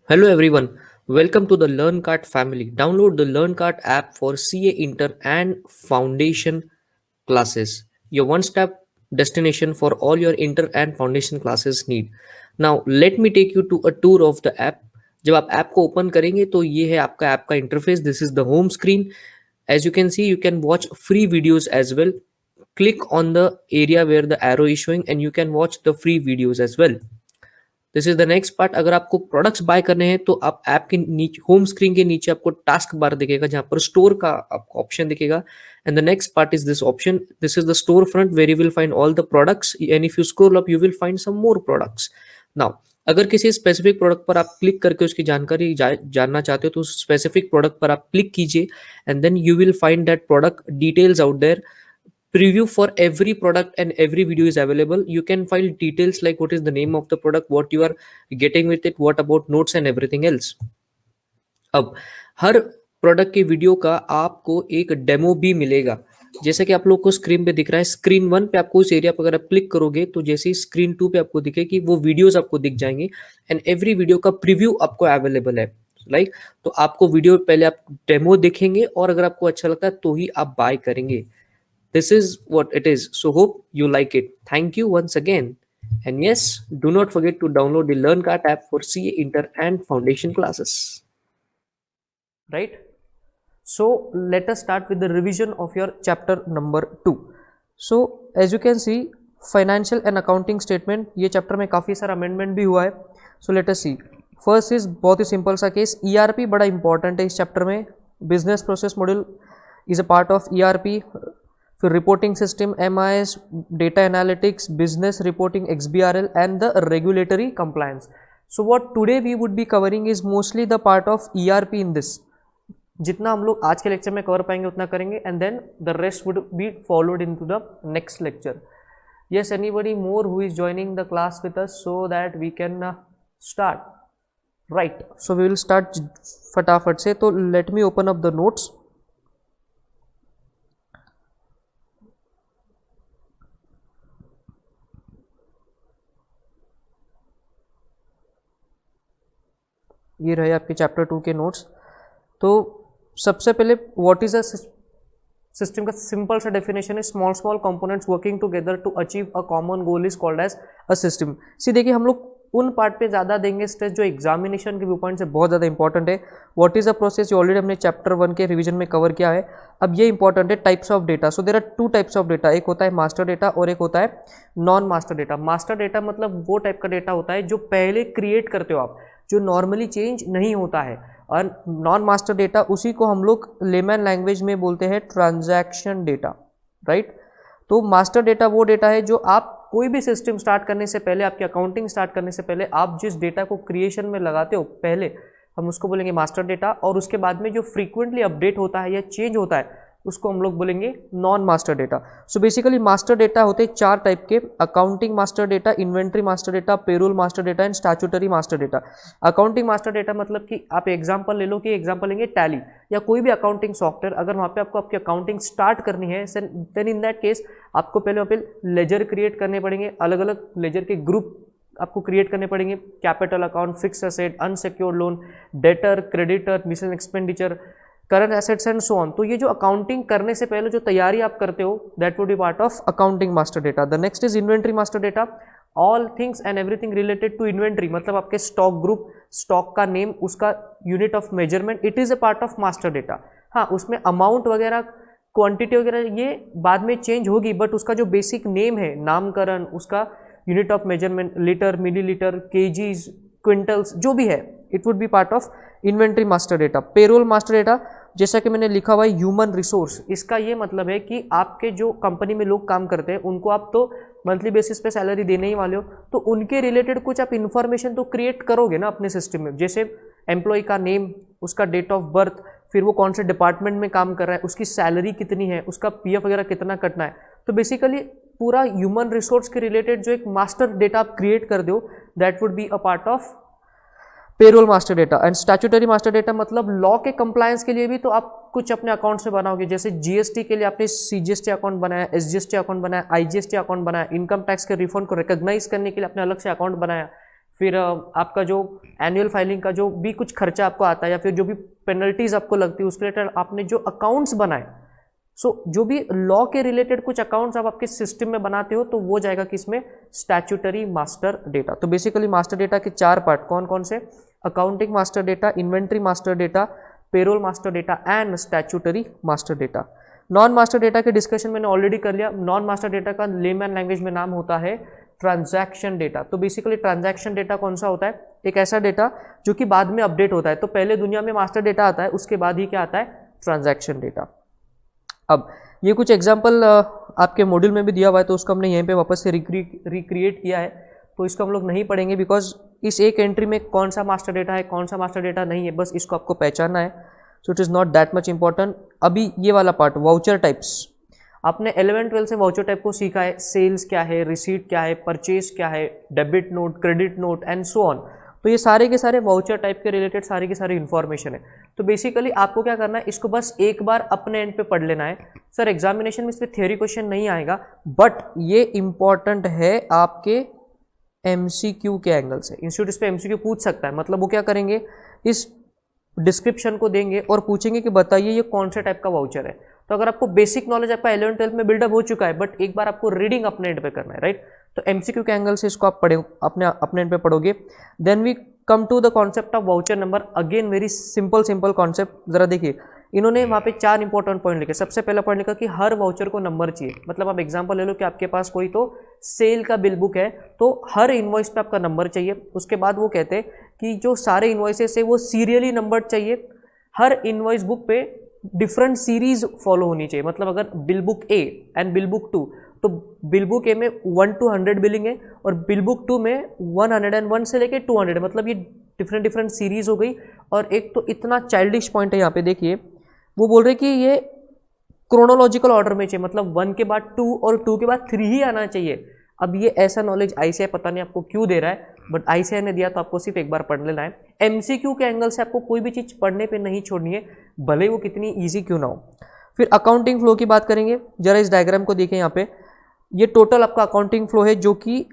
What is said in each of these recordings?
Hello everyone, welcome to the LearnCart family. Download the LearnCart app for CA Inter and Foundation classes. Your one-step destination for all your inter and foundation classes need. Now let me take you to a tour of the app. जब आप app को open करेंगे तो ये है आपका app का interface. This is the home screen. As you can see, you can watch free videos as well. Click on the area where the arrow is showing and you can watch the free videos as well. This is the next part. अगर आपको products by करने हैं तो आप app के नीचे home screen के नीचे आपको टास्क बार दिखेगा जहां पर स्टोर का आपको ऑप्शन दिखेगा. And the next part is this option. This is the store front where you will find all the products and if you scroll up you will find some more products. Now अगर किसी specific product पर आप click करके उसकी जानकारी जानना चाहते हो तो उस स्पेसिफिक प्रोडक्ट पर आप क्लिक कीजिए and then you will find that product details out there. Preview for every product and every video is available. You can find details like what is the name of the product, what you are getting with it, what about notes and everything else. अब हर product के video का आपको एक demo भी मिलेगा. जैसे कि आप लोग को स्क्रीन पे दिख रहा है, स्क्रीन 1 पे आपको इस एरिया पर अगर आप क्लिक करोगे तो जैसे ही स्क्रीन 2 पे आपको दिखे कि वो वीडियोस आपको दिख जाएंगे एंड एवरी वीडियो का प्रीव्यू आपको अवेलेबल है. लाइक तो आपको वीडियो पहले आप डेमो देखेंगे और अगर आपको अच्छा लगता है तो ही आप बाय करेंगे. This is what it is. So hope you like it. Thank you once again. And yes, do not forget to download the LearnCart app for CA Inter and Foundation classes. Right? So let us start with the revision of your chapter number 2. So as you can see, financial and accounting statement, ये chapter में काफ़ी सारा amendment भी हुआ है. So let us see. First is बहुत ही simple सा case. ERP बड़ा important है इस chapter में. Business process model is a part of ERP. फिर reporting system MIS, data analytics, business reporting XBRL and the regulatory compliance. So what today we would be covering is mostly the part of ERP in this. जितना हम लोग आज के lecture में cover पाएंगे उतना करेंगे and then the rest would be followed into the next lecture. Yes, anybody more who is joining the class with us so that we can start. Right, so we will start फटाफट से. तो let me open up the notes. ये रहे आपके chapter 2 के notes. तो सबसे पहले व्हाट इज अ सिस्टम का सिंपल सा डेफिनेशन है small small components working together to achieve a common goal is called as a system. सी देखिए हम लोग उन पार्ट पे ज़्यादा देंगे स्ट्रेस जो एग्जामिनेशन के व्यू पॉइंट से बहुत ज़्यादा इंपॉर्टेंट है. व्हाट इज अ प्रोसेस जो ऑलरेडी हमने चैप्टर 1 के रिवीजन में कवर किया है. अब ये इंपॉर्टेंट है types of data. So there are 2 types of data. एक होता है मास्टर डेटा और एक होता है non master data. Master data मतलब वो टाइप का डेटा होता है जो पहले क्रिएट करते हो आप, जो नॉर्मली चेंज नहीं होता है. और नॉन मास्टर डेटा उसी को हम लोग लेमैन लैंग्वेज में बोलते हैं ट्रांजैक्शन डेटा. राइट, तो मास्टर डेटा वो डेटा है जो आप कोई भी सिस्टम स्टार्ट करने से पहले, आपकी अकाउंटिंग स्टार्ट करने से पहले आप जिस डेटा को क्रिएशन में लगाते हो पहले हम उसको बोलेंगे मास्टर डेटा. और उसके बाद में जो फ्रीक्वेंटली अपडेट होता है या चेंज होता है उसको हम लोग बोलेंगे non master data. So basically master data होते हैं 4 टाइप के. Accounting master data, inventory master data, payroll master data and statutory master data. Accounting master data मतलब कि आप एग्जांपल ले लो कि एग्जांपल लेंगे टैली या कोई भी अकाउंटिंग सॉफ्टवेयर. अगर वहाँ पे आपको आपकी अकाउंटिंग स्टार्ट करनी है देन इन दैट केस आपको पहले वहाँ पे लेजर क्रिएट करने पड़ेंगे. अलग अलग लेजर के ग्रुप आपको क्रिएट करने पड़ेंगे. Capital account, fix asset, unsecured loan, debtor, creditor, mission expenditure, current assets and so on. तो ये जो अकाउंटिंग करने से पहले जो तैयारी आप करते हो that would be part of accounting master data. The next is inventory master data. All things and everything related to inventory मतलब आपके स्टॉक ग्रुप, स्टॉक का नेम, उसका unit of measurement, it is a part of master data. हाँ, उसमें amount वगैरह, quantity वगैरह ये बाद में चेंज होगी बट उसका जो बेसिक नेम है, नामकरण, उसका unit of measurement, litre, millilitre, KGs, quintals, जो भी है it would be part of inventory master data. Payroll master data जैसा कि मैंने लिखा हुआ है ह्यूमन रिसोर्स. इसका ये मतलब है कि आपके जो कंपनी में लोग काम करते हैं उनको आप तो मंथली बेसिस पे सैलरी देने ही वाले हो, तो उनके रिलेटेड कुछ आप इन्फॉर्मेशन तो क्रिएट करोगे ना अपने सिस्टम में. जैसे एम्प्लॉय का नेम, उसका डेट ऑफ बर्थ, फिर वो कौन से डिपार्टमेंट में काम कर रहा है, उसकी सैलरी कितनी है, उसका PF वगैरह कितना कटना है. तो बेसिकली पूरा ह्यूमन रिसोर्स के रिलेटेड जो एक मास्टर डेटा आप क्रिएट कर दो that would be a part of payroll master data. And statutory master data मतलब लॉ के कंप्लायंस के लिए भी तो आप कुछ अपने अकाउंट से बनाओगे. जैसे GST के लिए आपने CGST अकाउंट बनाया, SGST अकाउंट बनाया, IGST अकाउंट बनाया, इनकम टैक्स के रिफंड को रिकॉग्नाइज करने के लिए आपने अलग से अकाउंट बनाया, फिर आपका जो एनुअल फाइलिंग का जो भी कुछ खर्चा आपको आता है या फिर जो भी पेनल्टीज आपको लगती है उसके रिलेटेड आपने जो अकाउंट्स बनाए, सो जो भी लॉ के रिलेटेड कुछ अकाउंट्स आप आपके सिस्टम में बनाते हो तो वो जाएगा किसमें, स्टैट्यूटरी मास्टर डेटा। तो बेसिकली मास्टर डेटा के 4 पार्ट कौन कौन से, accounting master data, inventory master data, payroll master data and statutory master data. Non master data के डिस्कशन मैंने ऑलरेडी कर लिया। नॉन मास्टर डेटा का लेमैन लैंग्वेज में नाम होता है ट्रांजैक्शन डेटा। तो बेसिकली ट्रांजैक्शन डेटा कौन सा होता है, एक ऐसा डेटा जो कि बाद में अपडेट होता है। तो पहले दुनिया में मास्टर डेटा आता है, उसके बाद ही क्या आता है, ट्रांजैक्शन डेटा। अब ये कुछ एग्जाम्पल आपके मॉड्यूल में भी दिया हुआ है, तो उसको हमने यहीं पे वापस से रिक्रिएट किया है, तो इसको हम लोग नहीं पढ़ेंगे बिकॉज इस एक एंट्री में कौन सा मास्टर डेटा है कौन सा मास्टर डेटा नहीं है, बस इसको आपको पहचानना है। So it is not that much important. अभी ये वाला पार्ट वाउचर टाइप्स, आपने 11-12 से वाउचर टाइप को सीखा है, सेल्स क्या है, रिसीट क्या है, परचेज क्या है, debit note, credit note and so on. तो ये सारे के सारे वाउचर टाइप के रिलेटेड सारी की सारी इन्फॉर्मेशन है। तो बेसिकली आपको क्या करना है, इसको बस एक बार अपने एंड पे पढ़ लेना है। सर एग्जामिनेशन में इस पर थियोरी क्वेश्चन नहीं आएगा, बट ये इंपॉर्टेंट है आपके एमसीक्यू के एंगल से। इंस्टीट्यूट इस पे एमसीक्यू पूछ सकता है, मतलब वो क्या करेंगे, इस डिस्क्रिप्शन को देंगे और पूछेंगे कि बताइए ये कौन से टाइप का वाउचर है। तो अगर आपको बेसिक नॉलेज आपका 11-12 में बिल्डअप हो चुका है, बट एक बार आपको रीडिंग अपने एंड पे करना है, राइट। तो एमसीक्यू के एंगल से इसको आप पढ़े अपने एंड पे पढ़ोगे। Then we come to the concept of voucher number. Again very simple concept. जरा देखिए, इन्होंने वहाँ पे 4 इंपॉर्टेंट पॉइंट लिखे। सबसे पहला पॉइंट लिखा कि हर वाउचर को नंबर चाहिए। मतलब आप एग्जांपल ले लो कि आपके पास कोई तो सेल का बिल बुक है, तो हर इनवॉइस पे आपका नंबर चाहिए। उसके बाद वो कहते हैं कि जो सारे इनवॉइसेस है वो सीरियली नंबर्ड चाहिए। हर इनवॉइस बुक पे डिफरेंट सीरीज फॉलो होनी चाहिए। मतलब अगर bill book A and bill book 2, तो बिल बुक ए में 1 to 100 बिलिंग है और बिल बुक 2 में 101 से लेके 200, मतलब ये डिफरेंट सीरीज हो गई। और एक तो इतना चाइल्डिश पॉइंट है यहाँ पे, देखिए वो बोल रहे कि ये क्रोनोलॉजिकल ऑर्डर में चाहिए, मतलब 1 के बाद 2 और 2 के बाद 3 ही आना चाहिए। अब ये ऐसा नॉलेज आईसीआई पता नहीं आपको क्यों दे रहा है, बट आईसीआई ने दिया तो आपको सिर्फ एक बार पढ़ लेना है। एमसीक्यू के एंगल से आपको कोई भी चीज़ पढ़ने पे नहीं छोड़नी है, भले वो कितनी ईजी क्यों ना हो। फिर अकाउंटिंग फ्लो की बात करेंगे। जरा इस डायग्राम को देखें, यहाँ पे ये टोटल आपका अकाउंटिंग फ्लो है जो कि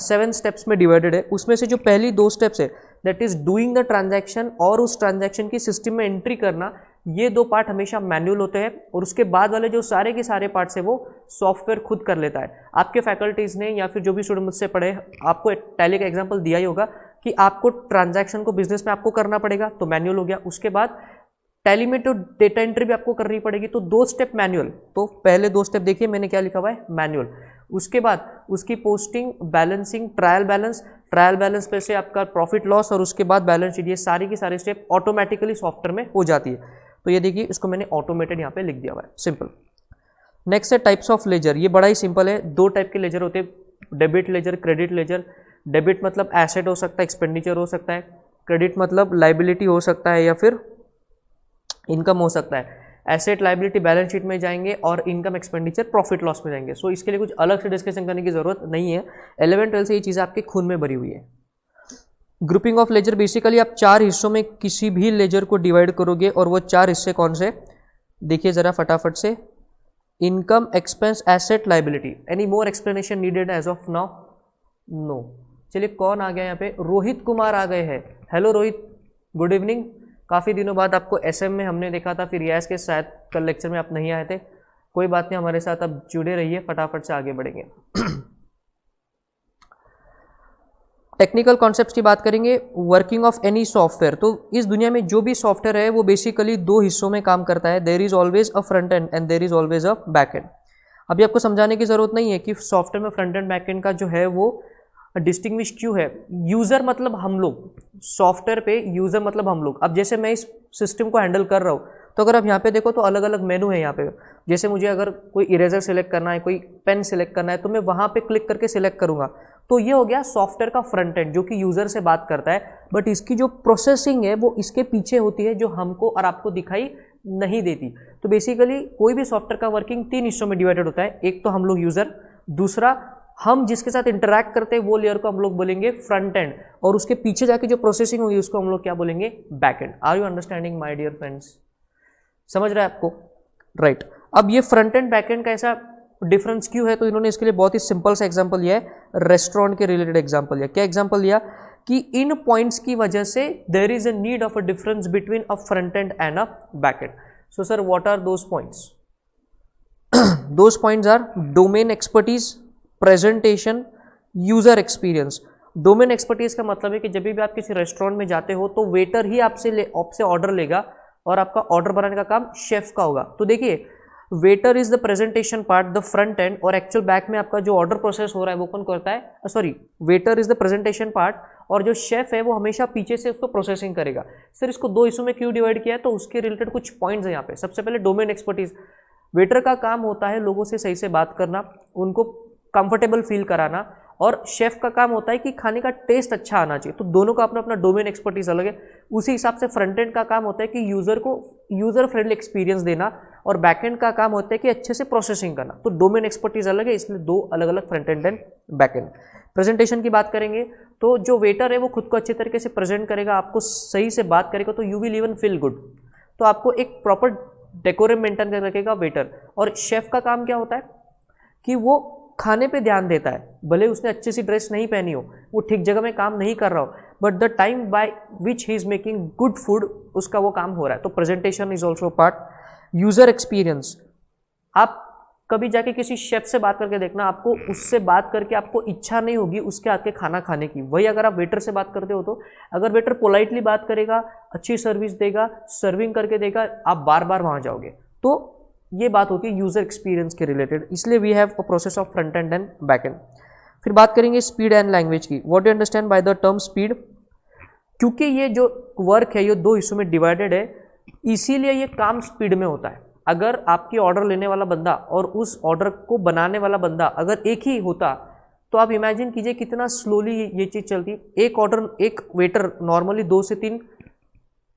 7 स्टेप्स में डिवाइडेड है। उसमें से जो पहली 2 स्टेप्स है that is doing the transaction और उस ट्रांजैक्शन की सिस्टम में एंट्री करना, ये 2 पार्ट हमेशा मैनुअल होते हैं। और उसके बाद वाले जो सारे के सारे पार्ट्स है वो सॉफ्टवेयर खुद कर लेता है। आपके फैकल्टीज ने या फिर जो भी स्टूडेंट मुझसे पढ़े, आपको टैली का एग्जांपल दिया ही होगा कि आपको ट्रांजैक्शन को बिजनेस में आपको करना पड़ेगा, तो मैनुअल हो गया। उसके बाद टैली में तो डेटा एंट्री भी आपको करनी पड़ेगी, तो 2 स्टेप मैनुअल। तो पहले 2 स्टेप देखिए मैंने क्या लिखा हुआ है, मैनुअल। उसके बाद उसकी पोस्टिंग, बैलेंसिंग, ट्रायल बैलेंस पे से आपका प्रॉफिट लॉस और उसके बाद बैलेंस शीट, ये सारी की सारी स्टेप ऑटोमेटिकली सॉफ्टवेयर में हो जाती है। तो ये देखिए, इसको मैंने ऑटोमेटेड यहाँ पे लिख दिया हुआ है, सिंपल। नेक्स्ट है टाइप्स ऑफ लेजर। ये बड़ा ही सिंपल है। 2 टाइप के लेजर होते हैं, debit ledger, credit ledger. Debit मतलब एसेट हो सकता है, एक्सपेंडिचर हो सकता है। क्रेडिट मतलब लाइबिलिटी हो सकता है या फिर इनकम हो सकता है। एसेट लाइबिलिटी बैलेंस शीट में जाएंगे और इनकम एक्सपेंडिचर प्रॉफिट लॉस में जाएंगे। सो इसके लिए कुछ अलग से डिस्कशन करने की जरूरत नहीं है। 11-12 से ये चीज़ें आपके खून में भरी हुई है। ग्रुपिंग ऑफ लेजर, बेसिकली आप 4 हिस्सों में किसी भी लेजर को डिवाइड करोगे और वो 4 हिस्से कौन से, देखिए जरा फटाफट से। Income, expense, asset, liability. Any more explanation needed as of now? No. चलिए कौन आ गया यहाँ पे, रोहित कुमार आ गए हैं। Hello Rohit, good evening. काफ़ी दिनों बाद आपको एसएम में हमने देखा था, फिर रियाज के शायद कल लेक्चर में आप नहीं आए थे। कोई बात नहीं, हमारे साथ अब जुड़े रहिए, फटाफट से आगे बढ़ेंगे। टेक्निकल कॉन्सेप्ट्स की बात करेंगे। वर्किंग ऑफ एनी सॉफ्टवेयर, तो इस दुनिया में जो भी सॉफ्टवेयर है वो बेसिकली 2 हिस्सों में काम करता है। There is always a front end and there is always a back end. अभी आपको समझाने की जरूरत नहीं है कि सॉफ्टवेयर में फ्रंट एंड बैक एंड का जो है वो डिस्टिंग्विश क्यों है। यूजर मतलब हम लोग, सॉफ्टवेयर पे यूजर मतलब हम लोग। अब जैसे मैं इस सिस्टम को हैंडल कर रहा हूँ, तो अगर आप यहाँ पे देखो तो अलग अलग मेनू है यहाँ पे। जैसे मुझे अगर कोई इरेजर सेलेक्ट करना है, कोई पेन सेलेक्ट करना है, तो मैं वहाँ पे क्लिक करके सिलेक्ट करूँगा। तो ये हो गया सॉफ्टवेयर का फ्रंट एंड जो कि यूजर से बात करता है, बट इसकी जो प्रोसेसिंग है वो इसके पीछे होती है जो हमको और आपको दिखाई नहीं देती। तो बेसिकली कोई भी सॉफ्टवेयर का वर्किंग 3 हिस्सों में डिवाइडेड होता है। एक तो हम लोग यूजर, दूसरा हम जिसके साथ इंटरैक्ट करते हैं वो लेयर को हम लोग बोलेंगे फ्रंट एंड, और उसके पीछे जाके जो प्रोसेसिंग होगी उसको हम लोग क्या बोलेंगे, back end. Are you understanding my dear friends? समझ रहा है आपको? राइट। अब ये फ्रंट एंड बैक एंड का ऐसा डिफरेंस क्यों है, तो इन्होंने इसके लिए बहुत ही सिंपल सा एग्जांपल लिया है, रेस्टोरेंट के रिलेटेड एग्जांपल लिया। क्या एग्जांपल लिया कि इन पॉइंट्स की वजह से there is a need of a difference between a front end a back end. So sir what are those points? Those points are domain expertise, presentation, user experience. Domain expertise का मतलब है कि जब भी आप किसी रेस्टोरेंट में जाते हो तो वेटर ही आपसे ऑर्डर लेगा और आपका ऑर्डर बनाने का काम शेफ का होगा. तो देखिए waiter is the presentation part, the front end, और एक्चुअल बैक में आपका जो ऑर्डर प्रोसेस हो रहा है वो कौन करता है? Sorry, waiter is the presentation part और जो शेफ है वो हमेशा पीछे से उसको प्रोसेसिंग करेगा. सर इसको दो हिस्सों में क्यों डिवाइड किया है? तो उसके रिलेटेड कुछ पॉइंट्स है यहाँ पे. सबसे पहले डोमेन एक्सपर्टीज. वेटर का काम होता है लोगों से सही से बात करना, उनको कंफर्टेबल फील कराना, और शेफ का काम होता है कि खाने का टेस्ट अच्छा आना चाहिए. तो दोनों का अपना अपना डोमेन एक्सपर्टीज अलग है. उसी हिसाब से फ्रंट एंड का काम होता है कि यूजर को यूजर फ्रेंडली एक्सपीरियंस देना, और बैक एंड का काम होता है कि अच्छे से प्रोसेसिंग करना. तो डोमेन एक्सपर्टीज अलग है, इसलिए दो अलग अलग front end and back and. Presentation की बात करेंगे तो जो वेटर है वो खुद को अच्छे तरीके से प्रेजेंट करेगा, आपको सही से बात करेगा, तो you will even feel good. तो आपको एक प्रॉपर डेकोरम मेंटेन कर रखेगा वेटर. और शेफ का काम क्या होता है कि वो खाने पे ध्यान देता है, भले उसने अच्छी सी ड्रेस नहीं पहनी हो, वो ठीक जगह में काम नहीं कर रहा हो, but the time by which he is making good food, उसका वो काम हो रहा है. तो presentation is also part. User experience. आप कभी जाके किसी शेफ से बात करके देखना, आपको उससे बात करके आपको इच्छा नहीं होगी उसके आके खाना खाने की. वही अगर आप वेटर से बात करते हो तो अगर वेटर पोलाइटली बात करेगा, अच्छी सर्विस देगा, सर्विंग करके देगा, आप बार बार वहां जाओगे. तो ये बात होती है यूजर एक्सपीरियंस के रिलेटेड. इसलिए we have a process of front end and back end. फिर बात करेंगे स्पीड एंड लैंग्वेज की. What do understand by the term speed? क्योंकि ये जो वर्क है ये दो हिस्सों में डिवाइडेड है, इसीलिए ये काम स्पीड में होता है. अगर आपकी ऑर्डर लेने वाला बंदा और उस ऑर्डर को बनाने वाला बंदा अगर एक ही होता तो आप इमेजिन कीजिए कितना स्लोली ये चीज़ चलती. एक वेटर नॉर्मली 2 से 3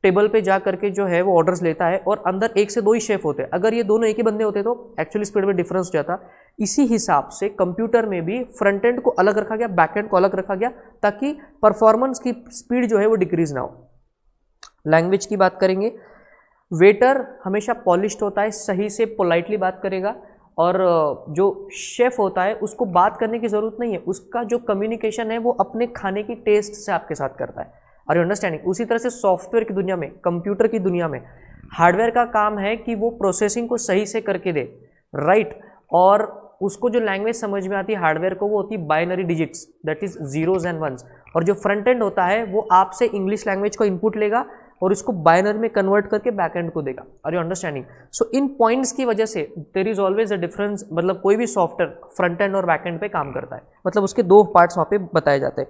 टेबल पे जा करके जो है वो ऑर्डर्स लेता है, और अंदर 1 से 2 ही शेफ होते हैं. अगर ये दोनों एक ही बंदे होते तो एक्चुअली स्पीड में डिफरेंस हो जाता. इसी हिसाब से कंप्यूटर में भी फ्रंट एंड को अलग रखा गया, बैक एंड को अलग रखा गया, ताकि परफॉर्मेंस की स्पीड जो है वो डिक्रीज ना हो. लैंग्वेज की बात करेंगे. वेटर हमेशा पॉलिश्ड होता है, सही से पोलाइटली बात करेगा, और जो शेफ होता है उसको बात करने की ज़रूरत नहीं है, उसका जो कम्युनिकेशन है वो अपने खाने की टेस्ट से आपके साथ करता है. Are you understanding? उसी तरह से सॉफ्टवेयर की दुनिया में, कंप्यूटर की दुनिया में, हार्डवेयर का काम है कि वो प्रोसेसिंग को सही से करके दे, राइट. और उसको जो लैंग्वेज समझ में आती है हार्डवेयर को, वो होती है binary digits, that is zeros and ones. और जो फ्रंट एंड होता है वो आपसे इंग्लिश लैंग्वेज को इनपुट लेगा और इसको बाइनरी में कन्वर्ट करके बैक एंड को देगा. Are you understanding? सो इन पॉइंट्स की वजह से there is always a difference. मतलब कोई भी सॉफ्टवेयर फ्रंट एंड और बैक एंड पे काम करता है, मतलब उसके दो पार्ट्स वहाँ पे बताए जाते हैं.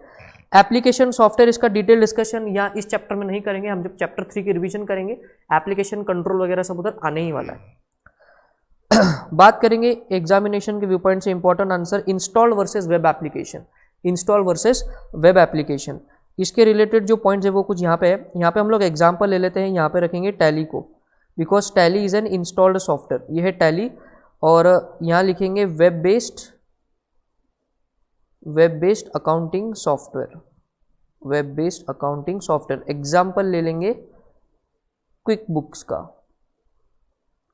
एप्लीकेशन सॉफ्टवेयर, इसका डिटेल डिस्कशन यहाँ इस चैप्टर में नहीं करेंगे, हम जब चैप्टर 3 की रिवीजन करेंगे एप्लीकेशन कंट्रोल वगैरह सब उधर आने ही वाला है. बात करेंगे एग्जामिनेशन के व्यू पॉइंट से important answer, installed versus web application. Install versus web application, इसके रिलेटेड जो पॉइंट्स है वो कुछ यहाँ पे है. यहाँ पे हम लोग एग्जांपल ले लेते हैं. यहाँ पे रखेंगे टैली को, because tally is an installed software. ये है टैली. और यहाँ लिखेंगे web based accounting software. Web based accounting software. Example ले लेंगे क्विक बुक्स का.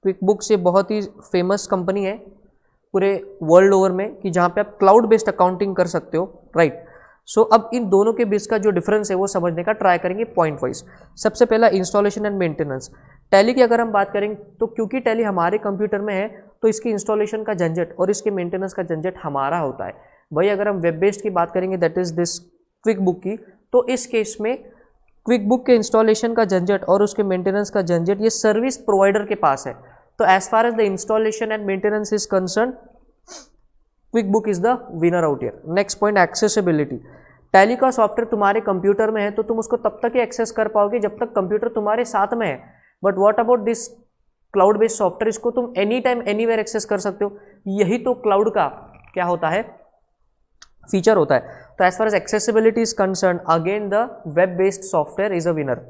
क्विक बुक्स ये बहुत ही फेमस कंपनी है पूरे वर्ल्ड ओवर में, कि जहाँ पे आप क्लाउड बेस्ड अकाउंटिंग कर सकते हो, राइट. सो अब इन दोनों के बीच का जो डिफरेंस है वो समझने का ट्राई करेंगे पॉइंट वाइज. सबसे पहला इंस्टॉलेशन एंड मेंटेनेंस. टैली की अगर हम बात करेंगे तो क्योंकि टैली हमारे कंप्यूटर में है तो इसकी इंस्टॉलेशन का झंझट और इसके मेंटेनेंस का झंझट हमारा होता है. वही अगर हम वेब बेस्ड की बात करेंगे, that is this quick book की, तो इस केस में क्विक बुक के इंस्टॉलेशन का झंझट और उसके मेंटेनेंस का झंझट ये सर्विस प्रोवाइडर के पास है. तो as far as the installation and maintenance is concern, Quick Book is the winner out here. Next point, accessibility. Tally का सॉफ्टवेयर तुम्हारे कंप्यूटर में है तो तुम उसको तब तक ही एक्सेस कर पाओगे जब तक कंप्यूटर तुम्हारे साथ में है. But what about this cloud based software, इसको तुम एनी टाइम एनीवेयर एक्सेस कर सकते हो. यही तो क्लाउड का क्या होता है, फीचर होता है. तो as far as accessibility is concern, again the web based software is a winner.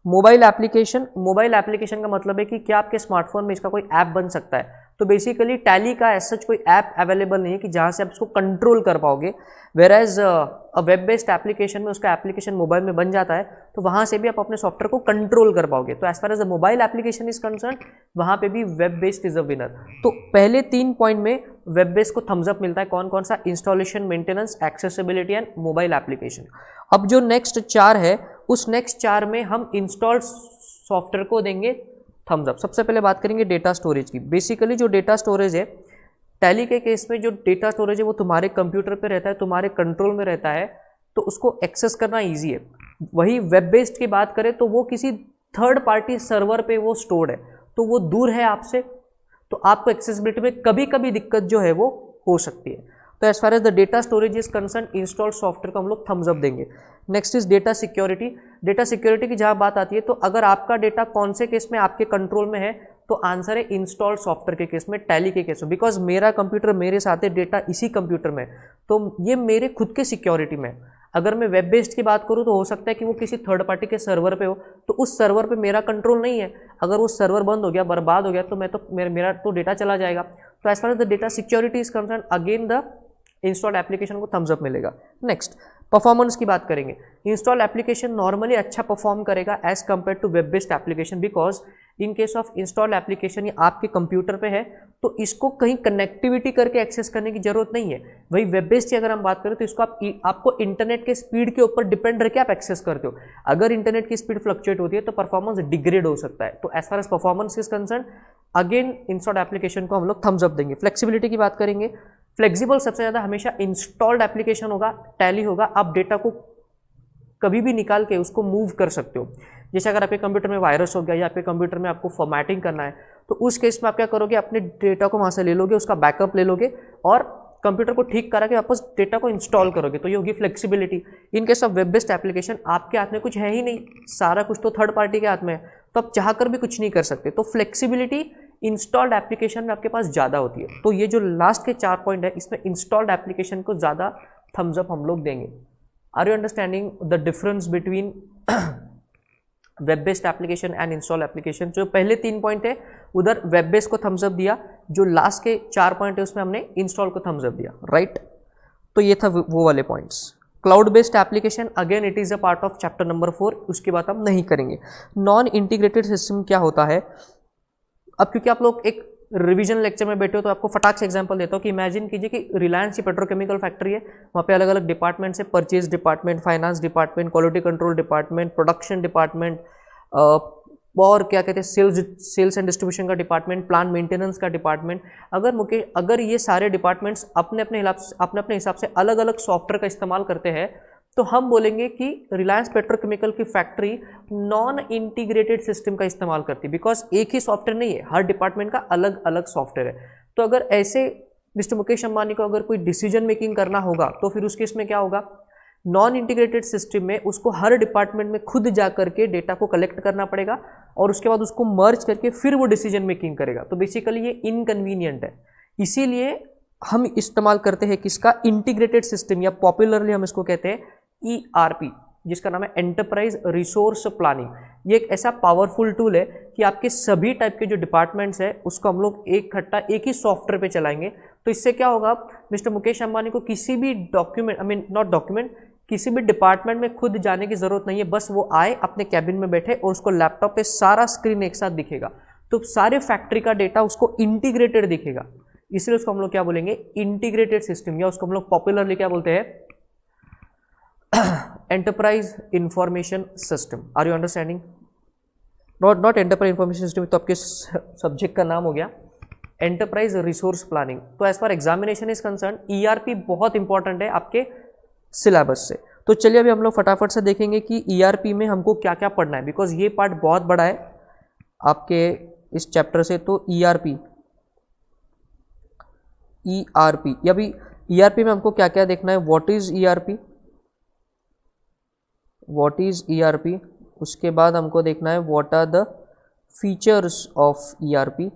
Mobile application. Mobile application का मतलब है कि क्या आपके स्मार्टफोन में इसका कोई ऐप बन सकता है. तो बेसिकली टैली का ऐसा कोई ऐप अवेलेबल नहीं है कि जहाँ से आप इसको कंट्रोल कर पाओगे, whereas a web based application में उसका एप्लीकेशन मोबाइल में बन जाता है, तो वहाँ से भी आप अपने सॉफ्टवेयर को कंट्रोल कर पाओगे। तो as far as a mobile application is concern, वहाँ पे भी web based is a winner. तो पहले 3 पॉइंट में वेब बेस्ड को थम्स अप मिलता है। कौन कौन सा? Installation, maintenance, accessibility and mobile application. अब जो नेक्स्ट 4 है, उस नेक्स्ट 4 में हम इंस्टॉल्ड सॉफ्टवेयर को देंगे थम्स अप। सबसे पहले बात करेंगे डेटा स्टोरेज की। बेसिकली जो डेटा स्टोरेज है, टैली के केस में जो डेटा स्टोरेज है वो तुम्हारे कंप्यूटर पे रहता है, तुम्हारे कंट्रोल में रहता है, तो उसको एक्सेस करना ईजी है। वही वेब बेस्ड की बात करें तो वो किसी थर्ड पार्टी सर्वर पे वो स्टोर्ड है, तो वो दूर है आपसे, तो आपको एक्सेसिबिलिटी में कभी कभी दिक्कत जो है वो हो सकती है। तो as far as the data storage is concern, install software को हम लोग थम्स अप देंगे। Next is data security. Data security की जहाँ बात आती है, तो अगर आपका डेटा कौन से केस में आपके कंट्रोल में है, तो आंसर है इंस्टॉल सॉफ्टवेयर के केस में, टैली के केस में। बिकॉज मेरा कंप्यूटर मेरे साथ है, डेटा इसी कंप्यूटर में, तो ये मेरे खुद के सिक्योरिटी में। अगर मैं वेब बेस्ड की बात करूँ तो हो सकता है कि वो किसी थर्ड पार्टी के सर्वर पे हो, तो उस सर्वर पे मेरा कंट्रोल नहीं है। अगर वो सर्वर बंद हो गया, बर्बाद हो गया, तो मेरा तो डेटा चला जाएगा। तो as far as the data security is concern, again the installed application को थम्स अप मिलेगा। नेक्स्ट परफॉर्मेंस की बात करेंगे। इंस्टॉल एप्लीकेशन नॉर्मली अच्छा परफॉर्म करेगा as compare to web based application, because in case of install application ये आपके computer पे है, तो इसको कहीं कनेक्टिविटी करके एक्सेस करने की जरूरत नहीं है। वही वेब बेस्ड की अगर हम बात करें तो इसको आपको इंटरनेट के स्पीड के ऊपर डिपेंड करके आप एक्सेस करते हो। अगर इंटरनेट की स्पीड फ्लक्चुएट होती है तो परफॉर्मेंस डिग्रेड हो सकता है। तो as far as performance is concern, again installed application को हम लोग थम्स अप देंगे। फ्लेक्सिबिलिटी की बात करेंगे। फ्लेक्सिबल सबसे ज़्यादा हमेशा इंस्टॉल्ड एप्लीकेशन होगा, टैली होगा। आप डेटा को कभी भी निकाल के उसको मूव कर सकते हो। जैसे अगर आपके कंप्यूटर में वायरस हो गया या आपके कंप्यूटर में आपको फॉर्मेटिंग करना है, तो उस केस में आप क्या करोगे, अपने डेटा को वहाँ से ले लोगे, उसका बैकअप ले लोगे और कंप्यूटर को ठीक करा के वापस डेटा को इंस्टॉल करोगे। तो ये होगी flexibility. In case of web based application आपके हाथ में कुछ है ही नहीं, सारा कुछ तो थर्ड पार्टी के हाथ में है, तो आप चाह कर भी कुछ नहीं कर सकते। तो फ्लेक्सिबिलिटी इंस्टॉल्ड एप्लीकेशन में आपके पास ज़्यादा होती है। तो ये जो लास्ट के 4 पॉइंट है, इसमें इंस्टॉल्ड एप्लीकेशन को ज़्यादा थम्स अप हम लोग देंगे। Are you understanding the difference between web based application and install application? जो पहले 3 पॉइंट है उधर वेब बेस्ड को थम्स अप दिया, जो लास्ट के 4 पॉइंट है उसमें हमने इंस्टॉल को थम्स अप दिया, राइट? तो ये था वो वाले points. Cloud based application, again it is a part of chapter number 4, उसकी बात हम नहीं करेंगे। नॉन इंटीग्रेटेड सिस्टम क्या होता है? अब क्योंकि आप लोग एक रिवीजन लेक्चर में बैठे हो तो आपको फटाक से एग्जांपल देता हूँ कि इमेजिन कीजिए कि रिलायंस की पेट्रोकेमिकल फैक्ट्री है, वहाँ पे अलग अलग डिपार्टमेंट्स है, purchase department, finance department, quality control department, production department, और क्या कहते हैं सेल्स एंड डिस्ट्रीब्यूशन का डिपार्टमेंट, प्लान मेंटेनेंस का डिपार्टमेंट। अगर ये सारे डिपार्टमेंट्स अपने अपने हिसाब से अलग अलग सॉफ्टवेयर का इस्तेमाल करते हैं, तो हम बोलेंगे कि रिलायंस पेट्रोकेमिकल की फैक्ट्री नॉन इंटीग्रेटेड सिस्टम का इस्तेमाल करती है, बिकॉज एक ही सॉफ्टवेयर नहीं है, हर डिपार्टमेंट का अलग अलग सॉफ्टवेयर है। तो अगर ऐसे मिस्टर मुकेश अंबानी को अगर कोई डिसीजन मेकिंग करना होगा, तो फिर उस केस में क्या होगा, नॉन इंटीग्रेटेड सिस्टम में उसको हर डिपार्टमेंट में खुद जा करके डेटा को कलेक्ट करना पड़ेगा और उसके बाद उसको मर्ज करके फिर वो डिसीजन मेकिंग करेगा। तो बेसिकली ये इनकन्वीनियंट है, इसीलिए हम इस्तेमाल करते हैं किसका, इंटीग्रेटेड सिस्टम, या पॉपुलरली हम इसको कहते हैं ERP, जिसका नाम है एंटरप्राइज रिसोर्स प्लानिंग। ये एक ऐसा पावरफुल टूल है कि आपके सभी टाइप के जो डिपार्टमेंट्स है उसको हम लोग एक ही सॉफ्टवेयर पे चलाएंगे। तो इससे क्या होगा, मिस्टर मुकेश अंबानी को किसी भी किसी भी डिपार्टमेंट में खुद जाने की जरूरत नहीं है, बस वो आए अपने कैबिन में बैठे और उसको लैपटॉप पे सारा स्क्रीन एक साथ दिखेगा, तो सारे फैक्ट्री का डेटा उसको इंटीग्रेटेड दिखेगा। इसलिए उसको हम लोग क्या बोलेंगे, इंटीग्रेटेड सिस्टम, या उसको हम लोग पॉपुलरली क्या बोलते हैं, enterprise information system. Are you understanding? Not enterprise information system, तो आपके सब्जेक्ट का नाम हो गया एंटरप्राइज रिसोर्स प्लानिंग। तो as far examination is concern, ERP बहुत इंपॉर्टेंट है आपके सिलेबस से। तो चलिए अभी हम लोग फटाफट से देखेंगे कि ERP में हमको क्या क्या पढ़ना है, बिकॉज ये पार्ट बहुत बड़ा है आपके इस चैप्टर से। तो ERP अभी ERP में हमको क्या क्या देखना है, व्हाट इज ERP, उसके बाद हमको देखना है what are the features of ERP,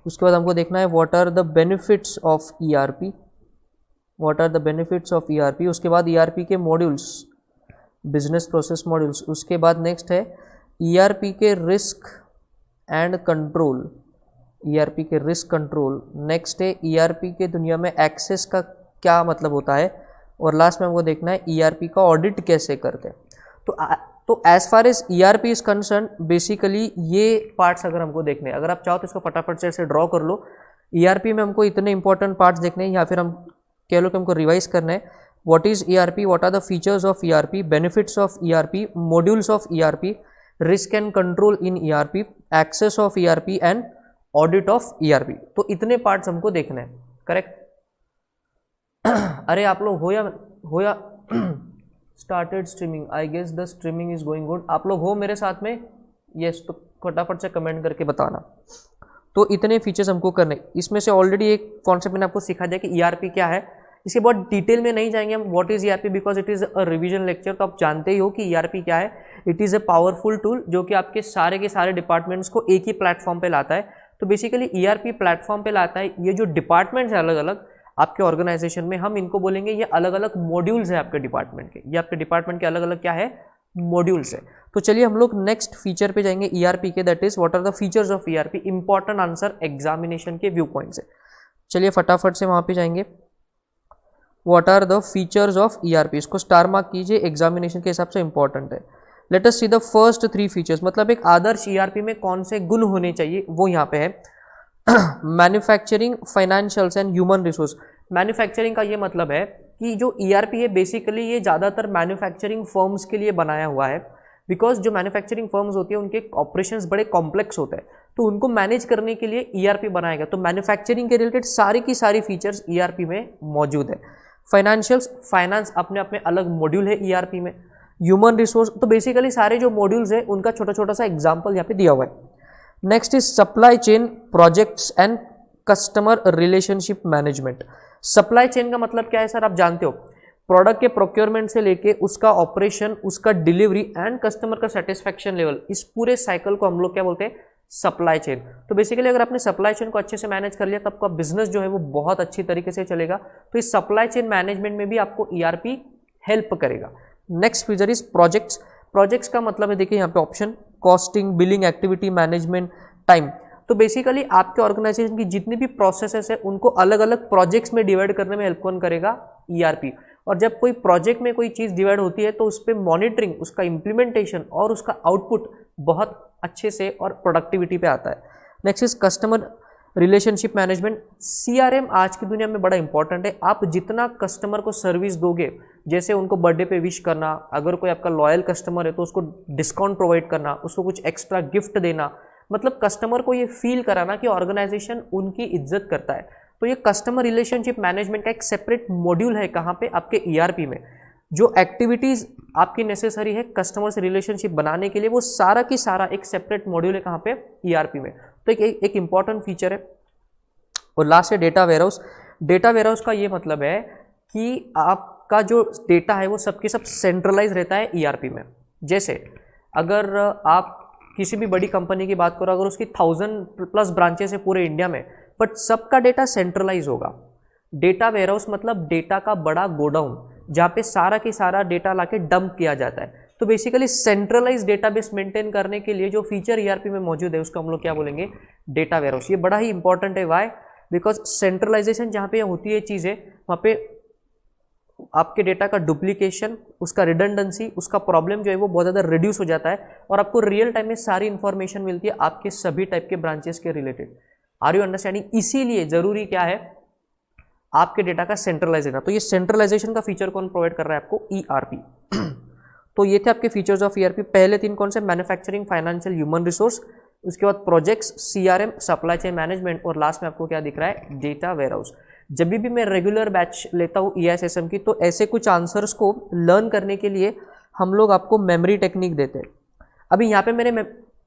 उसके बाद हमको देखना है what are the benefits of ERP, उसके बाद ERP के मॉड्यूल्स, बिजनेस प्रोसेस मॉड्यूल्स, उसके बाद नेक्स्ट है ERP के रिस्क एंड कंट्रोल, ERP के रिस्क कंट्रोल। नेक्स्ट है ERP के दुनिया में एक्सेस का क्या मतलब होता है, और लास्ट में हमको देखना है ERP का ऑडिट कैसे करते हैं। तो as far as ERP is concern, basically ये पार्ट्स अगर हमको देखने हैं, अगर आप चाहो तो इसको फटाफट से ड्रॉ कर लो। ERP में हमको इतने इंपॉर्टेंट पार्ट्स देखने हैं, या फिर हम कह लो कि हमको रिवाइज करना है। What is ERP, what are the features of ERP, benefits of ERP, modules of ERP, risk and control in ERP, access of ERP and audit of ERP। तो इतने पार्ट्स हमको देखने हैं, करेक्ट। अरे आप लोग हो या started streaming, I guess the streaming is going good. आप लोग हो मेरे साथ में? यस, तो फटाफट से कमेंट करके बताना। तो इतने फीचर्स हमको करने, इसमें से ऑलरेडी एक कॉन्सेप्ट मैंने आपको सिखा दिया कि ERP क्या है। इसके बहुत डिटेल में नहीं जाएंगे हम, what is ERP, because it is a revision lecture. तो आप जानते ही हो कि ERP क्या है। It is a powerful tool जो कि आपके सारे के सारे डिपार्टमेंट्स को एक ही प्लेटफॉर्म पे लाता है। तो बेसिकली ERP प्लेटफॉर्म पे लाता है। ये जो डिपार्टमेंट्स है अलग अलग आपके ऑर्गेनाइजेशन में, हम इनको बोलेंगे ये अलग अलग मॉड्यूल्स है आपके डिपार्टमेंट के। ये आपके डिपार्टमेंट के अलग अलग क्या है, मॉड्यूल्स है। तो चलिए हम लोग नेक्स्ट फीचर पे जाएंगे ERP के, that is what are the features of ERP। Important answer examination के व्यू पॉइंट से। चलिए फटाफट से वहां पे जाएंगे। What are the features of ERP, इसको स्टार मार्क कीजिए, एग्जामिनेशन के हिसाब से इंपॉर्टेंट है। Let us see the first 3 features, मतलब एक आदर्श ERP में कौन से गुण होने चाहिए वो यहाँ पे है। Manufacturing, financials and human resource. Manufacturing का ये मतलब है कि जो ERP है बेसिकली ये ज़्यादातर मैन्युफैक्चरिंग फर्म्स के लिए बनाया हुआ है। बिकॉज जो मैन्युफैक्चरिंग फर्म्स होती है उनके ऑपरेशंस बड़े कॉम्प्लेक्स होते हैं, तो उनको मैनेज करने के लिए ERP बनाएगा। तो मैन्युफैक्चरिंग के रिलेटेड सारी की सारी फीचर्स ERP में मौजूद है। फाइनेंशियल्स, फाइनेंस अपने आप में अलग मॉड्यूल है ERP में। ह्यूमन रिसोर्स, तो बेसिकली सारे जो मॉड्यूल्स है उनका छोटा छोटा सा एग्जाम्पल यहाँ पे दिया हुआ है। Next is supply chain, projects and customer relationship management. Supply chain का मतलब क्या है सर, आप जानते हो, प्रोडक्ट के प्रोक्योरमेंट से लेके उसका ऑपरेशन, उसका डिलीवरी एंड कस्टमर का सेटिस्फैक्शन लेवल, इस पूरे साइकिल को हम लोग क्या बोलते हैं, सप्लाई चेन। तो बेसिकली अगर आपने सप्लाई चेन को अच्छे से मैनेज कर लिया तो आपका बिजनेस जो है वो बहुत अच्छी तरीके से चलेगा। तो इस सप्लाई चेन मैनेजमेंट में भी आपको ERP हेल्प करेगा। Next feature is projects. Projects का मतलब है, देखिए यहाँ पे option, costing, billing, activity management, time. तो बेसिकली आपके ऑर्गेनाइजेशन की जितनी भी प्रोसेसेस है उनको अलग अलग प्रोजेक्ट्स में डिवाइड करने में हेल्प कौन करेगा, ERP। और जब कोई प्रोजेक्ट में कोई चीज़ डिवाइड होती है तो उस पर मॉनिटरिंग, उसका इम्प्लीमेंटेशन और उसका आउटपुट बहुत अच्छे से और प्रोडक्टिविटी पे आता है। Next is customer relationship management. CRM आज की दुनिया में बड़ा इंपॉर्टेंट है। आप जितना कस्टमर को सर्विस दोगे, जैसे उनको बर्थडे पे विश करना, अगर कोई आपका लॉयल कस्टमर है तो उसको डिस्काउंट प्रोवाइड करना, उसको कुछ एक्स्ट्रा गिफ्ट देना, मतलब कस्टमर को ये फील कराना कि ऑर्गेनाइजेशन उनकी इज्जत करता है। तो ये कस्टमर रिलेशनशिप मैनेजमेंट का एक सेपरेट मॉड्यूल है कहाँ पे, आपके ERP में। जो एक्टिविटीज़ आपकी नेसेसरी है कस्टमर से रिलेशनशिप बनाने के लिए, वो सारा की सारा एक सेपरेट मॉड्यूल है कहाँ पे, ERP में। तो एक इंपॉर्टेंट फीचर है। और लास्ट है डेटा वेयरहाउस। डेटा वेयरहाउस का ये मतलब है कि आपका जो डेटा है वो सबके सब सेंट्रलाइज रहता है ERP में। जैसे अगर आप किसी भी बड़ी कंपनी की बात करो, अगर उसकी 1000+ ब्रांचेस है पूरे इंडिया में, बट सबका डेटा सेंट्रलाइज होगा। डेटा वेयरहाउस मतलब डेटा का बड़ा गोडाउन जहाँ पे सारा की सारा डेटा लाके डंप किया जाता है। तो बेसिकली सेंट्रलाइज डेटाबेस मेंटेन करने के लिए जो फीचर ERP में मौजूद है उसको हम लोग क्या बोलेंगे, डेटा वेयरहाउस। ये बड़ा ही इंपॉर्टेंट है। वाई? बिकॉज सेंट्रलाइजेशन जहाँ पे होती है चीज़ें, वहाँ पे आपके डेटा का डुप्लीकेशन, उसका रिडंडेंसी, उसका प्रॉब्लम जो है वो बहुत ज़्यादा रिड्यूस हो जाता है और आपको रियल टाइम में सारी इंफॉर्मेशन मिलती है आपके सभी टाइप के ब्रांचेस के रिलेटेड। Are you understanding? इसीलिए ज़रूरी क्या है, आपके डेटा का सेंट्रलाइजेशन। तो ये सेंट्रलाइजेशन का फीचर कौन प्रोवाइड कर रहा है आपको, ERP। तो ये थे आपके फीचर्स ऑफ ERP। पहले 3 कौन से, मैन्युफैक्चरिंग, फाइनेंशियल, ह्यूमन रिसोर्स, उसके बाद projects, CRM, supply chain management, और लास्ट में आपको क्या दिख रहा है, डेटा वेयरहाउस। जब भी मैं रेगुलर बैच लेता हूँ EISSM की, तो ऐसे कुछ आंसर्स को लर्न करने के लिए हम लोग आपको मेमोरी टेक्निक देते हैं। अभी यहाँ पे मैंने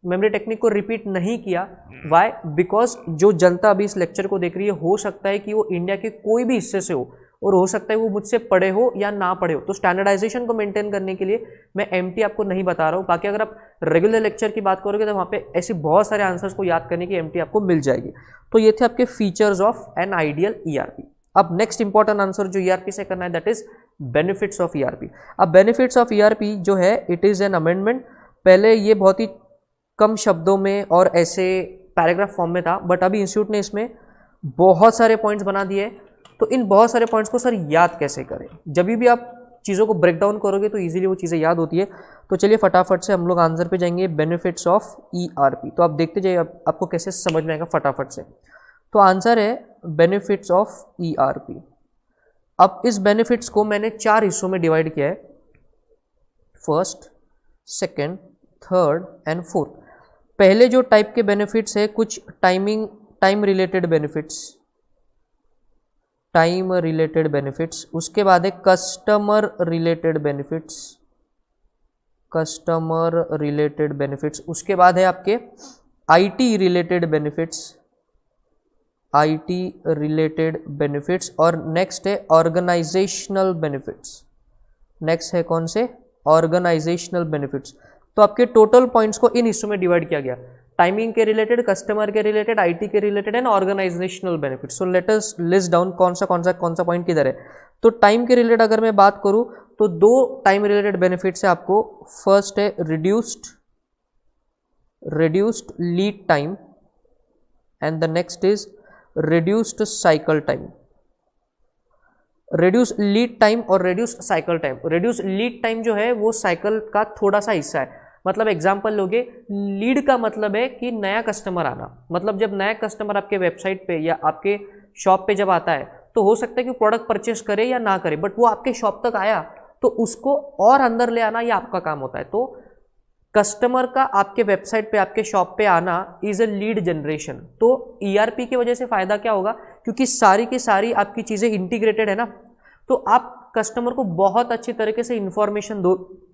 मेमोरी टेक्निक को रिपीट नहीं किया। वाई? बिकॉज जो जनता अभी इस लेक्चर को देख रही है, हो सकता है कि वो इंडिया के कोई भी हिस्से से हो और हो सकता है वो मुझसे पढ़े हो या ना पढ़े हो। तो स्टैंडर्डाइजेशन को मेंटेन करने के लिए मैं MT आपको नहीं बता रहा हूँ। बाकी अगर आप रेगुलर लेक्चर की बात करोगे तो वहाँ पे ऐसी बहुत सारे आंसर्स को याद करने की MT आपको मिल जाएगी। तो ये थे आपके features of an ideal ERP। अब नेक्स्ट इंपॉर्टेंट आंसर जो ERP से करना है, that is benefits of ERP। अब बेनिफिट्स ऑफ ERP जो है, इट इज़ एन अमेंडमेंट। पहले ये बहुत ही कम शब्दों में और ऐसे पैराग्राफ फॉर्म में था, बट अभी इंस्टीट्यूट ने इसमें बहुत सारे पॉइंट्स बना दिए। तो इन बहुत सारे पॉइंट्स को सर याद कैसे करें? जब भी आप चीज़ों को ब्रेक डाउन करोगे तो इजीली वो चीज़ें याद होती है। तो चलिए फटाफट से हम लोग आंसर पे जाएंगे, बेनिफिट्स ऑफ ईआरपी। तो आप देखते जाइए आपको कैसे समझ में आएगा फटाफट से। तो आंसर है बेनिफिट्स ऑफ ईआरपी। अब इस बेनिफिट्स को मैंने 4 हिस्सों में डिवाइड किया है, first, second, third and fourth. पहले जो टाइप के बेनिफिट्स है कुछ टाइम रिलेटेड बेनिफिट्स, उसके बाद है कस्टमर रिलेटेड बेनिफिट्स, उसके बाद है आपके आईटी रिलेटेड बेनिफिट्स, और नेक्स्ट है ऑर्गेनाइजेशनल बेनिफिट्स। नेक्स्ट है कौन से? Organisational benefits. तो आपके टोटल पॉइंट्स को इन हिस्सों में डिवाइड किया गया, टाइमिंग के रिलेटेड, कस्टमर के रिलेटेड, आईटी के related and organisational benefits. So let us list down कौन सा पॉइंट किधर है। तो टाइम के रिलेटेड अगर मैं बात करूं तो 2 टाइम रिलेटेड बेनिफिट्स है आपको। फर्स्ट है reduced lead time and the next is reduced cycle time. Reduce lead time और reduced cycle time. Reduce lead time जो है वो साइकिल का थोड़ा सा हिस्सा है। मतलब एग्जांपल लोगे, लीड का मतलब है कि नया कस्टमर आना। मतलब जब नया कस्टमर आपके वेबसाइट पे या आपके शॉप पे जब आता है तो हो सकता है कि प्रोडक्ट परचेस करे या ना करे, बट वो आपके शॉप तक आया तो उसको और अंदर ले आना ये आपका काम होता है। तो कस्टमर का आपके वेबसाइट पे, आपके शॉप पे आना इज अ लीड जनरेशन। तो ईआरपी की वजह से फायदा क्या होगा, क्योंकि सारी की सारी आपकी चीजें इंटीग्रेटेड है ना, तो आप कस्टमर को बहुत अच्छी तरीके से इंफॉर्मेशन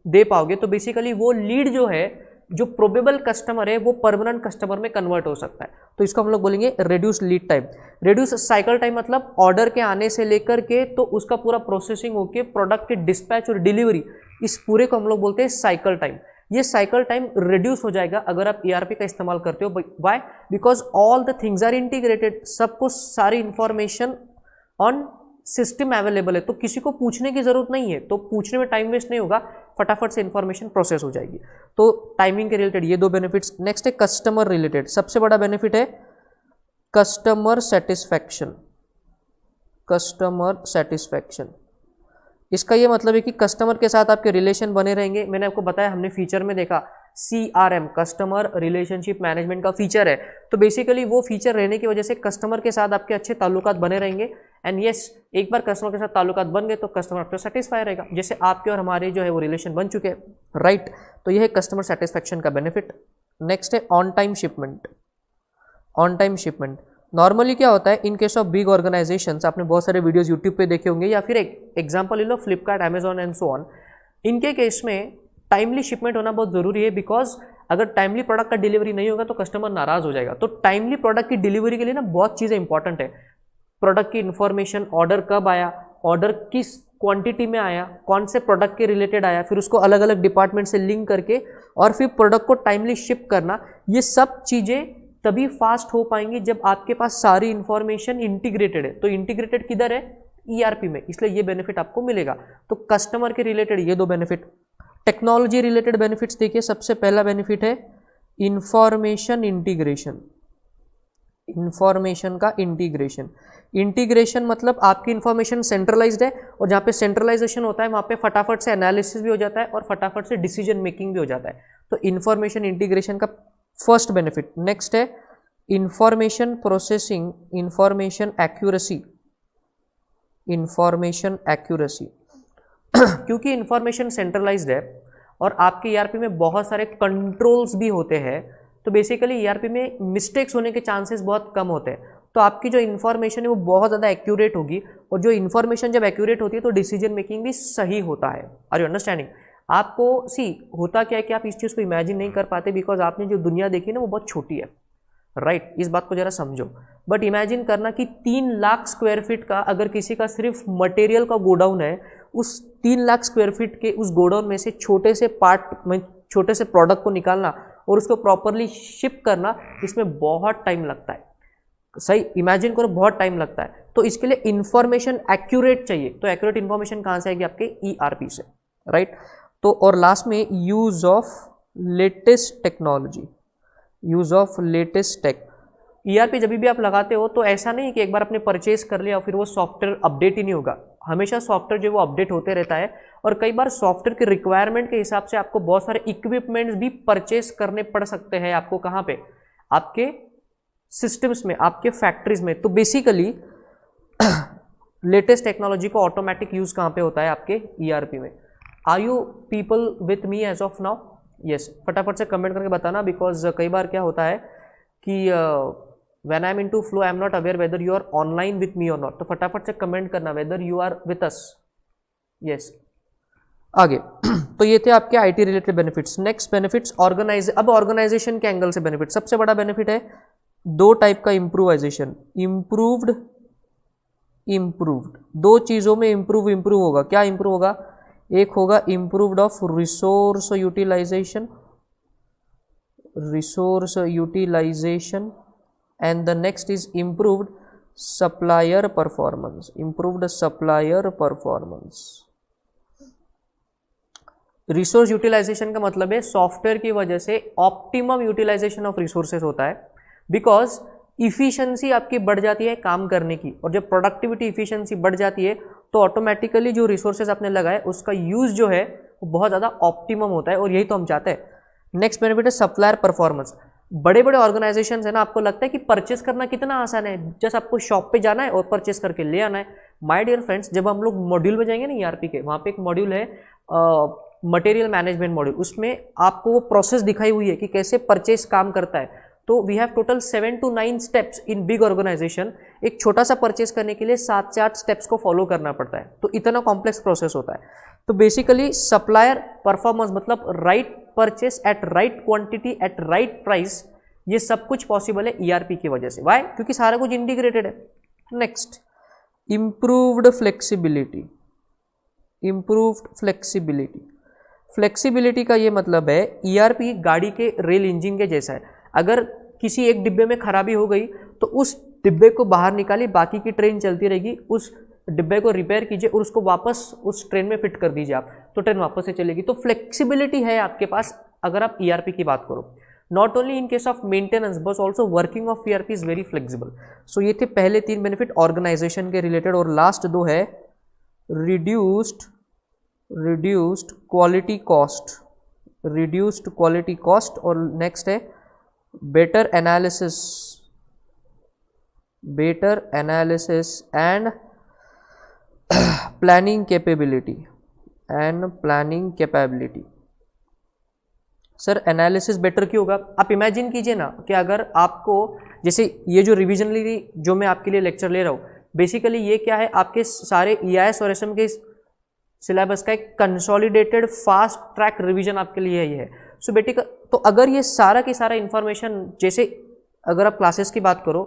दे पाओगे। तो बेसिकली वो लीड जो है, जो प्रोबेबल कस्टमर है, वो परमानेंट कस्टमर में कन्वर्ट हो सकता है। तो इसको हम लोग बोलेंगे reduce lead time. Reduce cycle time मतलब ऑर्डर के आने से लेकर के तो उसका पूरा प्रोसेसिंग होके प्रोडक्ट के डिस्पैच और डिलीवरी, इस पूरे को हम लोग बोलते हैं साइकिल टाइम। ये साइकिल टाइम रिड्यूस हो जाएगा अगर आप ईआरपी का इस्तेमाल करते हो। Why? Because all the things are integrated, सबको सारी इंफॉर्मेशन ऑन सिस्टम अवेलेबल है, तो किसी को पूछने की जरूरत नहीं है, तो पूछने में टाइम वेस्ट नहीं होगा, फटाफट से इंफॉर्मेशन प्रोसेस हो जाएगी। तो टाइमिंग के रिलेटेड ये 2 बेनिफिट्स। नेक्स्ट है कस्टमर रिलेटेड। सबसे बड़ा बेनिफिट है कस्टमर सेटिस्फैक्शन। इसका ये मतलब है कि कस्टमर के साथ आपके रिलेशन बने रहेंगे। मैंने आपको बताया, हमने फीचर में देखा CRM, कस्टमर रिलेशनशिप मैनेजमेंट का फीचर है। तो बेसिकली वो फीचर रहने की वजह से कस्टमर के साथ आपके अच्छे ताल्लुकात बने रहेंगे। एंड यस, एक बार कस्टमर के साथ ताल्लुकात बन गए तो कस्टमर आपको सेटिस्फाई रहेगा, जैसे आपके और हमारे जो है वो रिलेशन बन चुके हैं, राइट। तो यह है कस्टमर सेटिस्फैक्शन का बेनिफिट। नेक्स्ट है ऑन टाइम शिपमेंट। नॉर्मली क्या होता है, इन केस ऑफ बिग ऑर्गेनाइजेशंस, आपने बहुत सारे वीडियोस यूट्यूब पे देखे होंगे, या फिर एक एग्जांपल ले लो Flipkart, Amazon and so on. इनके केस में टाइमली शिपमेंट होना बहुत जरूरी है, बिकॉज अगर टाइमली प्रोडक्ट का डिलीवरी नहीं होगा तो कस्टमर नाराज हो जाएगा। तो टाइमली प्रोडक्ट की डिलीवरी के लिए ना बहुत चीज़ें इंपॉर्टेंट है। प्रोडक्ट की इंफॉर्मेशन, ऑर्डर कब आया, ऑर्डर किस क्वांटिटी में आया, कौन से प्रोडक्ट के रिलेटेड आया, फिर उसको अलग अलग डिपार्टमेंट से लिंक करके और फिर प्रोडक्ट को टाइमली शिप करना, ये सब चीज़ें तभी फास्ट हो पाएंगी जब आपके पास सारी इंफॉर्मेशन इंटीग्रेटेड है। तो इंटीग्रेटेड किधर है? ईआरपी में, इसलिए ये बेनिफिट आपको मिलेगा। तो कस्टमर के रिलेटेड ये 2 बेनिफिट। टेक्नोलॉजी रिलेटेड बेनिफिट्स देखिए, सबसे पहला बेनिफिट है इंफॉर्मेशन इंटीग्रेशन। इंफॉर्मेशन का इंटीग्रेशन मतलब आपकी इंफॉर्मेशन सेंट्रलाइज्ड है, और जहाँ पे सेंट्रलाइजेशन होता है वहाँ पे फटाफट से एनालिसिस भी हो जाता है और फटाफट से डिसीजन मेकिंग भी हो जाता है। तो इंफॉर्मेशन इंटीग्रेशन का फर्स्ट बेनिफिट। नेक्स्ट है इंफॉर्मेशन प्रोसेसिंग, इंफॉर्मेशन एक्यूरेसी। क्योंकि इंफॉर्मेशन सेंट्रलाइज्ड है और आपके ईआरपी में बहुत सारे कंट्रोल्स भी होते हैं, तो बेसिकली ईआरपी में मिस्टेक्स होने के चांसेस बहुत कम होते हैं। तो आपकी जो इन्फॉर्मेशन है वो बहुत ज़्यादा एक्यूरेट होगी, और जो इन्फॉर्मेशन जब एक्यूरेट होती है तो डिसीजन मेकिंग भी सही होता है। Are you understanding? आपको होता क्या है कि आप इस चीज़ को इमेजिन नहीं कर पाते, बिकॉज आपने जो दुनिया देखी ना वो बहुत छोटी है, राइट। इस बात को जरा समझो। बट इमेजिन करना कि 3 लाख स्क्वायर फीट का अगर किसी का सिर्फ मटेरियल का गोडाउन है, उस 3 लाख स्क्वायर फीट के उस गोडाउन में से छोटे से पार्ट में छोटे से प्रोडक्ट को निकालना और उसको प्रॉपरली शिप करना, इसमें बहुत टाइम लगता है। सही इमेजिन करो, बहुत टाइम लगता है। तो इसके लिए इंफॉर्मेशन एक्यूरेट चाहिए। तो एक्यूरेट इंफॉर्मेशन कहाँ से आएगी? आपके ईआरपी से, राइट। तो और लास्ट में use of latest technology. Use of latest tech. ERP जब भी आप लगाते हो तो ऐसा नहीं कि एक बार आपने परचेज कर लिया फिर वो सॉफ्टवेयर अपडेट ही नहीं होगा, हमेशा सॉफ्टवेयर जो वो अपडेट होते रहता है। और कई बार सॉफ्टवेयर के रिक्वायरमेंट के हिसाब से आपको बहुत सारे इक्विपमेंट्स भी परचेज करने पड़ सकते हैं आपको, कहाँ पे, आपके सिस्टम्स में, आपके फैक्ट्रीज में। तो बेसिकली लेटेस्ट टेक्नोलॉजी को ऑटोमेटिक यूज कहाँ पे होता है, आपके ERP में। Are you people with me as of now? Yes, फटाफट से कमेंट करके बताना, बिकॉज कई बार क्या होता है कि when I am into flow I am not aware whether you are online with me or not। तो फटाफट से कमेंट करना whether you are with us। yes, आगे तो ये थे आपके IT related benefits. Next benefits अब ऑर्गेनाइजेशन के एंगल से बेनिफिट। सबसे बड़ा बेनिफिट है दो टाइप का इम्प्रूवाइजेशन, इम्प्रूव्ड, दो चीजों में इम्प्रूव होगा। क्या इम्प्रूव होगा? एक होगा improved of resource utilisation and the next is improved supplier performance। Resource utilisation का मतलब है सॉफ्टवेयर की वजह से ऑप्टिमम यूटिलाइजेशन ऑफ रिसोर्सेज होता है, बिकॉज इफिशिएंसी आपकी बढ़ जाती है काम करने की, और जब प्रोडक्टिविटी इफिशिएंसी बढ़ जाती है तो ऑटोमेटिकली जो रिसोर्सेज आपने लगाए उसका यूज जो है वो बहुत ज़्यादा ऑप्टिमम होता है, और यही तो हम चाहते हैं। नेक्स्ट बेनिफिट है सप्लायर परफॉर्मेंस। बड़े बड़े ऑर्गेनाइजेशन है ना, आपको लगता है कि परचेस करना कितना आसान है, जस्ट आपको शॉप पे जाना है और परचेस करके ले आना है। माय डियर फ्रेंड्स, जब हम लोग मॉड्यूल में जाएंगे ना ERP के, वहाँ पे एक मॉड्यूल है मटेरियल मैनेजमेंट मॉड्यूल, उसमें आपको वो प्रोसेस दिखाई हुई है कि कैसे परचेस काम करता है। तो we have total 7 to 9 steps in big organisation. एक छोटा सा परचेस करने के लिए 7 से 8 स्टेप्स को फॉलो करना पड़ता है, तो इतना कॉम्प्लेक्स प्रोसेस होता है। तो बेसिकली सप्लायर परफॉर्मेंस मतलब right purchase at right quantity at right price, ये सब कुछ पॉसिबल है ERP की वजह से। वाई? क्योंकि सारा कुछ इंटीग्रेटेड है। नेक्स्ट, इम्प्रूव्ड फ्लेक्सिबिलिटी का ये मतलब है ERP गाड़ी के रेल इंजन के जैसा है। अगर किसी एक डिब्बे में खराबी हो गई तो उस डिब्बे को बाहर निकालिए, बाकी की ट्रेन चलती रहेगी, उस डिब्बे को रिपेयर कीजिए और उसको वापस उस ट्रेन में फिट कर दीजिए आप, तो ट्रेन वापस से चलेगी। तो फ्लेक्सिबिलिटी है आपके पास अगर आप ERP की बात करो। Not only in case of maintenance but also working of ERP is very flexible. So ये थे पहले 3 बेनिफिट ऑर्गेनाइजेशन के रिलेटेड, और लास्ट 2 है रिड्यूस्ड क्वालिटी कॉस्ट, और नेक्स्ट है better analysis and planning capability. Sir analysis better क्यों होगा? आप इमेजिन कीजिए ना कि अगर आपको, जैसे ये जो रिविजनली जो मैं आपके लिए लेक्चर ले रहा हूँ, बेसिकली ये क्या है, आपके सारे EIS और SM के सिलेबस का एक कंसोलिडेटेड फास्ट ट्रैक रिवीजन आपके लिए ये है। सो बेटे तो अगर ये सारा की सारा इंफॉर्मेशन, जैसे अगर आप क्लासेस की बात करो,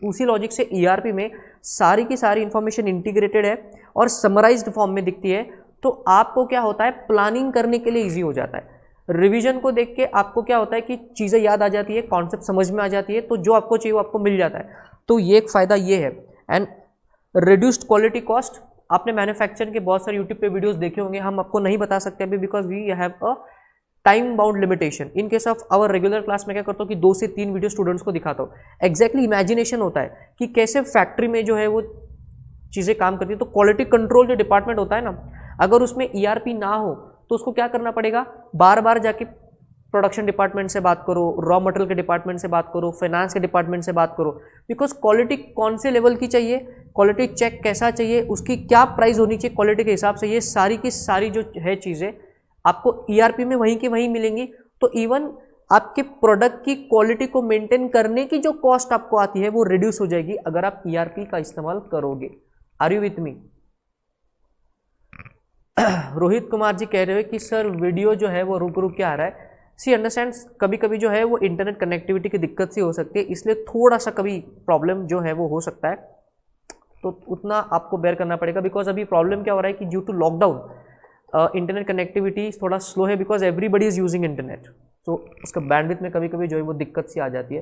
उसी लॉजिक से ERP में सारी की सारी इंफॉर्मेशन इंटीग्रेटेड है और समराइज्ड फॉर्म में दिखती है, तो आपको क्या होता है, प्लानिंग करने के लिए ईजी हो जाता है। रिवीजन को देख के आपको क्या होता है कि चीज़ें याद आ जाती है, कॉन्सेप्ट समझ में आ जाती है, तो जो आपको चाहिए वो आपको मिल जाता है। तो ये एक फ़ायदा ये है। एंड रिड्यूस्ड क्वालिटी कॉस्ट, आपने मैन्युफैक्चरिंग के बहुत सारे यूट्यूब पे वीडियोस देखे होंगे, हम आपको नहीं बता सकते अभी because we have a time bound limitation. In case of our regular class में क्या करता हूँ कि 2 से 3 वीडियो स्टूडेंट्स को दिखाता हूँ। एग्जैक्टली इमेजिनेशन होता है कि कैसे फैक्ट्री में जो है वो चीज़ें काम करती है। तो क्वालिटी कंट्रोल जो डिपार्टमेंट होता है ना, अगर उसमें ERP ना हो तो उसको क्या करना पड़ेगा, बार बार जाके प्रोडक्शन डिपार्टमेंट से बात करो, रॉ मटेरियल के डिपार्टमेंट से बात करो, फाइनेंस के डिपार्टमेंट से बात करो, बिकॉज क्वालिटी कौन से लेवल की चाहिए, क्वालिटी चेक कैसा चाहिए, उसकी क्या प्राइस होनी चाहिए क्वालिटी के हिसाब से, ये सारी की सारी जो है चीज़ें आपको ERP में वहीं की वहीं मिलेंगी। तो इवन आपके प्रोडक्ट की क्वालिटी को मेंटेन करने की जो कॉस्ट आपको आती है वो रिड्यूस हो जाएगी अगर आप ERP का इस्तेमाल करोगे। Are you with me? Rohit Kumar ji कह रहे हो कि सर वीडियो जो है वो रुक रुक के आ रहा है। सी अंडरस्टैंड, कभी कभी जो है वो इंटरनेट कनेक्टिविटी की दिक्कत सी हो सकती है, इसलिए थोड़ा सा कभी प्रॉब्लम जो है वो हो सकता है, तो उतना आपको बेयर करना पड़ेगा। बिकॉज अभी प्रॉब्लम क्या हो रहा है कि due to lockdown internet connectivity थोड़ा स्लो है, because everybody is using internet, तो उसका बैंडविड्थ में कभी कभी जो है वो दिक्कत सी आ जाती है।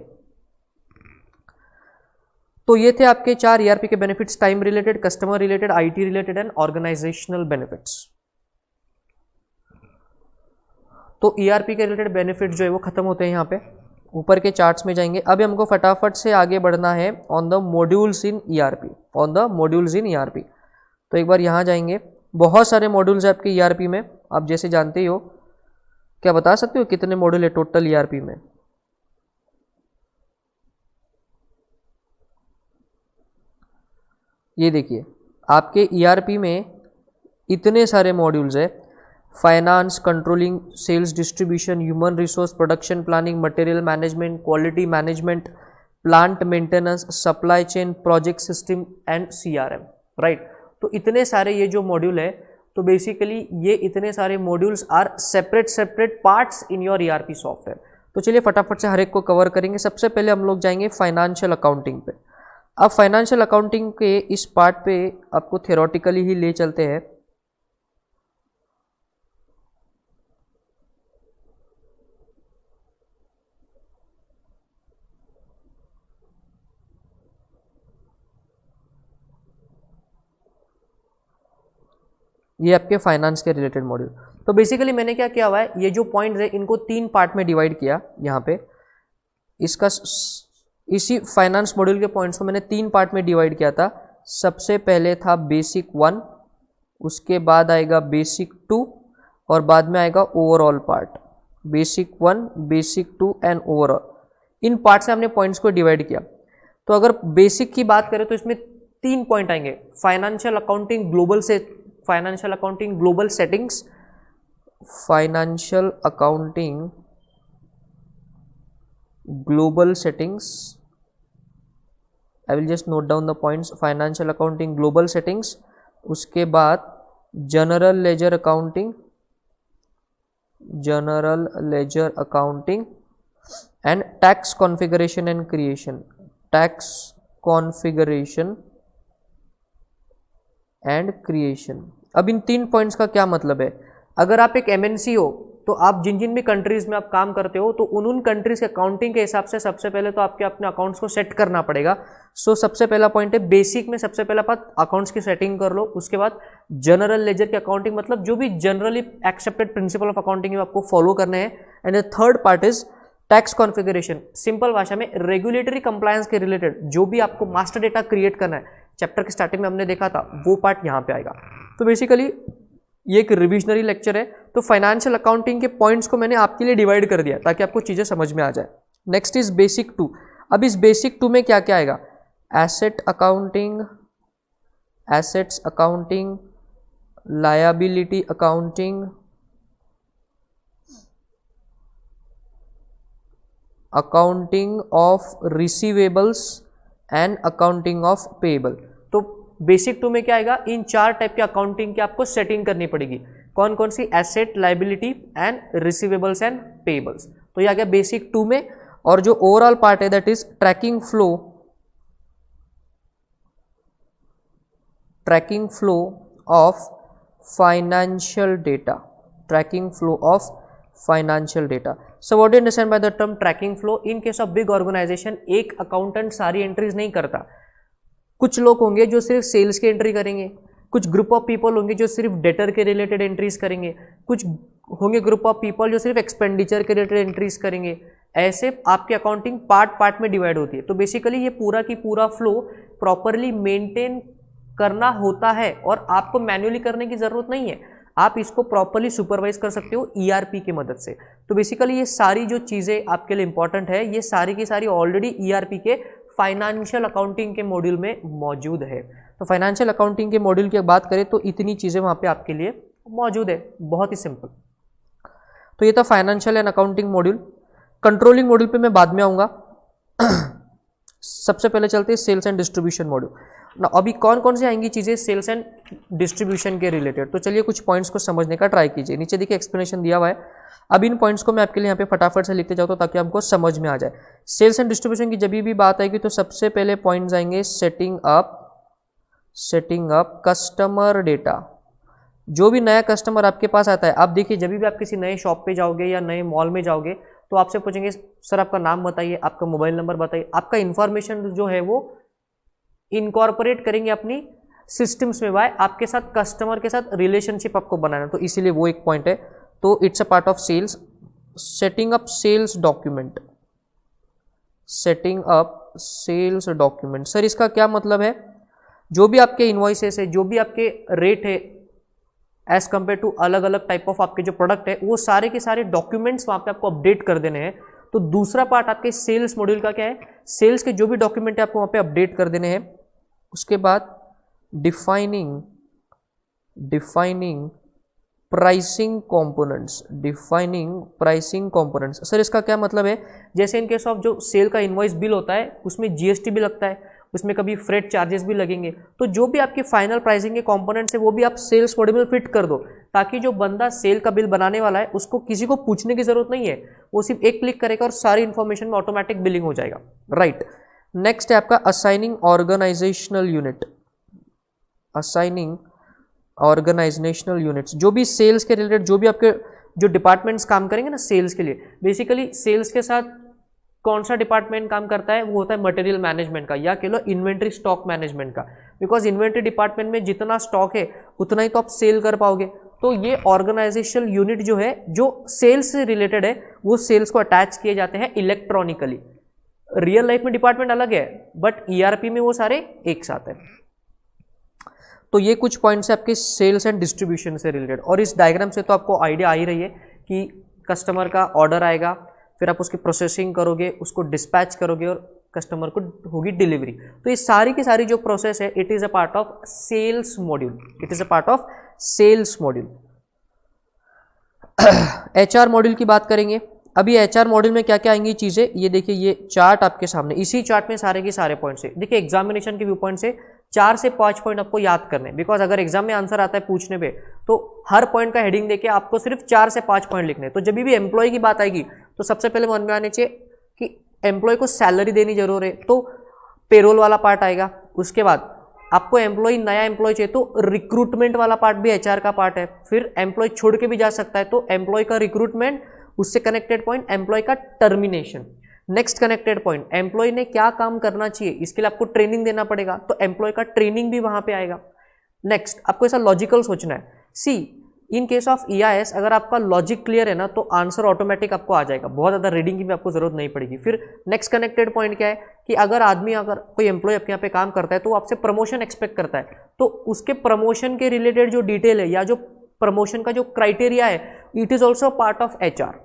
तो ये थे आपके 4 ERP के benefits, time related, customer related, IT related and organisational benefits. तो ERP के रिलेटेड बेनिफिट जो है वो खत्म होते हैं यहाँ पे। ऊपर के चार्ट्स में जाएंगे। अभी हमको फटाफट से आगे बढ़ना है on the modules in ERP, on the modules in ERP. तो एक बार यहाँ जाएंगे, बहुत सारे मॉड्यूल्स है आपके ईआरपी में, आप जैसे जानते ही हो। क्या बता सकते हो कितने मॉड्यूल है टोटल ईआरपी में? ये देखिए आपके ईआरपी में इतने सारे मॉड्यूल्स है, finance, controlling, sales, distribution, human resource, production planning, material management, quality management, plant maintenance, supply chain, project system and CRM, right. तो इतने सारे ये जो मॉड्यूल है, तो बेसिकली ये इतने सारे modules are separate parts in your ERP software. तो चलिए फटाफट से हर एक को कवर करेंगे। सबसे पहले हम लोग जाएंगे फाइनेंशियल अकाउंटिंग पे। अब फाइनेंशियल अकाउंटिंग के इस पार्ट पे आपको थियोरेटिकली ही ले चलते हैं। ये आपके फाइनेंस के रिलेटेड मॉड्यूल। तो बेसिकली मैंने क्या किया हुआ है, ये जो पॉइंट्स है इनको 3 पार्ट में डिवाइड किया यहाँ पे। इसका इसी फाइनेंस मॉड्यूल के पॉइंट्स को मैंने 3 पार्ट में डिवाइड किया था। सबसे पहले था बेसिक 1, उसके बाद आएगा बेसिक 2 और बाद में आएगा overall part. Basic 1, basic 2 and overall, in part से हमने पॉइंट्स को डिवाइड किया। तो अगर बेसिक की बात करें तो इसमें 3 पॉइंट आएंगे। फाइनेंशियल अकाउंटिंग ग्लोबल से, financial accounting global settings, financial accounting global settings, I will just note down the points. Financial accounting global settings, उसके बाद general ledger accounting, general ledger accounting and tax configuration and creation, tax configuration and creation. अब इन 3 points का क्या मतलब है? अगर आप एक एमएनसी हो तो आप जिन जिन भी कंट्रीज में आप काम करते हो, तो उन कंट्रीज के अकाउंटिंग के हिसाब से सबसे पहले तो आपके अपने अकाउंट्स को सेट करना पड़ेगा। सो सबसे पहला पॉइंट है बेसिक में, सबसे पहला बात अकाउंट्स की सेटिंग कर लो। उसके बाद जनरल लेजर की अकाउंटिंग, मतलब जो भी generally accepted principle of accounting है आपको फॉलो करने हैं। And the third part is tax configuration, simple भाषा में रेगुलेटरी कंप्लायंस के रिलेटेड जो भी आपको मास्टर डेटा क्रिएट करना है, चैप्टर के स्टार्टिंग में हमने देखा था, वो पार्ट यहाँ पे आएगा। तो बेसिकली ये एक रिविजनरी लेक्चर है। तो फाइनेंशियल अकाउंटिंग के पॉइंट्स को मैंने आपके लिए डिवाइड कर दिया ताकि आपको चीज़ें समझ में आ जाए। Next is basic 2। अब इस बेसिक 2 में क्या क्या आएगा? Asset accounting, assets accounting, liability accounting, accounting of receivables and accounting of payable. तो बेसिक 2 में क्या आएगा? इन 4 टाइप के अकाउंटिंग की आपको सेटिंग करनी पड़ेगी। कौन कौन सी? Asset, liability and receivables and payables. तो ये आ गया बेसिक 2 में। और जो ओवरऑल पार्ट है that is tracking flow, tracking flow of financial data, tracking flow of financial data. So what do you understand by the term tracking flow? In case of big organisation एक accountant सारी entries नहीं करता। कुछ लोग होंगे जो सिर्फ sales की एंट्री करेंगे, कुछ ग्रुप ऑफ पीपल होंगे जो सिर्फ डेटर के रिलेटेड एंट्रीज करेंगे, कुछ होंगे ग्रुप ऑफ पीपल जो सिर्फ एक्सपेंडिचर के रिलेटेड एंट्रीज करेंगे। ऐसे आपकी अकाउंटिंग पार्ट पार्ट में डिवाइड होती है। तो बेसिकली ये पूरा की पूरा फ्लो प्रॉपरली मेंटेन करना होता है और आपको मैन्युअली करने की जरूरत नहीं है। आप इसको प्रॉपरली सुपरवाइज कर सकते हो ईआरपी की मदद से। तो बेसिकली ये सारी जो चीज़ें आपके लिए इंपॉर्टेंट है, ये सारी की सारी ऑलरेडी ईआरपी के फाइनेंशियल अकाउंटिंग के मॉड्यूल में मौजूद है। तो फाइनेंशियल अकाउंटिंग के मॉड्यूल की बात करें तो इतनी चीज़ें वहाँ पे आपके लिए मौजूद है, बहुत ही सिंपल। तो ये था financial and accounting module. Controlling module पे मैं बाद में आऊँगा। सबसे पहले चलते हैं सेल्स एंड डिस्ट्रीब्यूशन मॉड्यूल ना। अभी कौन कौन सी आएंगी चीज़ें सेल्स एंड डिस्ट्रीब्यूशन के रिलेटेड? तो चलिए कुछ पॉइंट्स को समझने का ट्राई कीजिए। नीचे देखिए एक्सप्लेनेशन दिया हुआ है। अब इन पॉइंट्स को मैं आपके लिए यहाँ पे फटाफट से लिखते जाता हूँ ताकि आपको समझ में आ जाए। सेल्स एंड डिस्ट्रीब्यूशन की जब भी बात आएगी तो सबसे पहले पॉइंट्स आएंगे सेटिंग अप कस्टमर डेटा। जो भी नया कस्टमर आपके पास आता है, आप देखिए जब भी आप किसी नए शॉप पे जाओगे या नए मॉल में जाओगे तो आपसे पूछेंगे सर आपका नाम बताइए, आपका मोबाइल नंबर बताइए। आपका इन्फॉर्मेशन जो है वो इनकॉर्पोरेट करेंगे अपनी सिस्टम्स में। वाई? आपके साथ कस्टमर के साथ रिलेशनशिप आपको बनाना, तो इसीलिए वो एक पॉइंट है। तो it's a part of sales. Setting up sales document, setting up sales document. Sir इसका क्या मतलब है? जो भी आपके इन्वॉइसेस है, जो भी आपके रेट है एज कंपेयर टू अलग अलग टाइप ऑफ आपके जो प्रोडक्ट है, वो सारे के सारे डॉक्यूमेंट्स वहां पे आपको अपडेट कर देने हैं। तो दूसरा पार्ट आपके सेल्स मॉड्यूल का क्या है? सेल्स के जो भी डॉक्यूमेंट है आपको वहां पे अपडेट कर देने हैं। उसके बाद defining pricing components, defining pricing components. Sir इसका क्या मतलब है? जैसे इन केस ऑफ जो सेल का इनवॉइस बिल होता है उसमें जीएसटी भी लगता है, उसमें कभी फ्रेट चार्जेस भी लगेंगे, तो जो भी आपकी फाइनल प्राइसिंग के कंपोनेंट्स है वो भी आप सेल्स मॉड्यूल में फिट कर दो, ताकि जो बंदा सेल का बिल बनाने वाला है उसको किसी को पूछने की जरूरत नहीं है, वो सिर्फ एक क्लिक करेगा और सारी इंफॉर्मेशन में ऑटोमेटिक बिलिंग हो जाएगा। राइट। नेक्स्ट है आपका assigning organisational unit. Assigning organisational units, जो भी सेल्स के रिलेटेड जो भी आपके जो डिपार्टमेंट्स काम करेंगे ना सेल्स के लिए, बेसिकली सेल्स के साथ कौन सा डिपार्टमेंट काम करता है? वो होता है मटेरियल मैनेजमेंट का, या कह लो इन्वेंट्री स्टॉक मैनेजमेंट का, बिकॉज इन्वेंट्री डिपार्टमेंट में जितना स्टॉक है उतना ही तो आप सेल कर पाओगे। तो ये ऑर्गेनाइजेशनल यूनिट जो है, जो सेल्स से रिलेटेड है, वो सेल्स को अटैच किए जाते हैं इलेक्ट्रॉनिकली। रियल लाइफ में डिपार्टमेंट अलग है, बट ईआरपी में वो सारे एक साथ है। तो ये कुछ पॉइंट्स है आपके सेल्स एंड डिस्ट्रीब्यूशन से रिलेटेड। और इस डायग्राम से तो आपको आइडिया आ ही रही है कि कस्टमर का ऑर्डर आएगा, फिर आप उसकी प्रोसेसिंग करोगे, उसको डिस्पैच करोगे और कस्टमर को होगी डिलीवरी। तो ये सारी की सारी जो प्रोसेस है, it is a part of sales module, it is a part of sales module. HR module की बात करेंगे। अभी एचआर मॉड्यूल में क्या क्या आएंगी चीजें, ये देखिए, ये चार्ट आपके सामने, इसी चार्ट में सारे के सारे पॉइंट्स है। देखिए एग्जामिनेशन के व्यू पॉइंट से 4 से 5 पॉइंट आपको याद करने, बिकॉज अगर एग्जाम में आंसर आता है पूछने पे, तो हर पॉइंट का हेडिंग देके आपको सिर्फ 4 से 5 पॉइंट लिखने। तो जब भी एम्प्लॉय की बात आएगी तो सबसे पहले मन में आने चाहिए कि एम्प्लॉय को सैलरी देनी जरूर है, तो पेरोल वाला पार्ट आएगा। उसके बाद आपको एम्प्लॉय, नया एम्प्लॉय चाहिए तो रिक्रूटमेंट वाला पार्ट भी एचआर का पार्ट है। फिर एम्प्लॉय छोड़ के भी जा सकता है, तो एम्प्लॉय का रिक्रूटमेंट, उससे कनेक्टेड पॉइंट एम्प्लॉय का termination. Next connected point, employee ने क्या काम करना चाहिए, इसके लिए आपको ट्रेनिंग देना पड़ेगा, तो एम्प्लॉय का ट्रेनिंग भी वहां पे आएगा। नेक्स्ट आपको ऐसा लॉजिकल सोचना है। सी इन केस ऑफ ईआईएस, अगर आपका लॉजिक क्लियर है ना, तो आंसर ऑटोमेटिक आपको आ जाएगा, बहुत ज्यादा रीडिंग की भी आपको जरूरत नहीं पड़ेगी। फिर नेक्स्ट कनेक्टेड पॉइंट क्या है कि अगर कोई एम्प्लॉय आपके यहाँ पे काम करता है तो वो आपसे प्रमोशन एक्सपेक्ट करता है, तो उसके प्रमोशन के रिलेटेड जो डिटेल है या जो प्रमोशन का जो क्राइटेरिया है, it is also part of HR.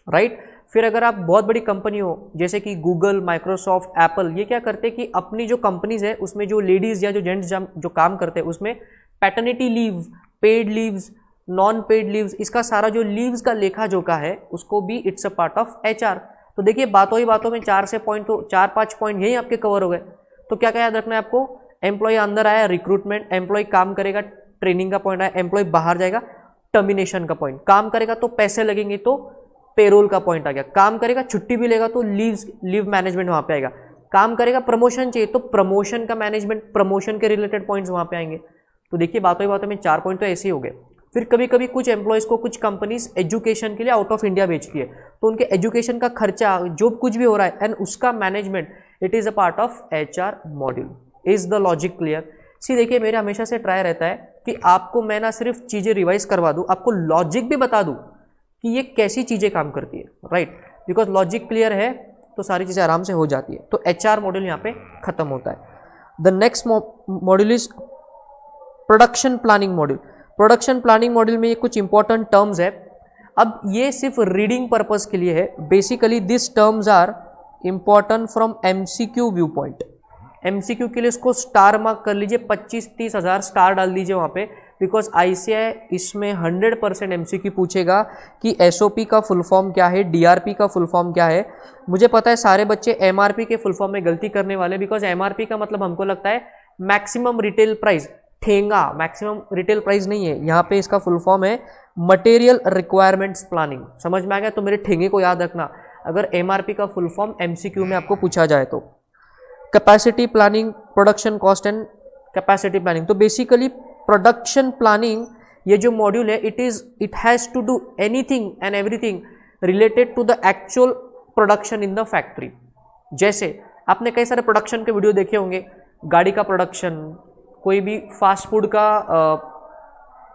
Right. फिर अगर आप बहुत बड़ी कंपनी हो जैसे कि गूगल, माइक्रोसॉफ्ट, एप्पल, ये क्या करते हैं कि अपनी जो कंपनीज है उसमें जो लेडीज या जो जेंट्स जो काम करते हैं उसमें paternity leave, paid leaves, non paid leaves, इसका सारा जो लीव्स का लेखा जोखा है उसको भी it's a part of HR. तो देखिए बातों ही बातों में 4 से पॉइंट, तो 4-5 पॉइंट यही आपके कवर हो गए। तो क्या क्या याद रखना है आपको? एम्प्लॉय अंदर आया, रिक्रूटमेंट, एम्प्लॉय काम करेगा, ट्रेनिंग का पॉइंट आया, एम्प्लॉय बाहर जाएगा, टर्मिनेशन का पॉइंट, काम करेगा तो पैसे लगेंगे तो पेरोल का पॉइंट आ गया, काम करेगा छुट्टी भी लेगा तो लीव मैनेजमेंट वहां पे आएगा, काम करेगा प्रमोशन चाहिए तो प्रमोशन का मैनेजमेंट, प्रमोशन के रिलेटेड पॉइंट्स वहां पे आएंगे। तो देखिए बातों ही बातों में 4 पॉइंट तो ऐसे ही हो गए। फिर कभी कभी कुछ एम्प्लॉयज को कुछ कंपनीज एजुकेशन के लिए आउट ऑफ इंडिया भेजती है, तो उनके एजुकेशन का खर्चा जो कुछ भी हो रहा है एंड उसका management, it is a part of HR module. Is the logic clear? See देखिए, मेरे हमेशा से ट्राई रहता है कि आपको मैं ना सिर्फ चीजें रिवाइज करवा दूं, आपको लॉजिक भी बता दूं कि ये कैसी चीजें काम करती है। राइट। बिकॉज लॉजिक क्लियर है तो सारी चीजें आराम से हो जाती है। तो एचआर मॉड्यूल यहाँ पे खत्म होता है। The next module is production planning module. Production planning module में ये कुछ इंपॉर्टेंट टर्म्स है। अब ये सिर्फ रीडिंग पर्पस के लिए है। Basically this terms are important from MCQ view point. MCQ के लिए इसको स्टार मार्क कर लीजिए, 25-30 हज़ार स्टार डाल दीजिए वहाँ पे, बिकॉज आईसीआई इसमें 100% एमसीक्यू पूछेगा कि एसओपी का फुल फॉर्म क्या है, डीआरपी का फुल फॉर्म क्या है। मुझे पता है सारे बच्चे एमआरपी के फुल फॉर्म में गलती करने वाले, बिकॉज एमआरपी का मतलब हमको लगता है मैक्सिमम रिटेल प्राइस, ठेंगा, मैक्सिमम रिटेल प्राइस नहीं है यहाँ पे, इसका फुल फॉर्म है मटेरियल रिक्वायरमेंट्स प्लानिंग। समझ में आ गया? तो मेरे ठेंगे को याद रखना अगर एमआरपी का फुल फॉर्म एमसीक्यू में आपको पूछा जाए तो। Capacity planning, production cost and capacity planning. तो बेसिकली प्रोडक्शन प्लानिंग ये जो मॉड्यूल है, it has to do anything and everything related to the actual production in the factory. जैसे आपने कई सारे प्रोडक्शन के वीडियो देखे होंगे, गाड़ी का प्रोडक्शन, कोई भी फास्ट फूड का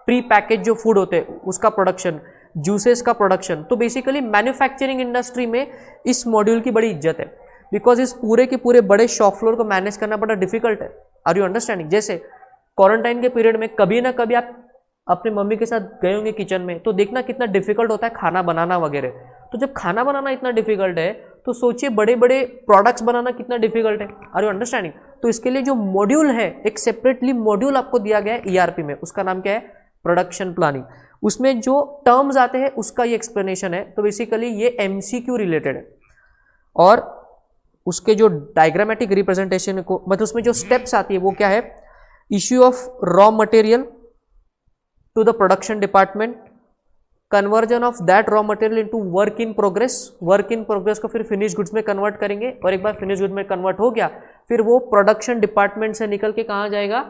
प्री पैकेज जो फूड होते हैं उसका प्रोडक्शन, जूसेस का प्रोडक्शन। तो बेसिकली मैन्युफैक्चरिंग इंडस्ट्री में इस मॉड्यूल की बड़ी इज्जत है, बिकॉज इस पूरे के पूरे बड़े शॉप फ्लोर को मैनेज करना बड़ा डिफिकल्ट है। Are you understanding? जैसे क्वारंटाइन के पीरियड में कभी ना कभी आप अपने मम्मी के साथ गए होंगे किचन में, तो देखना कितना डिफिकल्ट होता है खाना बनाना वगैरह। तो जब खाना बनाना इतना डिफिकल्ट है तो सोचिए बड़े बड़े प्रोडक्ट्स बनाना कितना डिफिकल्ट है। Are you understanding? तो इसके लिए जो मॉड्यूल है, एक सेपरेटली मॉड्यूल आपको दिया गया है ईआरपी में, उसका नाम क्या है? Production planning. उसमें जो टर्म्स आते हैं उसका ये एक्सप्लेनेशन है। तो बेसिकली ये एमसीक्यू रिलेटेड है, और उसके जो डायग्रामेटिक रिप्रेजेंटेशन को, मतलब उसमें जो स्टेप्स आती है वो क्या है? Issue of raw material to the production department, conversion of that raw material into work in progress, work in progress को फिर फिनिश गुड्स में कन्वर्ट करेंगे, और एक बार फिनिश गुड्स में कन्वर्ट हो गया फिर वो प्रोडक्शन डिपार्टमेंट से निकल के कहाँ जाएगा?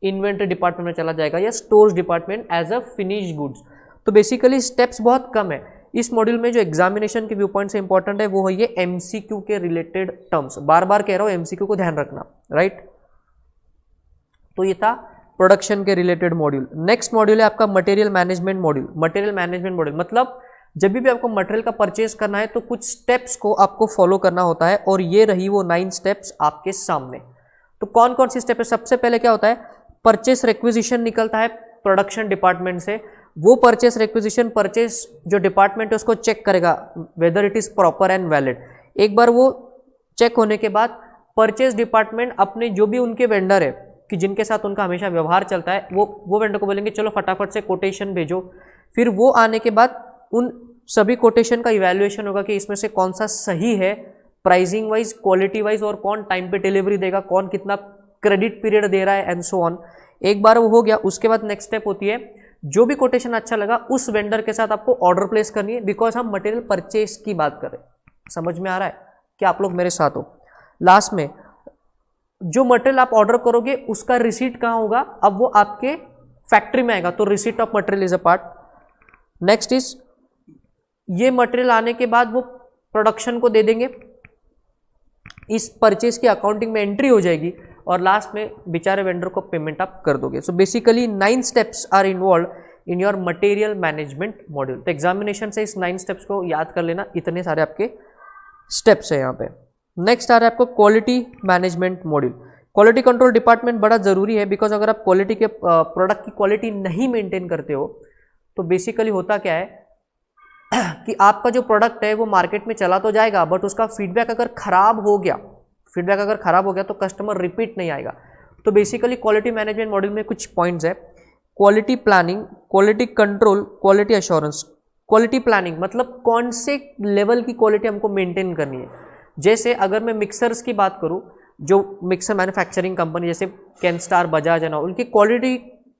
इन्वेंटरी डिपार्टमेंट में चला जाएगा, या stores department as a finish goods. तो बेसिकली स्टेप्स बहुत कम है। इस मॉड्यूल में जो एग्जामिनेशन के व्यू पॉइंट से इंपॉर्टेंट है वो है ये एमसीक्यू के रिलेटेड टर्म्स। बार बार कह रहा हूं एमसीक्यू को ध्यान रखना, राइट? तो ये था प्रोडक्शन के रिलेटेड मॉड्यूल। नेक्स्ट मॉड्यूल है आपका material management module. Material management module मतलब जब भी आपको मटेरियल का परचेज करना है तो कुछ स्टेप्स को आपको फॉलो करना होता है, और ये रही वो 9 स्टेप्स आपके सामने। तो कौन कौन सी स्टेप है? सबसे पहले क्या होता है? परचेस रिक्विजिशन निकलता है प्रोडक्शन डिपार्टमेंट से। वो परचेस रिक्विजिशन, परचेस जो डिपार्टमेंट है उसको चेक करेगा weather it is proper and valid. एक बार वो चेक होने के बाद परचेस डिपार्टमेंट अपने जो भी उनके वेंडर है कि जिनके साथ उनका हमेशा व्यवहार चलता है, वो वेंडर को बोलेंगे चलो फटाफट से कोटेशन भेजो। फिर वो आने के बाद उन सभी कोटेशन का इवैल्यूएशन होगा कि इसमें से कौन सा सही है प्राइसिंग वाइज, क्वालिटी वाइज, और कौन टाइम पे डिलीवरी देगा, कौन कितना क्रेडिट पीरियड दे रहा है, एंड सो ऑन। एक बार वो हो गया, उसके बाद नेक्स्ट स्टेप होती है जो भी कोटेशन अच्छा लगा उस वेंडर के साथ आपको ऑर्डर प्लेस करनी है, बिकॉज हम मटेरियल परचेस की बात कर रहे हैं। समझ में आ रहा है? क्या आप लोग मेरे साथ हो? लास्ट में जो मटेरियल आप ऑर्डर करोगे उसका रिसीट कहाँ होगा? अब वो आपके फैक्ट्री में आएगा, तो receipt of material is a part. Next is ये मटेरियल आने के बाद वो प्रोडक्शन को दे देंगे, इस परचेज की अकाउंटिंग में एंट्री हो जाएगी, और लास्ट में बेचारे वेंडर को पेमेंट आप कर दोगे। So basically 9 steps are involve in your material management module. तो एग्जामिनेशन से इस 9 स्टेप्स को याद कर लेना, इतने सारे आपके स्टेप्स है यहाँ पे। नेक्स्ट आ रहा है आपको quality management module. Quality control department बड़ा जरूरी है, बिकॉज अगर आप क्वालिटी के प्रोडक्ट की क्वालिटी नहीं मेंटेन करते हो तो बेसिकली होता क्या है कि आपका जो प्रोडक्ट है वो मार्केट में चला तो जाएगा, बट उसका फीडबैक अगर खराब हो गया तो कस्टमर रिपीट नहीं आएगा। तो बेसिकली क्वालिटी मैनेजमेंट मॉड्यूल में कुछ पॉइंट्स है: quality planning, quality control, quality assurance. Quality planning मतलब कौन से लेवल की क्वालिटी हमको मेंटेन करनी है। जैसे अगर मैं मिक्सर्स की बात करूं, जो मिक्सर मैन्युफैक्चरिंग कंपनी जैसे कैनस्टार, बजाज है ना, उनकी क्वालिटी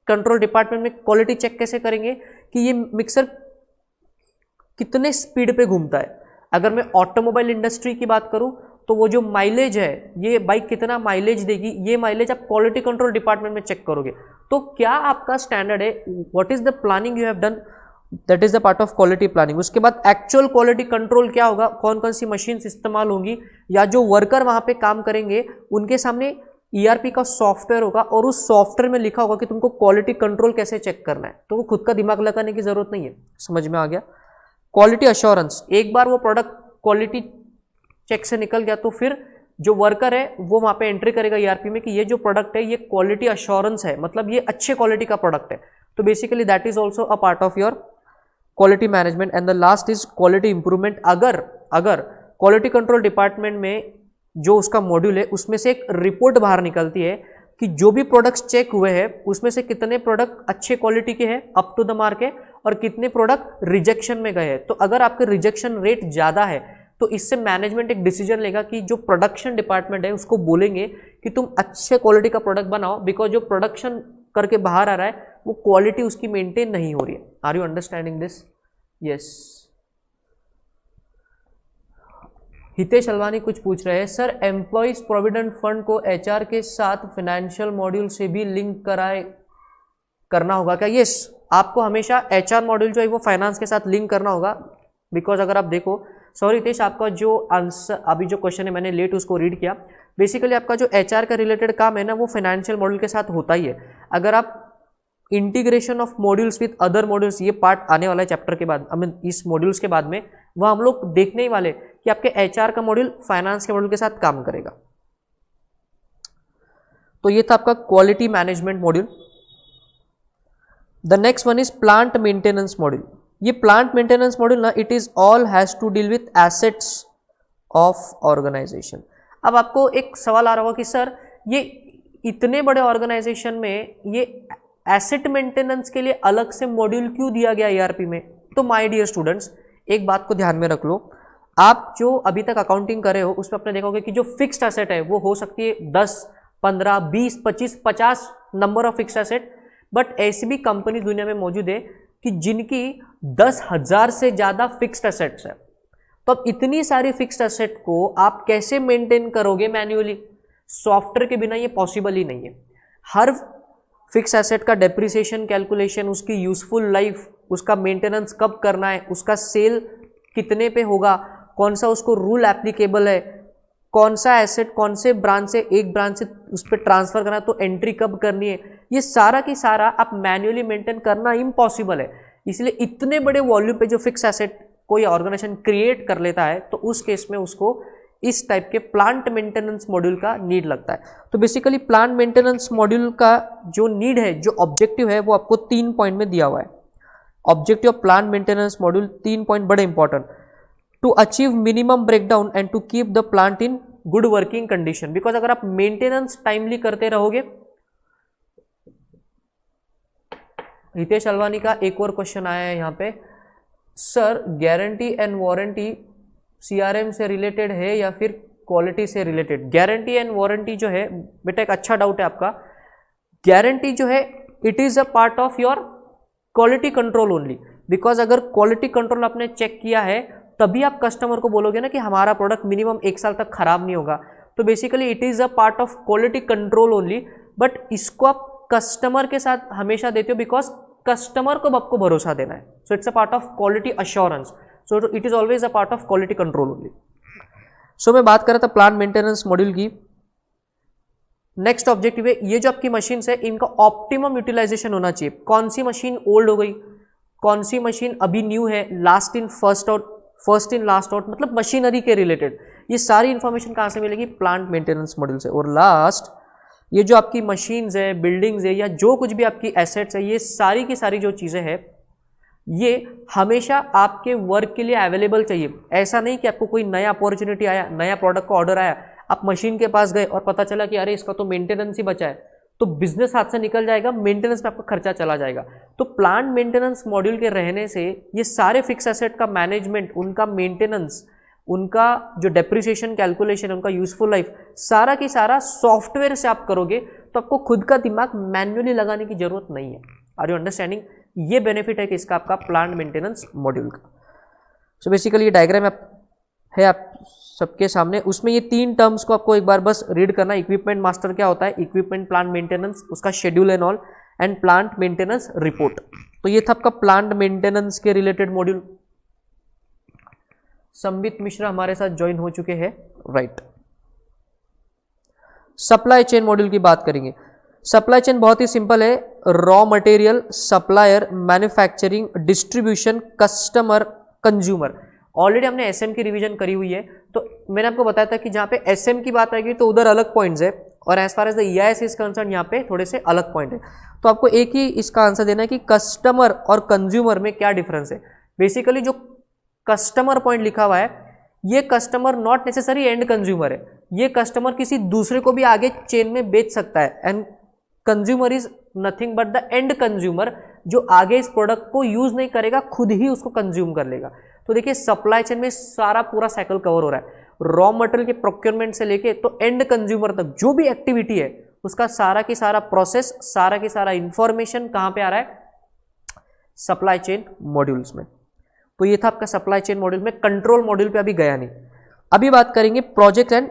कंट्रोल डिपार्टमेंट में क्वालिटी चेक कैसे करेंगे कि ये मिक्सर कितने स्पीड पे घूमता है। अगर मैं ऑटोमोबाइल इंडस्ट्री की बात करूं तो वो जो माइलेज है, ये बाइक कितना माइलेज देगी, ये माइलेज आप क्वालिटी कंट्रोल डिपार्टमेंट में चेक करोगे। तो क्या आपका स्टैंडर्ड है, what is the planning you have done, that is the part of quality planning. उसके बाद एक्चुअल क्वालिटी कंट्रोल क्या होगा, कौन कौन सी मशीन्स इस्तेमाल होंगी, या जो वर्कर वहां पे काम करेंगे उनके सामने ईआरपी का सॉफ्टवेयर होगा और उस सॉफ्टवेयर में लिखा होगा कि तुमको क्वालिटी कंट्रोल कैसे चेक करना है। तो वो खुद का दिमाग लगाने की जरूरत नहीं है। समझ में आ गया? क्वालिटी अश्योरेंस, एक बार वो प्रोडक्ट क्वालिटी चेक से निकल गया तो फिर जो वर्कर है वो वहां पे एंट्री करेगा ईआरपी में कि ये जो प्रोडक्ट है ये क्वालिटी अश्योरेंस है, मतलब ये अच्छे क्वालिटी का प्रोडक्ट है। तो basically that is also a part of your quality management. And the last is quality improvement. अगर क्वालिटी कंट्रोल डिपार्टमेंट में जो उसका मॉड्यूल है उसमें से एक रिपोर्ट बाहर निकलती है कि जो भी प्रोडक्ट्स चेक हुए हैं उसमें से कितने प्रोडक्ट अच्छे क्वालिटी के हैं, अप टू द मार्क है, और कितने प्रोडक्ट रिजेक्शन में गए हैं। तो अगर आपके रिजेक्शन रेट ज़्यादा है तो इससे मैनेजमेंट एक डिसीजन लेगा कि जो प्रोडक्शन डिपार्टमेंट है उसको बोलेंगे कि तुम अच्छे क्वालिटी का प्रोडक्ट बनाओ, बिकॉज जो प्रोडक्शन करके बाहर आ रहा है वो क्वालिटी उसकी मेंटेन नहीं हो रही है। Are you understanding this? Yes. Hitesh Alwani कुछ पूछ रहे हैं, सर एम्प्लॉइज प्रोविडेंट फंड को एचआर के साथ फाइनेंशियल मॉड्यूल से भी लिंक करना होगा क्या? यस, आपको हमेशा एचआर मॉड्यूल जो है वो फाइनेंस के साथ लिंक करना होगा, बिकॉज अगर आप देखो, सॉरी हितेश, आपका जो आंसर अभी जो क्वेश्चन है मैंने लेट उसको रीड किया। बेसिकली आपका जो एचआर का रिलेटेड काम है ना वो फाइनेंशियल मॉड्यूल के साथ होता ही है। अगर आप integration of modules with other modules, ये पार्ट आने वाला है चैप्टर के बाद, आई मीन इस मॉड्यूल्स के बाद में, वह हम लोग देखने ही वाले कि आपके HR का मॉड्यूल फाइनेंस के मॉड्यूल के साथ काम करेगा। तो ये था आपका quality management module. The next one is plant maintenance module. ये प्लांट मेंटेनेंस मॉड्यूल ना, it is all has to deal with assets of organization. अब आपको एक सवाल आ रहा होगा कि सर ये इतने बड़े ऑर्गेनाइजेशन में ये एसेट मेंटेनेंस के लिए अलग से मॉड्यूल क्यों दिया गया ERP में? तो माय डियर स्टूडेंट्स, एक बात को ध्यान में रख लो, आप जो अभी तक अकाउंटिंग कर रहे हो उसमें आपने देखा होगा कि जो फिक्स्ड एसेट है वो हो सकती है 10, 15, 20, 25, 50 number of fixed asset, but ऐसी भी कंपनी दुनिया में मौजूद है कि जिनकी 10,000 से ज़्यादा फिक्स्ड एसेट्स है। तो अब इतनी सारी फिक्स्ड एसेट को आप कैसे मेंटेन करोगे मैन्युअली? सॉफ्टवेयर के बिना ये पॉसिबल ही नहीं है। हर फिक्स एसेट का डेप्रिसिएशन कैलकुलेशन, उसकी यूजफुल लाइफ, उसका मेंटेनेंस कब करना है, उसका सेल कितने पे होगा, कौन सा उसको रूल एप्लीकेबल है, कौन सा एसेट कौन से ब्रांच से एक ब्रांच से उस पर ट्रांसफर करना है तो एंट्री कब करनी है, ये सारा की सारा आप मैन्युअली मेंटेन करना इम्पॉसिबल है। इसलिए इतने बड़े वॉल्यूम पे जो फिक्स एसेट कोई ऑर्गेनाइजेशन क्रिएट कर लेता है तो उस केस में उसको इस टाइप के प्लांट मेंटेनेंस मॉड्यूल का नीड लगता है। तो बेसिकली प्लांट मेंटेनेंस मॉड्यूल का जो नीड है, जो ऑब्जेक्टिव है, वो आपको 3 पॉइंट में दिया हुआ है। Objective of plant maintenance module 3 point बड़े important. To achieve minimum breakdown and to keep the plant in good working condition. Because अगर आप मेंटेनेंस टाइमली करते रहोगे, हितेश अलवानी का एक और क्वेश्चन आया है यहाँ पे, sir guarantee and warranty CRM से रिलेटेड है या फिर क्वालिटी से रिलेटेड? गारंटी एंड वारंटी जो है बेटा, एक अच्छा डाउट है आपका। गारंटी जो है it is a part of your quality control only, because अगर क्वालिटी कंट्रोल आपने चेक किया है तभी आप कस्टमर को बोलोगे ना कि हमारा प्रोडक्ट मिनिमम 1 साल तक खराब नहीं होगा। तो basically it is a part of quality control only, but इसको आप कस्टमर के साथ हमेशा देते हो बिकॉज कस्टमर को आपको भरोसा देना है। So it's a part of quality assurance, so it is always a part of quality control only. So मैं बात कर रहा था प्लांट मेंटेनेंस मॉड्यूल की। नेक्स्ट ऑब्जेक्टिव है, ये जो आपकी मशीन है इनका ऑप्टिमम यूटिलाइजेशन होना चाहिए। कौन सी मशीन ओल्ड हो गई, कौन सी मशीन अभी न्यू है, last in first out, first in last out, मतलब मशीनरी के रिलेटेड ये सारी इंफॉर्मेशन कहाँ से मिलेगी? प्लांट मेंटेनेंस मॉड्यूल से। और लास्ट, ये जो आपकी मशीन्स है, बिल्डिंग्स है, या जो कुछ भी आपकी एसेट्स है, ये सारी की सारी जो चीज़ें हैं ये हमेशा आपके वर्क के लिए अवेलेबल चाहिए। ऐसा नहीं कि आपको कोई नया अपॉर्चुनिटी आया, नया प्रोडक्ट का ऑर्डर आया, आप मशीन के पास गए और पता चला कि अरे इसका तो मेंटेनेंस ही बचा है, तो बिजनेस हाथ से निकल जाएगा, मेंटेनेंस में आपका खर्चा चला जाएगा। तो प्लांट मेंटेनेंस मॉड्यूल के रहने से ये सारे फिक्स एसेट का मैनेजमेंट, उनका मेंटेनेंस, उनका जो डेप्रिसिएशन कैलकुलेशन, उनका यूजफुल लाइफ, सारा की सारा सॉफ्टवेयर से आप करोगे तो आपको खुद का दिमाग मैन्युअली लगाने की जरूरत नहीं है। Are you understanding? ये बेनिफिट है कि इसका आपका प्लांट मेंटेनेंस मॉड्यूल का। सो बेसिकली ये डायग्राम है आप सबके सामने, उसमें ये 3 टर्म्स को आपको एक बार बस रीड करना। इक्विपमेंट मास्टर क्या होता है, इक्विपमेंट प्लांट मेंटेनेंस, उसका schedule and all, and plant maintenance report. तो ये था आपका प्लांट मेंटेनेंस के रिलेटेड मॉड्यूल। संबित मिश्रा हमारे साथ ज्वाइन हो चुके हैं, राइट। सप्लाई चेन मॉड्यूल की बात करेंगे। सप्लाई चेन बहुत ही सिंपल है, raw material, supplier, manufacturing, distribution, customer, consumer. Already हमने एसएम की रिवीजन करी हुई है, तो मैंने आपको बताया था कि जहाँ पे एसएम की बात आएगी तो उधर अलग पॉइंट्स है, और as far as the EIS is concern यहाँ पे थोड़े से अलग पॉइंट है। तो आपको एक ही इसका आंसर देना है कि कस्टमर और कंज्यूमर में क्या डिफरेंस है। बेसिकली जो कस्टमर पॉइंट लिखा हुआ है, ये customer not necessary and consumer है, ये कस्टमर किसी दूसरे को भी आगे चेन में बेच सकता है, and consumer is nothing but the end consumer, जो आगे इस प्रोडक्ट को यूज नहीं करेगा, खुद ही उसको कंज्यूम कर लेगा। तो देखिए सप्लाई चेन में सारा पूरा साइकिल कवर हो रहा है, रॉ मटेरियल के प्रोक्योरमेंट से लेके तो एंड कंज्यूमर तक जो भी एक्टिविटी है उसका सारा की सारा प्रोसेस, सारा की सारा इंफॉर्मेशन कहां पे आ रहा है, सप्लाई चेन मॉड्यूल्स में। तो ये था आपका सप्लाई चेन मॉड्यूल में। कंट्रोल मॉड्यूल पे अभी गया नहीं, अभी बात करेंगे प्रोजेक्ट एंड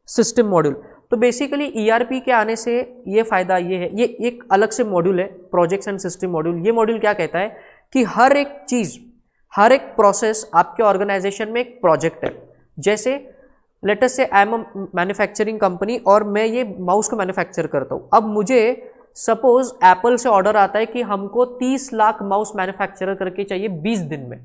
सिस्टम मॉड्यूल। तो बेसिकली ईआरपी के आने से ये फायदा ये है, ये एक अलग से मॉड्यूल है प्रोजेक्ट एंड सिस्टम मॉड्यूल। ये मॉड्यूल क्या कहता है कि हर एक चीज, हर एक प्रोसेस आपके ऑर्गेनाइजेशन में एक प्रोजेक्ट है। जैसे लेट अस से I am a manufacturing company और मैं ये माउस को मैन्युफैक्चर करता हूँ। अब मुझे सपोज एप्पल से ऑर्डर आता है कि हमको 30 लाख माउस मैन्युफैक्चर करके चाहिए 20 दिन में।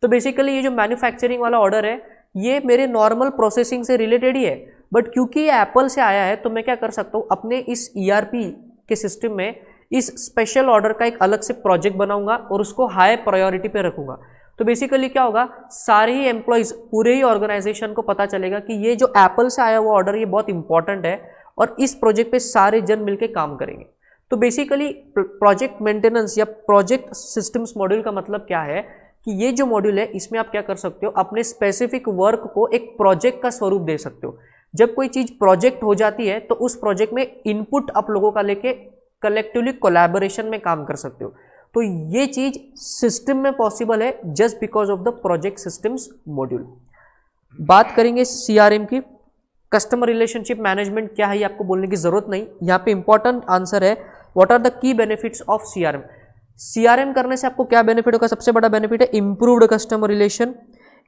तो बेसिकली ये जो मैन्युफैक्चरिंग वाला ऑर्डर है ये मेरे नॉर्मल प्रोसेसिंग से रिलेटेड ही है, बट क्योंकि ये एप्पल से आया है तो मैं क्या कर सकता हूँ, अपने इस ERP के सिस्टम में इस स्पेशल ऑर्डर का एक अलग से प्रोजेक्ट बनाऊंगा और उसको हाई प्रायोरिटी पे रखूंगा। तो बेसिकली क्या होगा, सारे ही एम्प्लॉयज, पूरे ही ऑर्गेनाइजेशन को पता चलेगा कि ये जो एप्पल से आया हुआ ऑर्डर ये बहुत इंपॉर्टेंट है और इस प्रोजेक्ट पे सारे जन मिलकर काम करेंगे। तो बेसिकली प्रोजेक्ट मेंटेनेंस या प्रोजेक्ट सिस्टम्स मॉड्यूल का मतलब क्या है कि ये जो मॉड्यूल है इसमें आप क्या कर सकते हो, अपने स्पेसिफिक वर्क को एक प्रोजेक्ट का स्वरूप दे सकते हो। जब कोई चीज प्रोजेक्ट हो जाती है तो उस प्रोजेक्ट में इनपुट आप लोगों का लेके कलेक्टिवली कोलैबोरेशन में काम कर सकते हो। तो ये चीज सिस्टम में पॉसिबल है just because of the project systems module. बात करेंगे CRM की। कस्टमर रिलेशनशिप मैनेजमेंट क्या है ये आपको बोलने की जरूरत नहीं, यहाँ पे इंपॉर्टेंट आंसर है what are the key benefits of CRM। CRM करने से आपको क्या बेनिफिट होगा, सबसे बड़ा बेनिफिट है improved customer relation,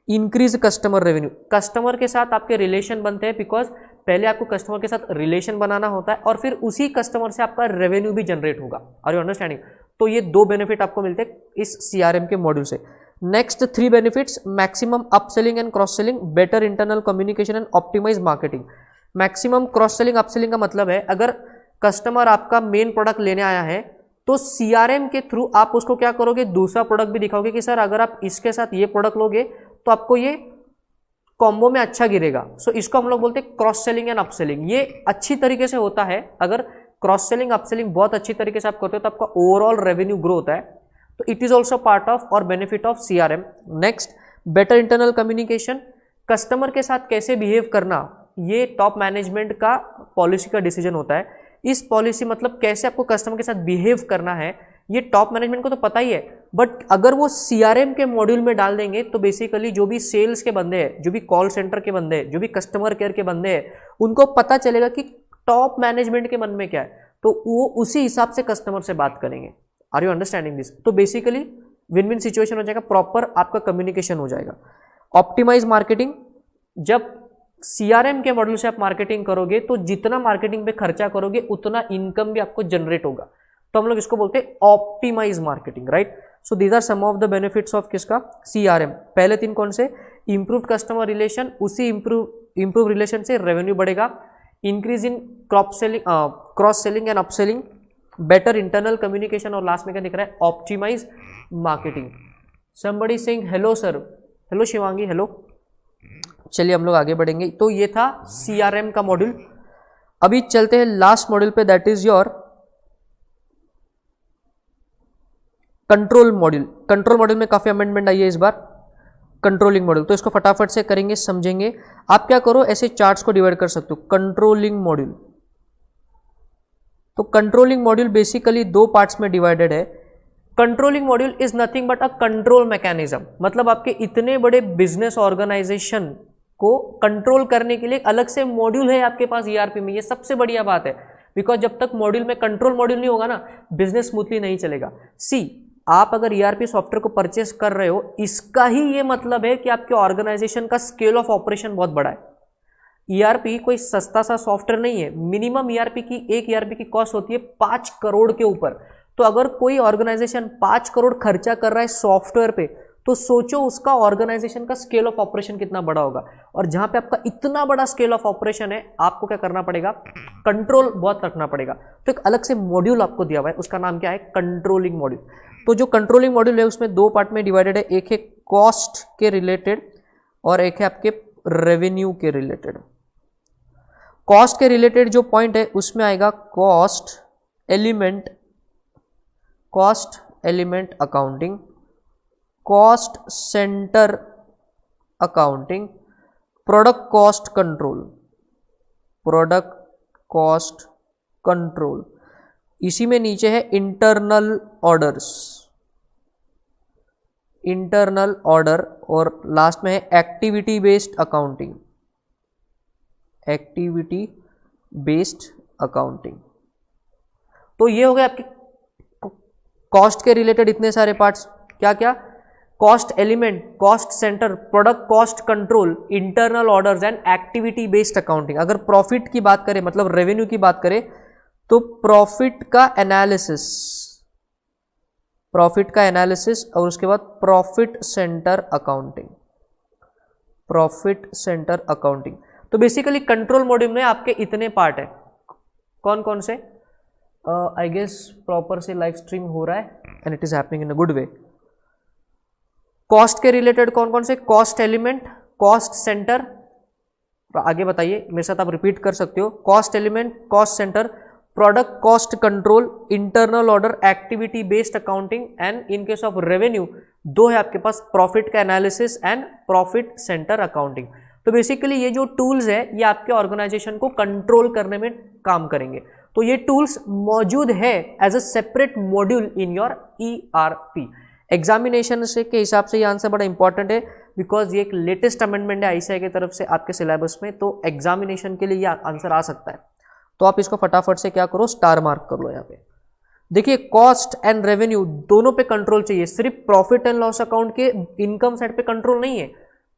increase customer revenue. Customer के साथ आपके रिलेशन बनते हैं बिकॉज पहले आपको कस्टमर के साथ रिलेशन बनाना होता है और फिर उसी कस्टमर से आपका रेवेन्यू भी जनरेट होगा। Are you understanding? तो ये 2 बेनिफिट आपको मिलते हैं इस CRM के मॉड्यूल से। Next 3 benefits, maximum upselling and cross selling, better internal communication and optimize marketing. Maximum cross selling upselling का मतलब है अगर कस्टमर आपका मेन प्रोडक्ट लेने आया है तो CRM के थ्रू आप उसको क्या करोगे, दूसरा प्रोडक्ट भी दिखाओगे कि सर अगर आप इसके साथ ये प्रोडक्ट लोगे तो आपको ये कॉम्बो में अच्छा गिरेगा। सो इसको हम लोग बोलते हैं क्रॉस सेलिंग एंड अपसेलिंग। ये अच्छी तरीके से होता है, अगर क्रॉस सेलिंग अपसेलिंग बहुत अच्छी तरीके से आप करते हो तो आपका ओवरऑल रेवेन्यू ग्रो होता है। तो it is also part of और benefit of CRM। Next, better internal communication. Customer के साथ कैसे बिहेव करना ये टॉप मैनेजमेंट का पॉलिसी का डिसीजन होता है। इस पॉलिसी मतलब कैसे आपको कस्टमर के साथ बिहेव करना है ये टॉप मैनेजमेंट को तो पता ही है, बट अगर वो CRM के मॉड्यूल में डाल देंगे तो बेसिकली जो भी सेल्स के बंदे हैं, जो भी कॉल सेंटर के बंदे हैं, जो भी कस्टमर केयर के बंदे हैं, उनको पता चलेगा कि टॉप मैनेजमेंट के मन में क्या है, तो वो उसी हिसाब से कस्टमर से बात करेंगे। Are you understanding this? तो बेसिकली विन विन सिचुएशन हो जाएगा, प्रॉपर आपका कम्युनिकेशन हो जाएगा। ऑप्टिमाइज मार्केटिंग, जब CRM के मॉड्यूल से आप मार्केटिंग करोगे तो जितना मार्केटिंग पे खर्चा करोगे उतना इनकम भी आपको जनरेट होगा, तो हम लोग इसको बोलते हैं optimize marketing, right. So these are some of the benefits of किसका, CRM। पहले 3 कौन से, इंप्रूव कस्टमर रिलेशन, उसी इंप्रूव रिलेशन से रेवेन्यू बढ़ेगा, increase in cross selling and upselling, better internal communication, और लास्ट में क्या दिख रहा है, optimize marketing. Somebody saying hello sir, hello Shivangi, hello. चलिए हम लोग आगे बढ़ेंगे। तो ये था CRM का मॉड्यूल। अभी चलते हैं लास्ट मॉड्यूल पे, that is your control module. Control module में काफी अमेंडमेंट आई है इस बार, कंट्रोलिंग मॉड्यूल, तो इसको फटाफट से करेंगे, समझेंगे। आप क्या करो, ऐसे चार्ट्स को डिवाइड कर सकते हो। कंट्रोलिंग मॉड्यूल, तो कंट्रोलिंग मॉड्यूल बेसिकली 2 पार्ट्स में डिवाइडेड है। Controlling module is nothing but a control mechanism, मतलब आपके इतने बड़े बिजनेस ऑर्गेनाइजेशन को कंट्रोल करने के लिए एक अलग से मॉड्यूल है आपके पास ERP में। ये सबसे बढ़िया बात है, बिकॉज जब तक मॉड्यूल में कंट्रोल मॉड्यूल नहीं होगा ना, बिजनेस स्मूथली नहीं चलेगा। आप अगर ERP सॉफ्टवेयर को परचेस कर रहे हो, इसका ही ये मतलब है कि आपके ऑर्गेनाइजेशन का स्केल ऑफ ऑपरेशन बहुत बड़ा है। ERP कोई सस्ता सा सॉफ्टवेयर नहीं है। मिनिमम एक ERP की कॉस्ट होती है 5 करोड़ के ऊपर। तो अगर कोई ऑर्गेनाइजेशन 5 करोड़ खर्चा कर रहा है सॉफ्टवेयर पे, तो सोचो उसका ऑर्गेनाइजेशन का स्केल ऑफ ऑपरेशन कितना बड़ा होगा। और जहां पे आपका इतना बड़ा स्केल ऑफ ऑपरेशन है, आपको क्या करना पड़ेगा, कंट्रोल बहुत रखना पड़ेगा। तो एक अलग से मॉड्यूल आपको दिया हुआ है, उसका नाम क्या है, कंट्रोलिंग मॉड्यूल। तो जो कंट्रोलिंग मॉड्यूल है उसमें 2 पार्ट में डिवाइडेड है, एक है कॉस्ट के रिलेटेड और एक है आपके रेवेन्यू के रिलेटेड। कॉस्ट के रिलेटेड जो पॉइंट है उसमें आएगा cost element accounting, cost centre accounting, product cost control, इसी में नीचे है इंटरनल ऑर्डर, और लास्ट में है एक्टिविटी बेस्ड अकाउंटिंग। तो ये हो गए आपके कॉस्ट के रिलेटेड इतने सारे पार्ट्स। क्या क्या, cost element, cost centre, product cost control, internal orders and activity based accounting. अगर प्रॉफिट की बात करें, मतलब रेवेन्यू की बात करें, तो प्रॉफिट का एनालिसिस और उसके बाद profit centre accounting. Profit centre accounting. तो बेसिकली कंट्रोल मॉड्यूल में आपके इतने पार्ट है, कौन कौन से? आई गेस प्रॉपर से लाइव स्ट्रीम हो रहा है and it is happening in a good way. Cost के रिलेटेड कौन कौन से? कॉस्ट एलिमेंट, कॉस्ट सेंटर, आगे बताइए मेरे साथ, आप रिपीट कर सकते हो। Cost element, cost centre, product cost control, internal order, activity based accounting and in case of revenue दो है आपके पास, प्रॉफिट का analysis and profit centre accounting. तो बेसिकली ये जो टूल्स है ये आपके ऑर्गेनाइजेशन को कंट्रोल करने में काम करेंगे। तो ये टूल्स मौजूद है as a separate module in your ERP। Examination से के हिसाब से ये आंसर बड़ा इंपॉर्टेंट है बिकॉज ये एक लेटेस्ट अमेंडमेंट है ICAI की तरफ से आपके सिलेबस में, तो एग्जामिनेशन के लिए ये आंसर आ सकता है। तो आप इसको फटाफट से क्या करो, स्टार मार्क कर लो यहाँ पे। देखिए कॉस्ट एंड रेवेन्यू दोनों पे कंट्रोल चाहिए, सिर्फ प्रॉफिट एंड लॉस अकाउंट के इनकम साइड पे कंट्रोल नहीं है,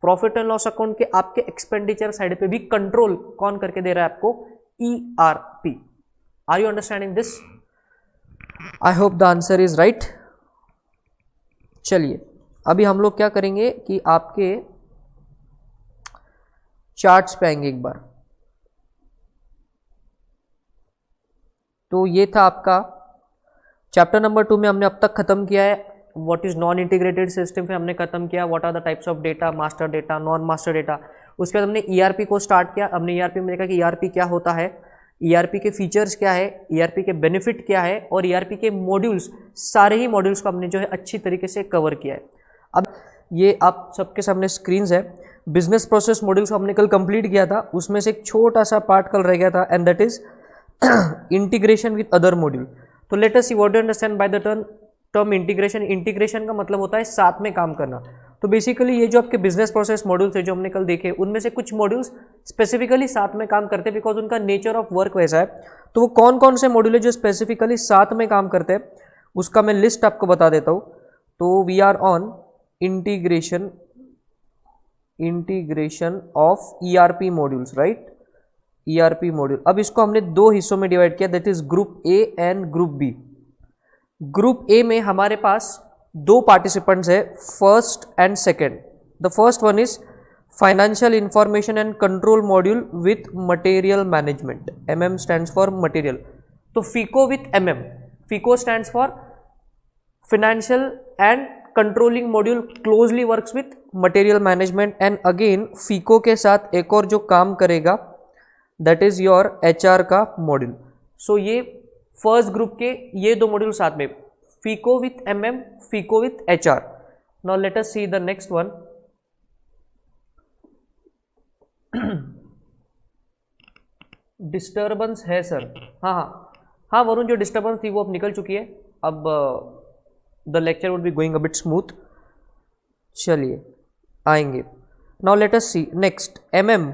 प्रॉफिट एंड लॉस अकाउंट के आपके एक्सपेंडिचर साइड पे भी कंट्रोल कौन करके दे रहा है आपको? ERP। Are you understanding this? I hope the answer is right. चलिए अभी हम लोग क्या करेंगे कि आपके चार्ट्स पे आएंगे एक बार। तो ये था आपका चैप्टर नंबर 2 में हमने अब तक खत्म किया है what is non integrated system, फिर हमने खत्म किया what are the types of data, master data, non master data. उसके बाद हमने ERP को स्टार्ट किया। हमने ERP में देखा कि ERP क्या होता है, ERP के फीचर्स क्या है, ERP के बेनिफिट क्या है, और ERP के मॉड्यूल्स, सारे ही मॉड्यूल्स को हमने जो है अच्छी तरीके से कवर किया है। अब ये आप सबके सामने स्क्रीन्स है। बिजनेस प्रोसेस मॉड्यूल्स हमने कल कंप्लीट किया था, उसमें से एक छोटा सा पार्ट कल रह गया था and that is integration with other module. तो let us see what do understand by the term integration. Integration का मतलब होता है साथ में काम करना। तो बेसिकली ये जो आपके बिजनेस प्रोसेस मॉड्यूल्स है जो हमने कल देखे, उनमें से कुछ मॉड्यूल्स स्पेसिफिकली साथ में काम करते हैं बिकॉज उनका नेचर ऑफ वर्क वैसा है। तो वो कौन कौन से मॉड्यूल है जो स्पेसिफिकली साथ में काम करते हैं उसका मैं लिस्ट आपको बता देता हूँ। तो we are on integration of ERP modules, right? ERP module. अब इसको हमने दो हिस्सों में डिवाइड किया, that is group A and group B। Group A में हमारे पास दो पार्टिसिपेंट्स है, first and second. The first one is financial information and control module with material management. MM stands for material. तो FICO with MM। FICO stands for financial and controlling module closely works with material management. And again FICO के साथ एक और जो काम करेगा that is your HR का module. सो ये फर्स्ट ग्रुप के ये दो मॉड्यूल साथ में, FICO with MM, FICO with HR। Now let us see the next one. Disturbance है सर? हाँ वरुण, जो डिस्टर्बेंस थी वो अब निकल चुकी है। अब the lecture would be going a bit smooth. चलिए आएंगे। Now let us see next MM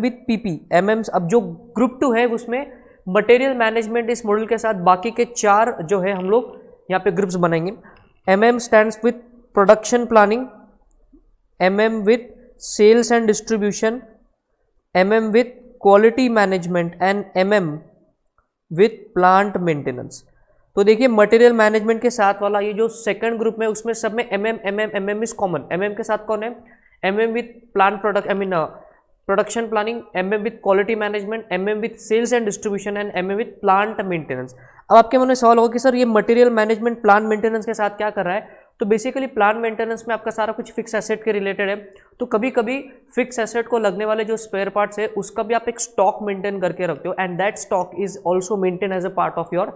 with PP। MM अब जो ग्रुप 2 है उसमें मटेरियल मैनेजमेंट इस मॉड्यूल के साथ बाकी के 4 जो है हम लोग यहाँ पे ग्रुप्स बनाएंगे। MM stands with production planning, MM with sales and distribution, MM with quality management and MM with plant maintenance. तो देखिए मटेरियल मैनेजमेंट के साथ वाला ये जो सेकंड ग्रुप में उसमें सब में MM इज कॉमन। MM के साथ कौन है? MM with plant production planning, MM with quality management, MM with sales and distribution and MM with plant maintenance. अब आपके मन में सवाल होगा कि सर ये मटेरियल मैनेजमेंट प्लांट मेंटेनेंस के साथ क्या कर रहा है? तो बेसिकली प्लांट मेंटेनेंस में आपका सारा कुछ फिक्स एसेट के रिलेटेड है। तो कभी कभी फिक्स एसेट को लगने वाले जो स्पेयर पार्ट्स है उसका भी आप एक स्टॉक मेंटेन करके रखते हो and that stock is also maintain as a part of your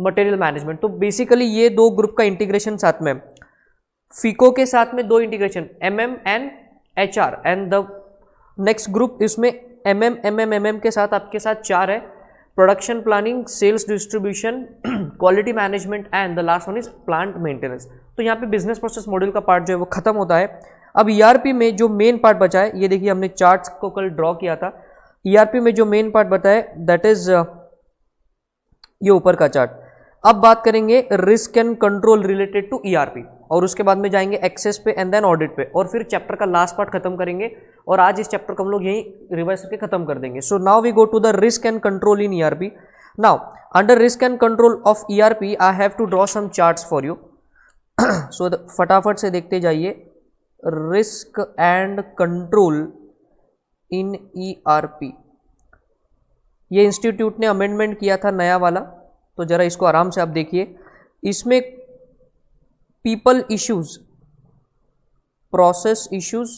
material management. तो बेसिकली ये दो ग्रुप का इंटीग्रेशन साथ में, FICO के साथ में दो integration MM and HR and the next group इसमें MM के साथ आपके साथ 4 है, production planning, sales distribution, quality management and the last one is plant maintenance. तो यहाँ पे बिजनेस प्रोसेस मॉड्यूल का पार्ट जो है वो खत्म होता है। अब ERP में जो मेन पार्ट बचा है, ये देखिए हमने चार्ट्स को कल ड्रॉ किया था। ERP में जो मेन पार्ट बचा है दैट इज ये ऊपर का चार्ट। अब बात करेंगे risk and control related to ERP और उसके बाद में जाएंगे एक्सेस पे एंड देन ऑडिट पे और फिर चैप्टर का लास्ट पार्ट खत्म करेंगे और आज इस चैप्टर को हम लोग यहीं रिवाइज करके खत्म कर देंगे। So now we go to the risk and control in ERP। Now under risk and control of ERP I have to draw some charts for you. So फटाफट से देखते जाइए। Risk and control in ERP. ये institute ने amendment किया था नया वाला, तो जरा इसको आराम से आप देखिए। इसमें people issues, process issues,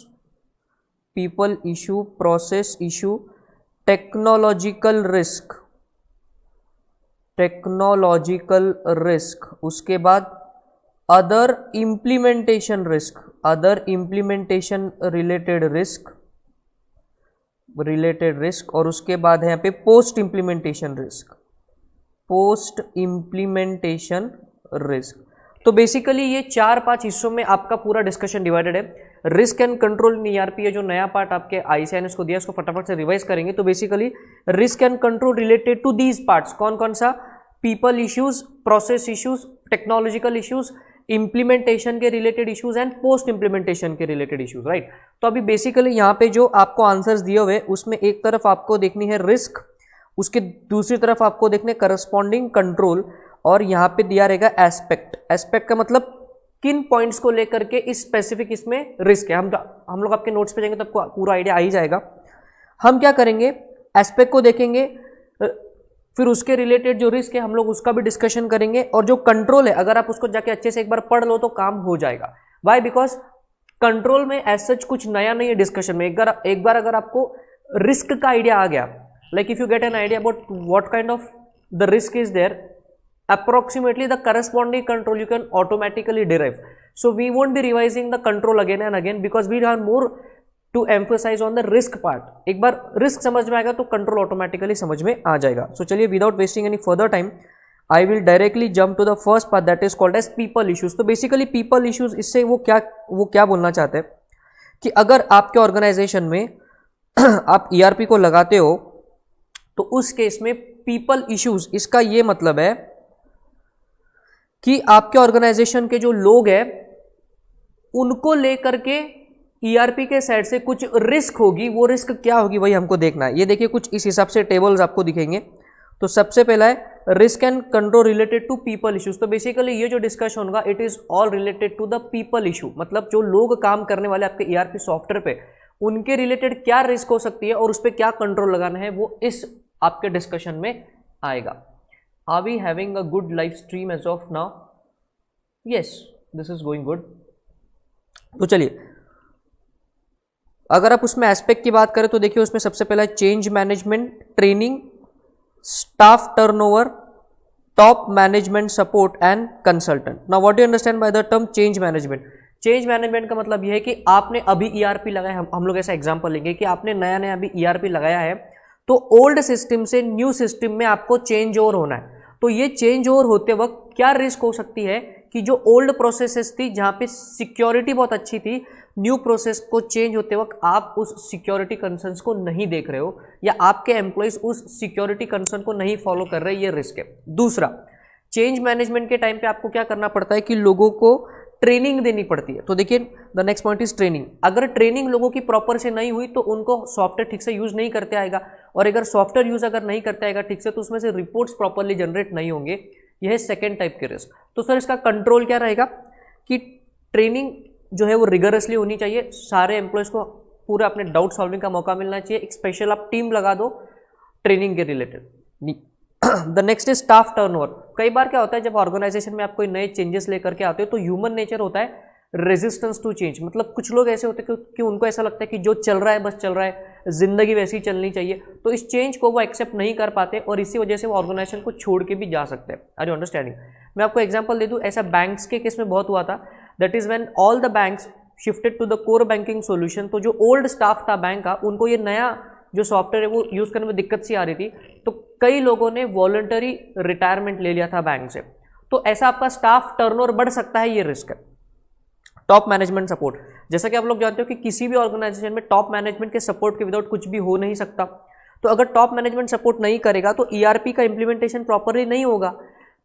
people issue, process issue, technological risk, technological risk, उसके बाद other implementation risk, other implementation related risk, और उसके बाद है यहाँ पे post implementation risk, post implementation risk. तो बेसिकली ये 4-5 हिस्सों में आपका पूरा डिस्कशन डिवाइडेड है। Risk and control in ERP, जो नया पार्ट आपके आईसीआईएनएस को दिया, इसको फटाफट से रिवाइज करेंगे। तो basically risk and control related to these parts, कौन कौन सा? People issues, process issues, technological issues, implementation के related issues and post implementation के रिलेटेड इश्यूज, राइट। तो अभी बेसिकली यहाँ पे जो आपको आंसर्स दिए हुए, उसमें एक तरफ आपको देखनी है रिस्क, उसके दूसरी तरफ आपको देखने करस्पॉन्डिंग कंट्रोल, और यहाँ पे दिया रहेगा एस्पेक्ट। एस्पेक्ट का मतलब किन पॉइंट्स को लेकर के इस स्पेसिफिक इसमें रिस्क है। हम लोग आपके नोट्स पे जाएंगे तो आपको पूरा आइडिया आ ही जाएगा। हम क्या करेंगे, एस्पेक्ट को देखेंगे, फिर उसके रिलेटेड जो रिस्क है हम लोग उसका भी डिस्कशन करेंगे, और जो कंट्रोल है अगर आप उसको जाके अच्छे से एक बार पढ़ लो तो काम हो जाएगा। वाई? बिकॉज कंट्रोल में एज सच कुछ नया नहीं है डिस्कशन में। एक बार अगर आपको रिस्क का आइडिया आ गया, like if you get an idea about what kind of the risk is there, approximately the corresponding control you can automatically derive. So we won't be revising the control again and again because we have more to emphasize on the risk part. एक बार risk समझ में आएगा तो control automatically समझ में आ जाएगा। So चलिए without wasting any further time, I will directly jump to the first part that is called as people issues. तो basically people issues, इससे वो क्या बोलना चाहते हैं कि अगर आपके ऑर्गेनाइजेशन में आप ERP को लगाते हो तो उस केस में people issues, इसका ये मतलब है कि आपके ऑर्गेनाइजेशन के जो लोग हैं उनको लेकर के ईआरपी के साइड से कुछ रिस्क होगी। वो रिस्क क्या होगी वही हमको देखना है। ये देखिए कुछ इस हिसाब से टेबल्स आपको दिखेंगे। तो सबसे पहला है risk and control related to people issues. तो बेसिकली ये जो डिस्कशन होगा it is all related to the people issue, मतलब जो लोग काम करने वाले आपके ईआरपी सॉफ्टवेयर पे, उनके रिलेटेड क्या रिस्क हो सकती है और उस पर क्या कंट्रोल लगाना है, वो इस आपके डिस्कशन में आएगा। Are we having a good live stream as of now? Yes, this is going good. तो चलिए, अगर आप उसमें एस्पेक्ट की बात करें तो देखिए उसमें सबसे पहला है change management, training, staff turnover, top management support and consultant. Now what you understand by the term change management? Change management का मतलब यह है कि आपने अभी ईआरपी लगाया, हम लोग ऐसा एग्जांपल लेंगे कि आपने नया अभी ईआरपी लगाया है, तो ओल्ड सिस्टम से न्यू सिस्टम में आपको चेंज ओवर होना है। तो ये चेंज ओवर होते वक्त क्या रिस्क हो सकती है कि जो ओल्ड प्रोसेसेस थी जहाँ पे सिक्योरिटी बहुत अच्छी थी, न्यू प्रोसेस को चेंज होते वक्त आप उस सिक्योरिटी कंसर्न्स को नहीं देख रहे हो या आपके एम्प्लॉइज उस सिक्योरिटी कंसर्न को नहीं फॉलो कर रहे, ये रिस्क है। दूसरा, चेंज मैनेजमेंट के टाइम पे आपको क्या करना पड़ता है कि लोगों को ट्रेनिंग देनी पड़ती है। तो देखिए the next point is training. अगर ट्रेनिंग लोगों की प्रॉपर से नहीं हुई तो उनको सॉफ्टवेयर ठीक से यूज नहीं करते आएगा, और अगर सॉफ्टवेयर यूज अगर नहीं करते आएगा ठीक से तो उसमें से रिपोर्ट्स प्रॉपरली जनरेट नहीं होंगे। यह है सेकेंड टाइप के रिस्क। तो सर इसका कंट्रोल क्या रहेगा कि ट्रेनिंग जो है वो रिगरसली होनी चाहिए, सारे एम्प्लॉयज को पूरा अपने डाउट सॉल्विंग का मौका मिलना चाहिए, एक स्पेशल आप टीम लगा दो ट्रेनिंग के related. The next is staff turnover. कई बार क्या होता है जब ऑर्गेनाइजेशन में आप कोई नए चेंजेस लेकर के आते हो तो ह्यूमन नेचर होता है रेजिस्टेंस टू चेंज, मतलब कुछ लोग ऐसे होते हैं कि उनको ऐसा लगता है कि जो चल रहा है बस चल रहा है, जिंदगी वैसी ही चलनी चाहिए, तो इस चेंज को वो एक्सेप्ट नहीं कर पाते और इसी वजह से वो ऑर्गेनाइजेशन को छोड़ के भी जा सकते हैं। Are you understanding? मैं आपको एग्जांपल दे दूं, ऐसा बैंक्स के केस में बहुत हुआ था। That is when all the banks shifted to the core banking solution. तो जो ओल्ड स्टाफ था बैंक का, उनको ये नया जो सॉफ्टवेयर है वो यूज करने में दिक्कत सी आ रही थी, तो कई लोगों ने वॉलंटरी रिटायरमेंट ले लिया था बैंक से। तो ऐसा आपका स्टाफ टर्नओवर बढ़ सकता है, ये रिस्क है। टॉप मैनेजमेंट सपोर्ट, जैसा कि आप लोग जानते हो कि किसी भी ऑर्गेनाइजेशन में टॉप मैनेजमेंट के सपोर्ट के विदाउट कुछ भी हो नहीं सकता। तो अगर टॉप मैनेजमेंट सपोर्ट नहीं करेगा तो ईआरपी का इंप्लीमेंटेशन प्रॉपरली नहीं होगा।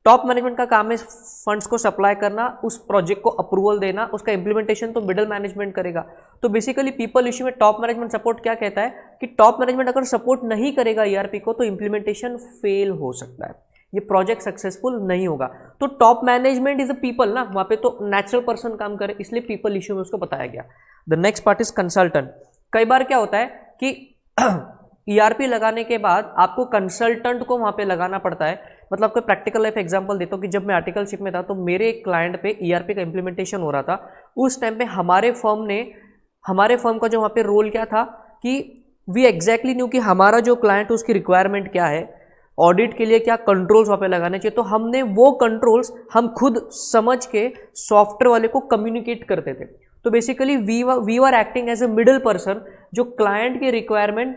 टॉप मैनेजमेंट का काम है फंड्स को सप्लाई करना, उस प्रोजेक्ट को अप्रूवल देना, उसका इंप्लीमेंटेशन तो मिडल मैनेजमेंट करेगा। तो बेसिकली पीपल इश्यू में टॉप मैनेजमेंट सपोर्ट क्या कहता है कि टॉप मैनेजमेंट अगर सपोर्ट नहीं करेगा ईआरपी को तो इंप्लीमेंटेशन फेल हो सकता है, ये प्रोजेक्ट सक्सेसफुल नहीं होगा। तो top management is a people ना, वहाँ पे तो नेचुरल पर्सन काम करे, इसलिए पीपल इश्यू में उसको बताया गया। The next part is consultant. कई बार क्या होता है कि ईआरपी लगाने के बाद आपको कंसल्टेंट को वहां पे लगाना पड़ता है। मतलब कोई प्रैक्टिकल लाइफ एग्जांपल देता हूँ कि जब मैं आर्टिकलशिप में था तो मेरे एक क्लाइंट पे ईआरपी का इंप्लीमेंटेशन हो रहा था। उस टाइम पे हमारे फर्म का जो वहाँ पे रोल क्या था कि वी एग्जैक्टली न्यू कि हमारा जो क्लाइंट उसकी रिक्वायरमेंट क्या है, ऑडिट के लिए क्या कंट्रोल्स वहाँ पे लगाने चाहिए, तो हमने वो कंट्रोल्स हम खुद समझ के सॉफ्टवेयर वाले को कम्युनिकेट करते थे। तो basically we are acting as a middle person, जो क्लाइंट की रिक्वायरमेंट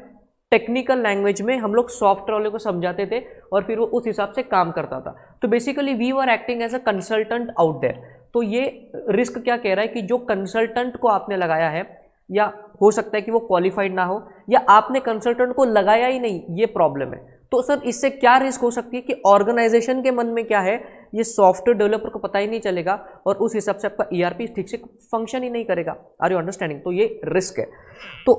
टेक्निकल लैंग्वेज में हम लोग सॉफ्टवेयर वाले को समझाते थे और फिर वो उस हिसाब से काम करता था। तो basically we are acting as a consultant out there. तो ये रिस्क क्या कह रहा है कि जो कंसल्टेंट को आपने लगाया है, या हो सकता है कि वो क्वालिफाइड ना हो, या आपने कंसल्टेंट को लगाया ही नहीं, ये प्रॉब्लम है। तो सर इससे क्या रिस्क हो सकती है कि ऑर्गेनाइजेशन के मन में क्या है, ये सॉफ्टवेयर डेवलपर को पता ही नहीं चलेगा और उस हिसाब से आपका ईआरपी ठीक से फंक्शन ही नहीं करेगा। Are you understanding? तो ये रिस्क है। तो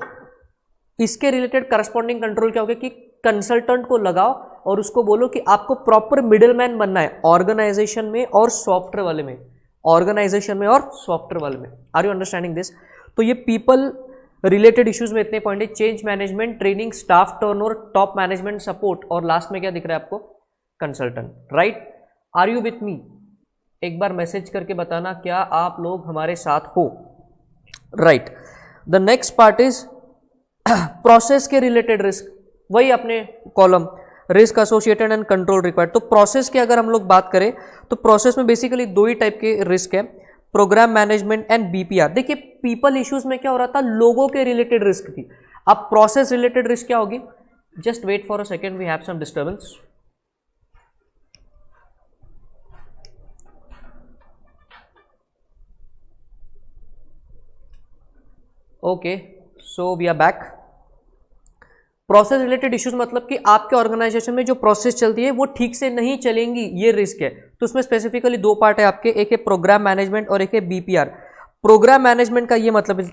इसके रिलेटेड करस्पॉन्डिंग कंट्रोल क्या होगा कि कंसल्टेंट को लगाओ और उसको बोलो कि आपको प्रॉपर मिडिलमैन बनना है ऑर्गेनाइजेशन में और सॉफ्टवेयर वाले में, ऑर्गेनाइजेशन में और सॉफ्टवेयर वाले में। Are you understanding this? तो ये पीपल रिलेटेड इश्यूज में इतने पॉइंट है, change management, training, staff turnover, top management support, और लास्ट में क्या दिख रहा है आपको? Consultant. Right? Are you with me? एक बार मैसेज करके बताना क्या आप लोग हमारे साथ हो। Right. The next part is process के रिलेटेड रिस्क। वही अपने column risk associated and control required. तो प्रोसेस की अगर हम लोग बात करें तो प्रोसेस में बेसिकली दो ही टाइप के रिस्क है, प्रोग्राम मैनेजमेंट एंड बीपीआर। देखिए पीपल इश्यूज में क्या हो रहा था, लोगों के रिलेटेड रिस्क थी। अब प्रोसेस रिलेटेड रिस्क क्या होगी? Just wait for a second, we have some disturbance. Okay, so we are back. Process related issues मतलब कि आपके ऑर्गेनाइजेशन में जो प्रोसेस चलती है वो ठीक से नहीं चलेंगी, ये रिस्क है। तो उसमें स्पेसिफिकली दो पार्ट है आपके, एक है प्रोग्राम मैनेजमेंट और एक है बीपीआर। प्रोग्राम मैनेजमेंट का ये मतलब है,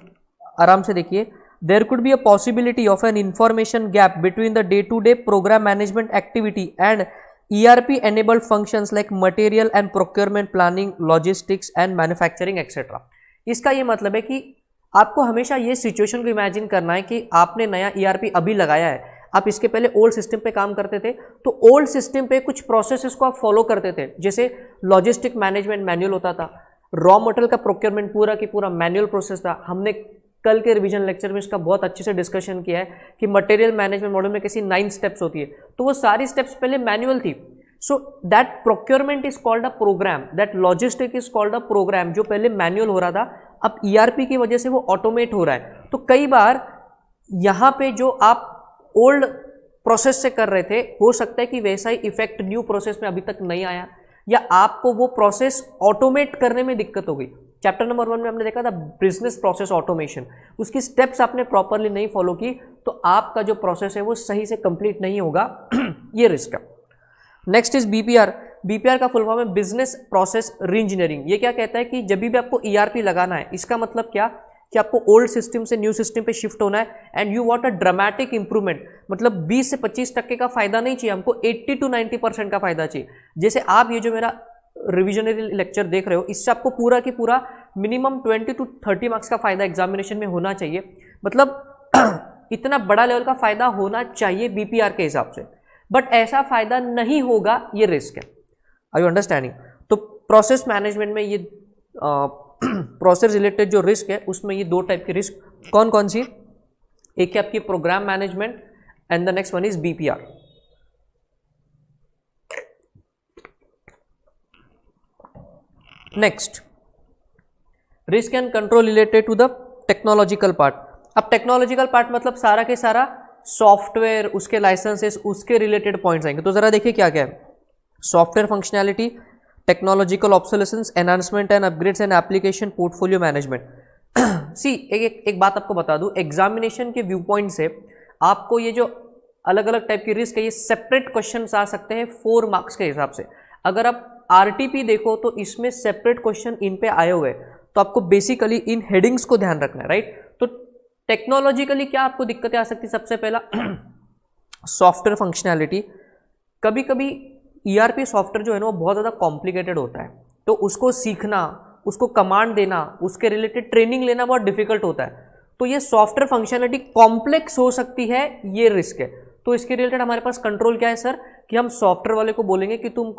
आराम से देखिए, there could be a possibility of an information gap between the day to day program management activity and ERP enabled functions like material and procurement planning, logistics and manufacturing etc. इसका ये मतलब है कि आपको हमेशा ये सिचुएशन को imagine करना है कि आपने नया ERP अभी लगाया है, आप इसके पहले ओल्ड सिस्टम पे काम करते थे, तो ओल्ड सिस्टम पे कुछ प्रोसेसेस को आप फॉलो करते थे, जैसे लॉजिस्टिक मैनेजमेंट मैनुअल होता था, रॉ मटेरियल का प्रोक्योरमेंट पूरा की पूरा मैनुअल प्रोसेस था। हमने कल के रिवीजन लेक्चर में इसका बहुत अच्छे से डिस्कशन किया है कि मटेरियल मैनेजमेंट मॉड्यूल में कैसी 9 स्टेप्स होती है, तो वो सारी स्टेप्स पहले मैनुअल थी। So that procurement is called a program, that logistic is called a program, जो पहले मैनुअल हो रहा था अब ERP की वजह से वो ऑटोमेट हो रहा है। तो कई बार यहाँ पे जो आप ओल्ड प्रोसेस से कर रहे थे, हो सकता है कि वैसा ही इफेक्ट न्यू प्रोसेस में अभी तक नहीं आया, या आपको वो प्रोसेस ऑटोमेट करने में दिक्कत हो गई। चैप्टर नंबर 1 में हमने देखा था बिजनेस प्रोसेस ऑटोमेशन, उसकी स्टेप्स आपने प्रॉपरली नहीं फॉलो की तो आपका जो प्रोसेस है वो सही से कंप्लीट नहीं होगा। ये रिस्क है। Next is BPR. बीपीआर का फुल फॉर्म है बिजनेस प्रोसेस रीइंजीनियरिंग। ये क्या कहता है कि जब भी आपको ERP लगाना है, इसका मतलब क्या कि आपको ओल्ड सिस्टम से न्यू सिस्टम पे शिफ्ट होना है and you want a dramatic improvement, मतलब 20 से 25% का फायदा नहीं चाहिए हमको, 80 to 90% का फायदा चाहिए। जैसे आप ये जो मेरा रिविजनरी लेक्चर देख रहे हो, इससे आपको पूरा की पूरा मिनिमम 20 to 30 मार्क्स का फायदा एग्जामिनेशन में होना चाहिए, मतलब इतना बड़ा लेवल का फायदा होना चाहिए बीपीआर के हिसाब से, बट ऐसा फायदा नहीं होगा, ये रिस्क है। Are you understanding? तो प्रोसेस मैनेजमेंट में ये प्रोसेस रिलेटेड जो रिस्क है उसमें ये दो टाइप की रिस्क कौन कौन सी? एक है आपकी program management and the next one is BPR. Next risk and control related to the technological part. अब टेक्नोलॉजिकल पार्ट मतलब सारा के सारा सॉफ्टवेयर, उसके लाइसेंसेस, उसके रिलेटेड पॉइंट्स आएंगे। तो जरा देखिए क्या क्या है, software functionality, technological obsolescence, enhancement and upgrades and application portfolio management. See एक बात आपको बता दूं, एग्जामिनेशन के व्यू पॉइंट से आपको ये जो अलग अलग टाइप की रिस्क है ये सेपरेट क्वेश्चन आ सकते हैं 4 मार्क्स के हिसाब से। अगर आप RTP देखो तो इसमें सेपरेट क्वेश्चन इन पे आए हुए हैं, तो आपको बेसिकली इन हेडिंग्स को ध्यान रखना है, राइट। तो टेक्नोलॉजिकली क्या आपको दिक्कतें आ सकती, सबसे पहला सॉफ्टवेयर फंक्शनैलिटी। कभी कभी ERP सॉफ्टवेयर जो है ना वो बहुत ज़्यादा कॉम्प्लिकेटेड होता है, तो उसको सीखना, उसको कमांड देना, उसके रिलेटेड ट्रेनिंग लेना बहुत डिफिकल्ट होता है। तो ये सॉफ्टवेयर फंक्शनलिटी कॉम्प्लेक्स हो सकती है, ये रिस्क है। तो इसके रिलेटेड हमारे पास कंट्रोल क्या है सर, कि हम सॉफ्टवेयर वाले को बोलेंगे कि तुम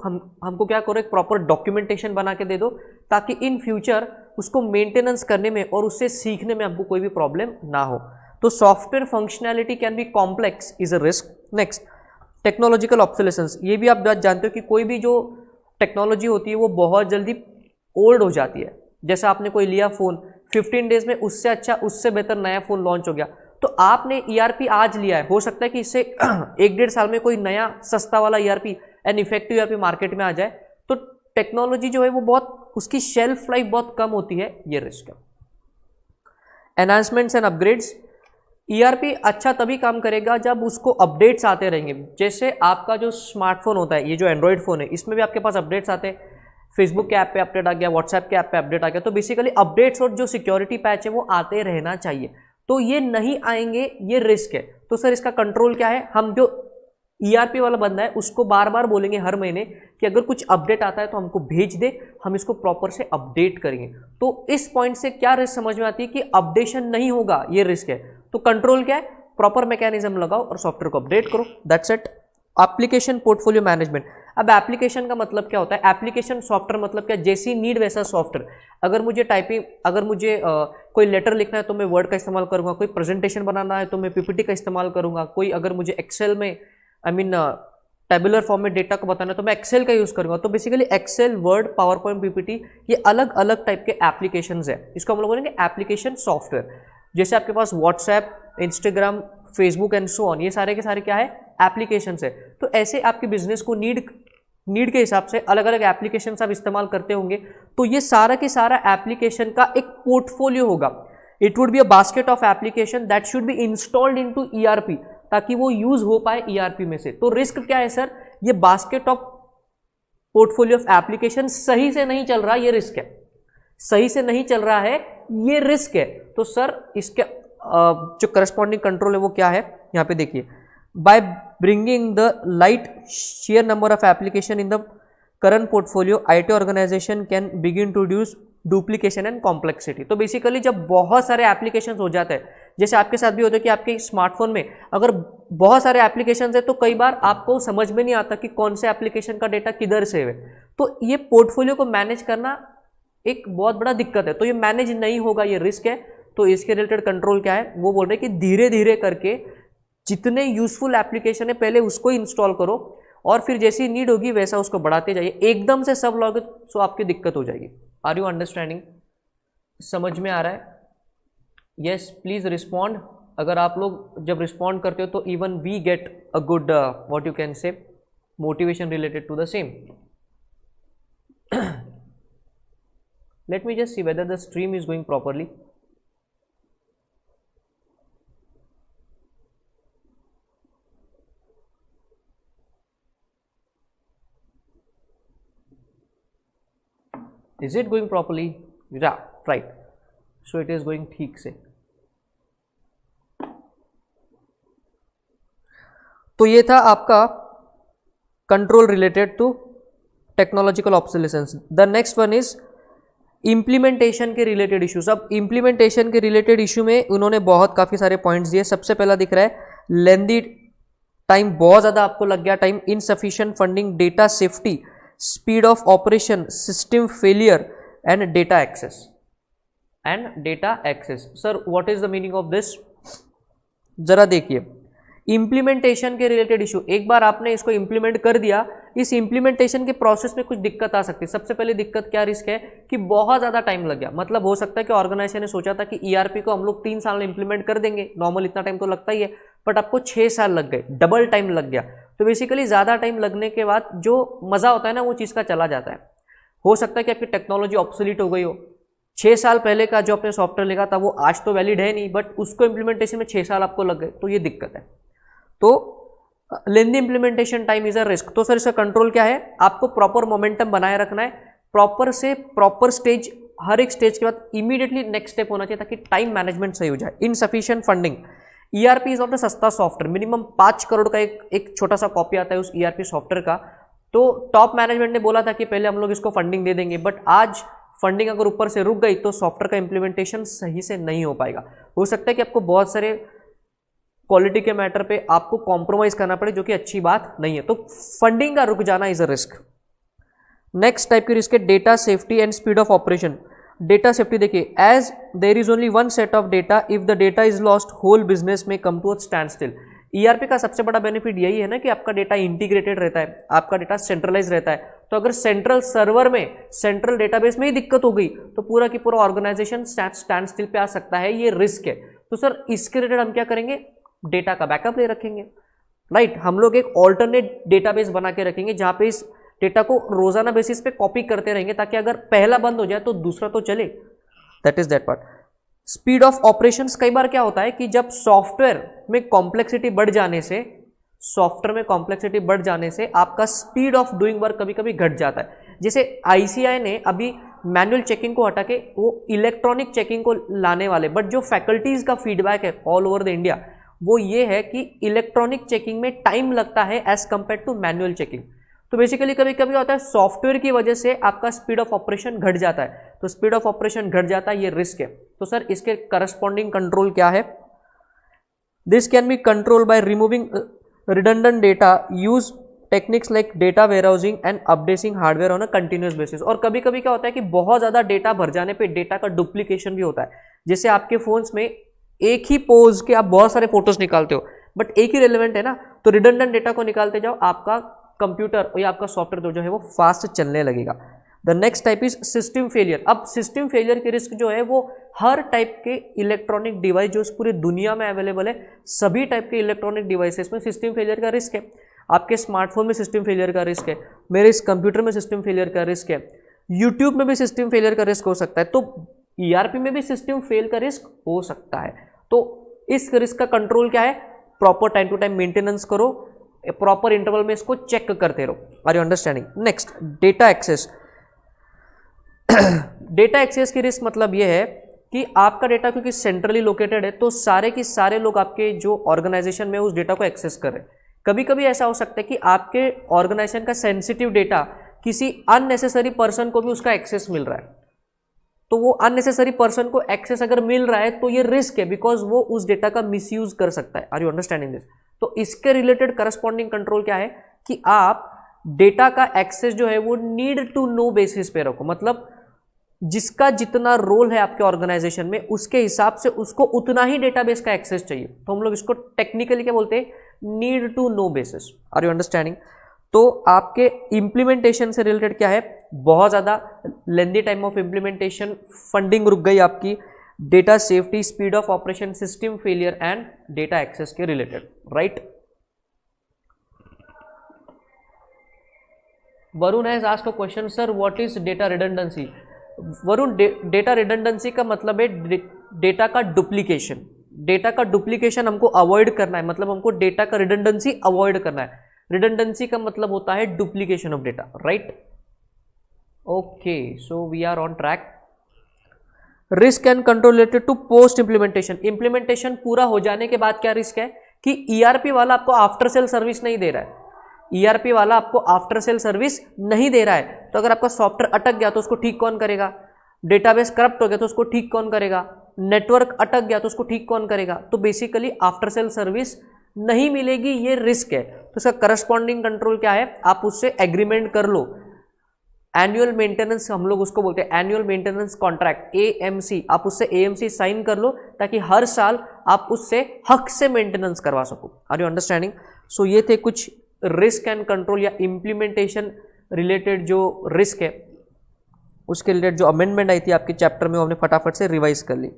हमको क्या करो, एक प्रॉपर डॉक्यूमेंटेशन बना के दे दो, ताकि इन फ्यूचर उसको मेंटेनेंस करने में और उससे सीखने में हमको कोई भी प्रॉब्लम ना हो। तो software functionality can be complex, is a risk. Next, technological obsolescence. ये भी आप जानते हो कि कोई भी जो टेक्नोलॉजी होती है वो बहुत जल्दी ओल्ड हो जाती है। जैसे आपने कोई लिया फोन, 15 डेज में उससे अच्छा, उससे बेहतर नया फोन लॉन्च हो गया, तो आपने ईआरपी आज लिया है, हो सकता है कि इससे 1-1.5 साल में कोई नया सस्ता वाला ERP and effective ERP market में आ जाए। तो टेक्नोलॉजी जो है वो बहुत, उसकी शेल्फ लाइफ बहुत कम होती है, ये रिस्क है। Enhancements and upgrades. ईआरपी अच्छा तभी काम करेगा जब उसको अपडेट्स आते रहेंगे। जैसे आपका जो स्मार्टफोन होता है, ये जो एंड्रॉइड फोन है, इसमें भी आपके पास अपडेट्स आते हैं। फेसबुक के ऐप पे अपडेट आ गया, व्हाट्सएप के ऐप पे अपडेट आ गया, तो बेसिकली अपडेट्स और जो सिक्योरिटी पैच है वो आते रहना चाहिए। तो ये नहीं आएंगे, ये रिस्क है। तो सर इसका कंट्रोल क्या है, हम जो ईआरपी वाला बंदा है उसको बार बार बोलेंगे हर महीने कि अगर कुछ अपडेट आता है तो हमको भेज दे, हम इसको प्रॉपर से अपडेट करेंगे। तो इस पॉइंट से क्या रिस्क समझ में आती है कि अपडेशन नहीं होगा, ये रिस्क है। तो कंट्रोल क्या है, प्रॉपर मैकेनिज्म लगाओ और सॉफ्टवेयर को अपडेट करो, that's it. Application portfolio management. अब एप्लीकेशन का मतलब क्या होता है, एप्लीकेशन सॉफ्टवेयर मतलब क्या, जैसी नीड वैसा सॉफ्टवेयर। अगर मुझे टाइपिंग, अगर मुझे कोई लेटर लिखना है तो मैं वर्ड का इस्तेमाल करूंगा, कोई प्रेजेंटेशन बनाना है तो मैं पीपीटी का इस्तेमाल करूंगा, कोई अगर मुझे एक्सेल में टेबुलर फॉर्म में डेटा को बताना है तो मैं एक्सेल का यूज करूंगा। तो basically Excel, Word, PowerPoint, PPT, ये अलग अलग टाइप के एप्लीकेशंस है, इसको हम लोग बोलेंगे एप्लीकेशन सॉफ्टवेयर। जैसे आपके पास WhatsApp, Instagram, Facebook and so on, ये सारे के सारे क्या है, एप्लीकेशंस है। तो ऐसे आपके बिजनेस को नीड के हिसाब से अलग अलग एप्लीकेशंस आप इस्तेमाल करते होंगे। तो ये सारा के सारा एप्लीकेशन का एक पोर्टफोलियो होगा। It would be a basket of application that should be installed into ERP, ताकि वो यूज हो पाए ईआरपी में से। तो रिस्क क्या है सर, ये basket of portfolio of application सही से नहीं चल रहा, ये रिस्क है। सही से नहीं चल रहा है, ये रिस्क है। तो सर इसके जो करस्पॉन्डिंग कंट्रोल है वो क्या है, यहां पे देखिए, by bringing the light sheer number of application in the current portfolio, IT organization can begin to reduce duplication and complexity. तो बेसिकली जब बहुत सारे एप्लीकेशन हो जाते हैं, जैसे आपके साथ भी होता है कि आपके स्मार्टफोन में अगर बहुत सारे एप्लीकेशन है तो कई बार आपको समझ में नहीं आता कि कौन से एप्लीकेशन का डेटा किधर से है। तो ये पोर्टफोलियो को मैनेज करना एक बहुत बड़ा दिक्कत है, तो ये मैनेज नहीं होगा, ये रिस्क है। तो इसके रिलेटेड कंट्रोल क्या है, वो बोल रहे हैं कि धीरे धीरे करके जितने यूजफुल एप्लीकेशन है पहले उसको इंस्टॉल करो और फिर जैसी नीड होगी वैसा उसको बढ़ाते जाइए। एकदम से सब लोगे तो आपकी दिक्कत हो जाएगी। आर यू अंडरस्टैंडिंग, समझ में आ रहा है? Yes, please respond. अगर आप लोग जब रिस्पॉन्ड करते हो तो even we get a good what you can say motivation related to the same. Let me just see whether the stream is going properly. Is it going properly? Yeah, right. So it is going ठीक से। तो ये था आपका control related to technological obsolescence. The next one is implementation के related issues. अब implementation के related issue में उन्होंने बहुत काफी सारे पॉइंट्स दिए। सबसे पहला दिख रहा है लेंदी टाइम, बहुत ज्यादा आपको लग गया time, insufficient funding, data safety, speed of operation, system failure and data access. Sir what is the meaning of this, जरा देखिए। इंप्लीमेंटेशन के रिलेटेड इशू, एक बार आपने इसको इंप्लीमेंट कर दिया, इस इंप्लीमेंटेशन के प्रोसेस में कुछ दिक्कत आ सकती है। सबसे पहले दिक्कत क्या रिस्क है कि बहुत ज्यादा टाइम लग गया। मतलब हो सकता है कि ऑर्गेनाइजेशन ने सोचा था कि ईआरपी को हम लोग 3 साल में इंप्लीमेंट कर देंगे, नॉर्मल इतना टाइम तो लगता ही है, बट आपको 6 साल लग गए, डबल टाइम लग गया। तो बेसिकली ज्यादा टाइम लगने के बाद जो मजा होता है ना वो चीज का चला जाता है। हो सकता है कि आपकी टेक्नोलॉजी ऑब्सोलीट हो गई हो, 6 साल पहले का जो आपने सॉफ्टवेयर लिखा था वो आज तो वैलिड है नहीं, बट उसको इंप्लीमेंटेशन में 6 साल आपको लग गए, तो ये दिक्कत है। तो lengthy implementation time is a risk. तो सर इसका कंट्रोल क्या है, आपको प्रॉपर मोमेंटम बनाए रखना है, प्रॉपर से प्रॉपर स्टेज, हर एक स्टेज के बाद इमीडिएटली नेक्स्ट स्टेप होना चाहिए ताकि टाइम मैनेजमेंट सही हो जाए। Insufficient funding, ERP is of the सस्ता सॉफ्टवेयर, मिनिमम 5 करोड़ का एक छोटा सा कॉपी आता है उस ईआरपी सॉफ्टवेयर का। तो टॉप मैनेजमेंट ने बोला था कि पहले हम लोग इसको फंडिंग दे देंगे, बट आज फंडिंग अगर ऊपर से रुक गई तो सॉफ्टवेयर का इंप्लीमेंटेशन सही से नहीं हो पाएगा। हो सकता है कि आपको बहुत सारे क्वालिटी के मैटर पे आपको कॉम्प्रोमाइज करना पड़े, जो कि अच्छी बात नहीं है। तो फंडिंग का रुक जाना is a risk. Next type की रिस्क है data safety and speed of operation. Data safety देखिए, as there is only one set of data, if the data is lost whole business में come to a standstill. ERP का सबसे बड़ा benefit यही है ना कि आपका डेटा इंटीग्रेटेड रहता है, आपका डेटा सेंट्रलाइज रहता है। तो अगर सेंट्रल सर्वर में, सेंट्रल डेटाबेस में ही दिक्कत हो गई तो पूरा की पूरा ऑर्गेनाइजेशन स्टैंड स्टिल पे आ सकता है, ये रिस्क है। तो सर इसके रिलेटेड हम क्या करेंगे, डेटा का बैकअप ले रखेंगे, राइट। हम लोग एक ऑल्टरनेट डेटाबेस बना के रखेंगे जहां पे इस डेटा को रोजाना बेसिस पे कॉपी करते रहेंगे, ताकि अगर पहला बंद हो जाए तो दूसरा तो चले। That is that part. Speed of operations, कई बार क्या होता है कि जब सॉफ्टवेयर में कॉम्प्लेक्सिटी बढ़ जाने से, आपका स्पीड ऑफ डूइंग वर्क कभी कभी घट जाता है। जैसे आईसीआई ने अभी मैनुअल चेकिंग को हटा के वो इलेक्ट्रॉनिक चेकिंग को लाने वाले, बट जो फैकल्टीज का फीडबैक है ऑल ओवर द इंडिया वो ये है कि इलेक्ट्रॉनिक चेकिंग में टाइम लगता है as compare to manual checking. तो बेसिकली कभी कभी होता है सॉफ्टवेयर की वजह से आपका स्पीड ऑफ ऑपरेशन घट जाता है, तो स्पीड ऑफ ऑपरेशन घट जाता है, ये रिस्क है। तो सर इसके करस्पॉन्डिंग कंट्रोल क्या है, this can be control by removing redundant data, use techniques like data warehousing and updating hardware on a continuous basis. और कभी कभी क्या होता है कि बहुत ज्यादा डेटा भर जाने पे डेटा का डुप्लीकेशन भी होता है। जैसे आपके फोन्स में एक ही पोज के आप बहुत सारे फोटोज निकालते हो, बट एक ही रेलेवेंट है ना, तो रिडंडेंट डेटा को निकालते जाओ, आपका कंप्यूटर या आपका सॉफ्टवेयर जो है वो फास्ट चलने लगेगा। The next type is system failure. अब सिस्टम फेलियर की रिस्क जो है वो हर टाइप के इलेक्ट्रॉनिक डिवाइस जो पूरी दुनिया में अवेलेबल है, सभी टाइप के इलेक्ट्रॉनिक डिवाइसेस में सिस्टम फेलियर का रिस्क है। आपके स्मार्टफोन में सिस्टम फेलियर का रिस्क है, मेरे इस कंप्यूटर में सिस्टम फेलियर का रिस्क है, यूट्यूब में भी सिस्टम फेलियर का रिस्क हो सकता है, तो ईआरपी में भी सिस्टम फेल का रिस्क हो सकता है। तो इस रिस्क का कंट्रोल क्या है, proper time to time maintenance करो, प्रॉपर इंटरवल में इसको चेक करते रहो। Are you understanding? Next, data access. Data access की रिस्क मतलब यह है कि आपका डेटा क्योंकि सेंट्रली लोकेटेड है, तो सारे के सारे लोग आपके जो ऑर्गेनाइजेशन में उस डेटा को एक्सेस कर रहे हैं। कभी कभी ऐसा हो सकता है कि आपके ऑर्गेनाइजेशन का सेंसिटिव डेटा किसी अननेसेसरी पर्सन को भी उसका एक्सेस मिल रहा है, तो वो अननेसेसरी पर्सन को एक्सेस अगर मिल रहा है तो ये रिस्क है, बिकॉज वो उस डेटा का मिसयूज कर सकता है। Are you understanding this? तो इसके रिलेटेड करस्पॉन्डिंग कंट्रोल क्या है कि आप डेटा का एक्सेस जो है वो नीड टू नो बेसिस पे रखो, मतलब जिसका जितना रोल है आपके ऑर्गेनाइजेशन में उसके हिसाब से उसको उतना ही डेटाबेस का एक्सेस चाहिए। तो हम लोग इसको टेक्निकली क्या बोलते हैं, need to know basis. Are you understanding? तो आपके इंप्लीमेंटेशन से रिलेटेड क्या है, बहुत ज़्यादा lengthy time of implementation, funding रुक गई आपकी, data safety, speed of operation, system failure and data access के related, right. Varun has asked a question, sir what is data redundancy? Varun, data redundancy का मतलब है डेटा का डुप्लीकेशन। डेटा का duplication हमको अवॉइड करना है, मतलब हमको डेटा का रिडंडेंसी अवॉइड करना है। रिडंडेंसी का मतलब होता है duplication of data, right? Okay, so we are on track. Risk and control related to post implementation. Implementation पूरा हो जाने के बाद क्या रिस्क है कि ईआरपी वाला आपको आफ्टर सेल सर्विस नहीं दे रहा है, ईआरपी वाला आपको आफ्टर सेल सर्विस नहीं दे रहा है। तो अगर आपका सॉफ्टवेयर अटक गया तो उसको ठीक कौन करेगा, डेटाबेस करप्ट हो गया तो उसको ठीक कौन करेगा, नेटवर्क अटक गया तो उसको ठीक कौन करेगा? तो बेसिकली आफ्टर सेल सर्विस नहीं मिलेगी, ये रिस्क है। तो इसका करस्पॉन्डिंग कंट्रोल क्या है, आप उससे एग्रीमेंट कर लो। एनुअल मेंटेनेंस हम लोग उसको बोलते हैं, एनुअल मेंटेनेंस कॉन्ट्रैक्ट, एएमसी, आप उससे एएमसी साइन कर लो ताकि हर साल आप उससे हक से मेंटेनेंस करवा सको। Are you understanding? सो ये थे कुछ रिस्क एंड कंट्रोल या इंप्लीमेंटेशन रिलेटेड जो रिस्क है उसके रिलेटेड जो अमेंडमेंट आई थी आपके चैप्टर में, वो हमने फटाफट से रिवाइज कर ली।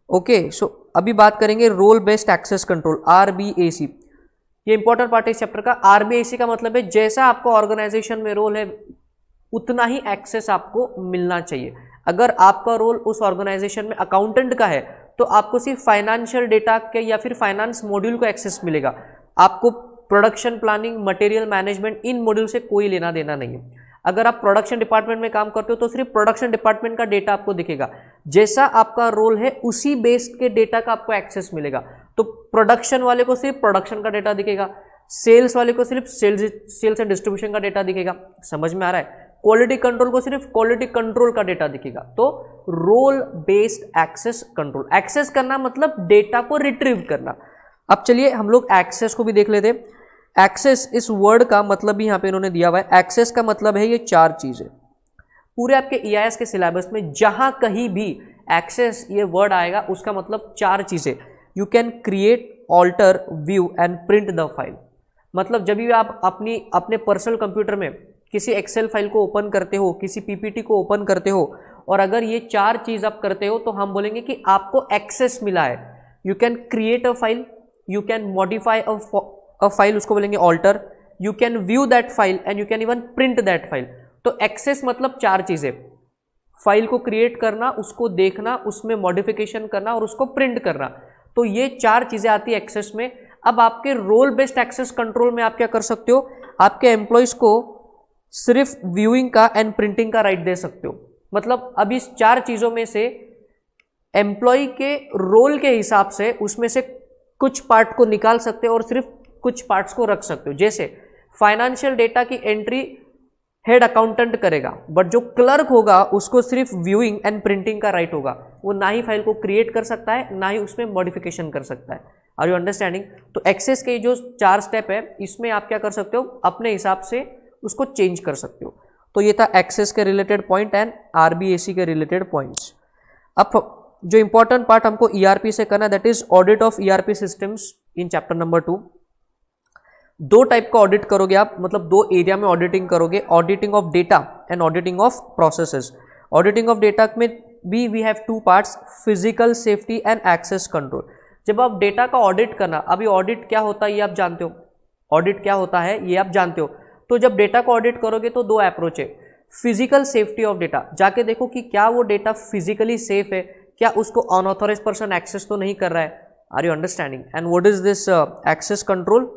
ओके, सो अभी बात करेंगे रोल बेस्ड एक्सेस कंट्रोल, आरबीएसी। ये इंपॉर्टेंट पार्ट है इस चैप्टर का। आरबीएसी का मतलब है जैसा आपको ऑर्गेनाइजेशन में रोल है उतना ही एक्सेस आपको मिलना चाहिए। अगर आपका रोल उस ऑर्गेनाइजेशन में अकाउंटेंट का है तो आपको सिर्फ फाइनेंशियल डेटा के या फिर फाइनेंस मॉड्यूल को एक्सेस मिलेगा, आपको प्रोडक्शन प्लानिंग, मटेरियल मैनेजमेंट, इन मॉड्यूल से कोई लेना देना नहीं है। अगर आप प्रोडक्शन डिपार्टमेंट में काम करते हो तो सिर्फ प्रोडक्शन डिपार्टमेंट का डेटा आपको दिखेगा, जैसा आपका रोल है उसी बेस्ड के डेटा का आपको एक्सेस मिलेगा। तो प्रोडक्शन वाले को सिर्फ प्रोडक्शन का डेटा दिखेगा, सेल्स वाले को सिर्फ सेल्स एंड डिस्ट्रीब्यूशन का डेटा दिखेगा। समझ में आ रहा है? क्वालिटी कंट्रोल को सिर्फ क्वालिटी कंट्रोल का डेटा दिखेगा। तो role based access control, access करना मतलब डेटा को रिट्रीव करना। अब चलिए हम लोग एक्सेस को भी देख लेते हैं। एक्सेस इस वर्ड का मतलब भी यहाँ पे इन्होंने दिया हुआ है। एक्सेस का मतलब है ये चार चीजें। पूरे आपके EIS के सिलेबस में जहां कहीं भी एक्सेस ये वर्ड आएगा उसका मतलब चार चीजें। You can create, alter, view and print the file. मतलब जब भी आप अपने पर्सनल कंप्यूटर में किसी एक्सेल फाइल को ओपन करते हो, किसी PPT को ओपन करते हो, और अगर ये चार चीज आप करते हो तो हम बोलेंगे कि आपको एक्सेस मिला है। You can create a file, you can modify a file, उसको बोलेंगे alter, you can view that file and you can even print that file. तो एक्सेस मतलब चार चीजें, फाइल को क्रिएट करना, उसको देखना, उसमें मॉडिफिकेशन करना और उसको प्रिंट करना। तो ये चार चीजें आती है एक्सेस में। अब आपके रोल बेस्ड एक्सेस कंट्रोल में आप क्या कर सकते हो, आपके एम्प्लॉयज को सिर्फ व्यूइंग का एंड प्रिंटिंग का राइट दे सकते हो। मतलब अब इस चार चीजों में से एम्प्लॉय के रोल के हिसाब से उसमें से कुछ पार्ट को निकाल सकते हो और सिर्फ कुछ पार्ट्स को रख सकते हो। जैसे फाइनेंशियल डेटा की एंट्री हेड अकाउंटेंट करेगा, बट जो क्लर्क होगा उसको सिर्फ व्यूइंग एंड प्रिंटिंग का राइट होगा। वो ना ही फाइल को क्रिएट कर सकता है, ना ही उसमें मॉडिफिकेशन कर सकता है। Are you understanding? तो एक्सेस के जो चार स्टेप है इसमें आप क्या कर सकते हो, अपने हिसाब से उसको चेंज कर सकते हो। तो ये था एक्सेस के रिलेटेड पॉइंट एंड RBAC के रिलेटेड पॉइंट्स। अब जो इंपॉर्टेंट पार्ट हमको ERP से करना है, that is audit of ERP systems in chapter number 2। दो टाइप का ऑडिट करोगे आप, मतलब दो एरिया में ऑडिटिंग करोगे, auditing of data and auditing of processes. Auditing of data में भी we have two parts, physical safety and access control. जब आप डेटा का ऑडिट करना, अभी ऑडिट क्या होता है ये आप जानते हो, ऑडिट क्या होता है ये आप जानते हो। तो जब डेटा को ऑडिट करोगे तो दो अप्रोच है। फिजिकल सेफ्टी ऑफ डेटा, जाके देखो कि क्या वो डेटा फिजिकली सेफ है, क्या उसको अनऑथोराइज्ड पर्सन एक्सेस तो नहीं कर रहा है। Are you understanding? And what is this access control?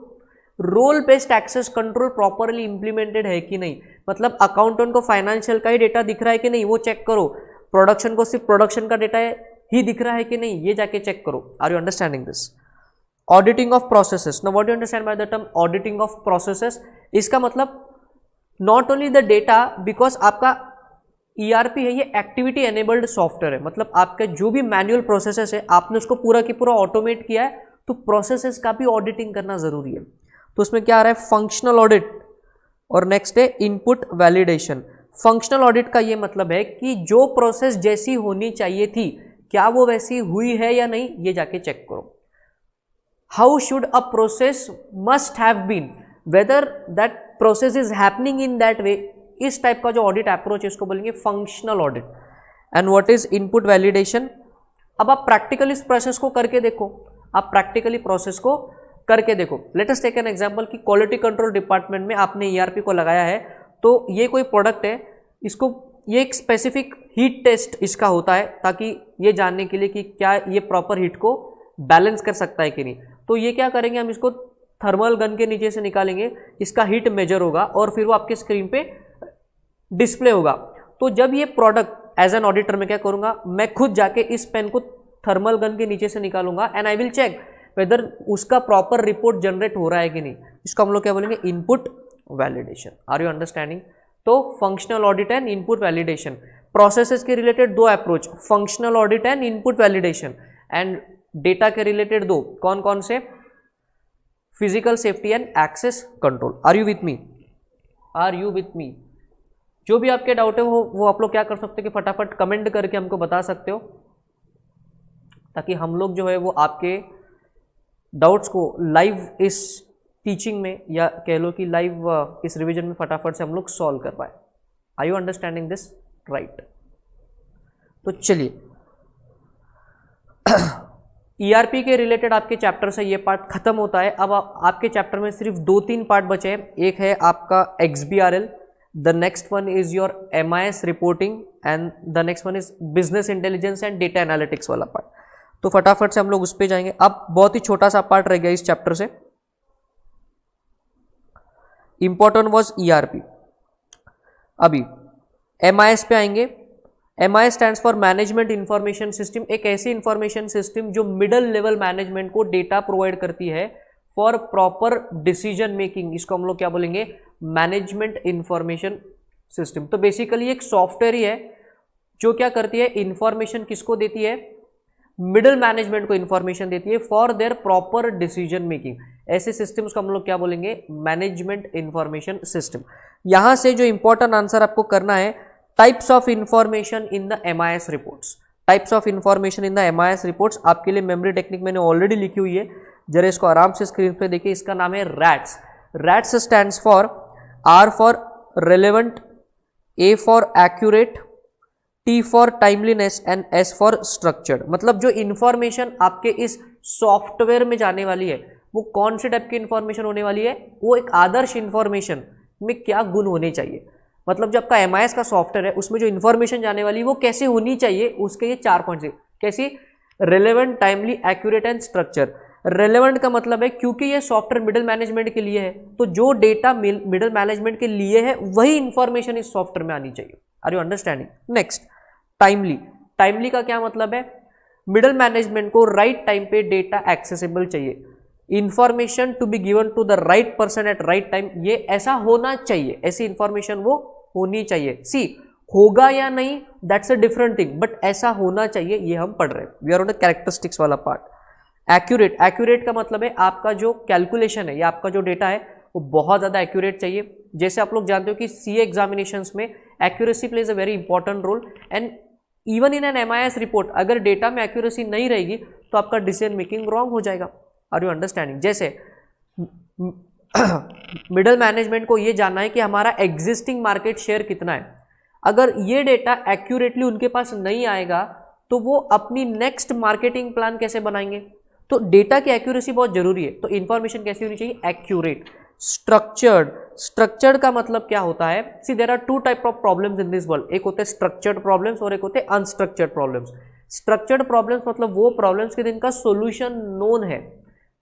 Role based access control properly implemented है कि नहीं, मतलब अकाउंटेंट को फाइनेंशियल का ही डेटा दिख रहा है कि नहीं वो चेक करो, प्रोडक्शन को सिर्फ प्रोडक्शन का डेटा ही दिख रहा है कि नहीं ये जाके चेक करो। Are you understanding this? Auditing of processes. Now what do you understand by the term auditing of processes? इसका मतलब not only the data, because आपका ERP है ये एक्टिविटी एनेबल्ड सॉफ्टवेयर है, मतलब आपका जो भी मैनुअल प्रोसेसेस है आपने उसको पूरा की पूरा ऑटोमेट किया है, तो प्रोसेसेस का भी ऑडिटिंग करना जरूरी है। तो उसमें क्या आ रहा है, फंक्शनल ऑडिट, और नेक्स्ट है इनपुट वैलिडेशन। फंक्शनल ऑडिट का ये मतलब है कि जो प्रोसेस जैसी होनी चाहिए थी क्या वो वैसी हुई है या नहीं, ये जाके चेक करो। How should a process must have been, whether that process is happening in that way. इस टाइप का जो ऑडिट अप्रोच है इसको बोलेंगे functional audit. And what is input validation? अब आप प्रैक्टिकली इस प्रोसेस को करके देखो, आप प्रैक्टिकली प्रोसेस को करके देखो। Let us take an example कि क्वालिटी कंट्रोल डिपार्टमेंट में आपने ERP को लगाया है, तो ये कोई प्रोडक्ट है, इसको ये एक स्पेसिफिक हीट टेस्ट इसका होता है ताकि ये जानने के लिए कि क्या ये प्रॉपर हीट को बैलेंस कर सकता है कि नहीं। तो ये क्या करेंगे, हम इसको थर्मल गन के नीचे से निकालेंगे, इसका हीट मेजर होगा और फिर वो आपके स्क्रीन पे डिस्प्ले होगा। तो जब ये प्रोडक्ट एज एन ऑडिटर मैं क्या करूंगा, मैं खुद जाके इस पेन को थर्मल गन के नीचे से निकालूंगा and I will check whether उसका प्रॉपर रिपोर्ट जनरेट हो रहा है कि नहीं। इसको हम लोग क्या बोलेंगे, input validation. Are you understanding? तो functional audit and input validation. Processes के रिलेटेड दो approach, functional audit and input validation. And data के रिलेटेड दो, कौन कौन से, physical safety and access control. Are you with me? Are you with me? जो भी आपके डाउट है वो आप लोग क्या कर सकते हो कि फटाफट कमेंट करके हमको बता सकते हो, ताकि हम लोग जो है वो आपके डाउट्स को लाइव इस टीचिंग में या कह लो कि लाइव इस रिवीजन में फटाफट से हम लोग सॉल्व कर पाए। Are you understanding this? Right. तो चलिए ERP के रिलेटेड आपके चैप्टर से ये पार्ट खत्म होता है। अब आपके चैप्टर में सिर्फ 2-3 पार्ट बचे हैं। एक है आपका XBRL, the next one is your MIS reporting and the next one is business intelligence and data analytics वाला पार्ट। तो फटाफट से हम लोग उस पर जाएंगे। अब बहुत ही छोटा सा पार्ट रह गया इस चैप्टर से, इंपॉर्टेंट वॉज ERP। अभी MIS पे आएंगे। MIS stands for management information system, एक ऐसी इंफॉर्मेशन सिस्टम जो मिडल लेवल मैनेजमेंट को डेटा प्रोवाइड करती है फॉर प्रॉपर डिसीजन मेकिंग। इसको हम लोग क्या बोलेंगे, मैनेजमेंट इंफॉर्मेशन सिस्टम। तो बेसिकली एक सॉफ्टवेयर ही है जो क्या करती है, इंफॉर्मेशन किसको देती है, मिडिल मैनेजमेंट को इंफॉर्मेशन देती है for their proper decision making. ऐसे सिस्टम्स को हम लोग क्या बोलेंगे, मैनेजमेंट इंफॉर्मेशन सिस्टम। यहां से जो इंपॉर्टेंट आंसर आपको करना है, types of information in the MIS reports. Types of information in the MIS reports आपके लिए मेमोरी टेक्निक मैंने ऑलरेडी लिखी हुई है, जरा इसको आराम से स्क्रीन पे देखिए। इसका नाम है rats. Rats stands for R for relevant, A for accurate, T for timeliness and S for structured. मतलब जो इंफॉर्मेशन आपके इस सॉफ्टवेयर में जाने वाली है वो कौन से टाइप की इंफॉर्मेशन होने वाली है, वो एक आदर्श इंफॉर्मेशन में क्या गुण होने चाहिए। मतलब जो आपका MIS का सॉफ्टवेयर है उसमें जो इंफॉर्मेशन जाने वाली है वो कैसे होनी चाहिए, उसके ये 4 पॉइंट्स है। कैसी, relevant, timely, accurate and structure. Relevant का मतलब है क्योंकि ये सॉफ्टवेयर मिडिल मैनेजमेंट के लिए है, तो जो डेटा मिडिल मैनेजमेंट के लिए है वही इंफॉर्मेशन इस सॉफ्टवेयर में आनी चाहिए। Are you understanding? Next, timely. Timely का क्या मतलब है, मिडिल मैनेजमेंट को राइट टाइम पे डेटा एक्सेसिबल चाहिए, information to be given to the right person at right time. ये ऐसा होना चाहिए, ऐसी इंफॉर्मेशन वो होनी चाहिए। सी, होगा या नहीं that's a different thing, but ऐसा होना चाहिए, ये हम पढ़ रहे हैं। We are on the characteristics वाला पार्ट। एक्यूरेट, एक्यूरेट का मतलब है आपका जो कैलकुलेशन है या आपका जो डेटा है वो बहुत ज़्यादा एक्यूरेट चाहिए। जैसे आप लोग जानते हो कि CA एग्जामिनेशंस में accuracy plays a very important role, and even in an MIS report अगर डेटा में एक्यूरेसी नहीं रहेगी तो आपका डिसीजन मेकिंग रॉन्ग हो जाएगा। Are you understanding? जैसे मिडिल मैनेजमेंट को ये जानना है कि हमारा एग्जिस्टिंग मार्केट शेयर कितना है। अगर ये डेटा एक्यूरेटली उनके पास नहीं आएगा तो वो अपनी नेक्स्ट मार्केटिंग प्लान कैसे बनाएंगे। तो डेटा की एक्यूरेसी बहुत जरूरी है। तो इंफॉर्मेशन कैसी होनी चाहिए, एक्यूरेट। स्ट्रक्चर्ड, स्ट्रक्चर्ड का मतलब क्या होता है, see there are 2 type of problems in this world. एक होते हैं स्ट्रक्चर्ड प्रॉब्लम्स और एक होते हैं अनस्ट्रक्चर्ड प्रॉब्लम्स। स्ट्रक्चर्ड प्रॉब्लम्स मतलब वो प्रॉब्लम्स के जिनका सोल्यूशन नोन है,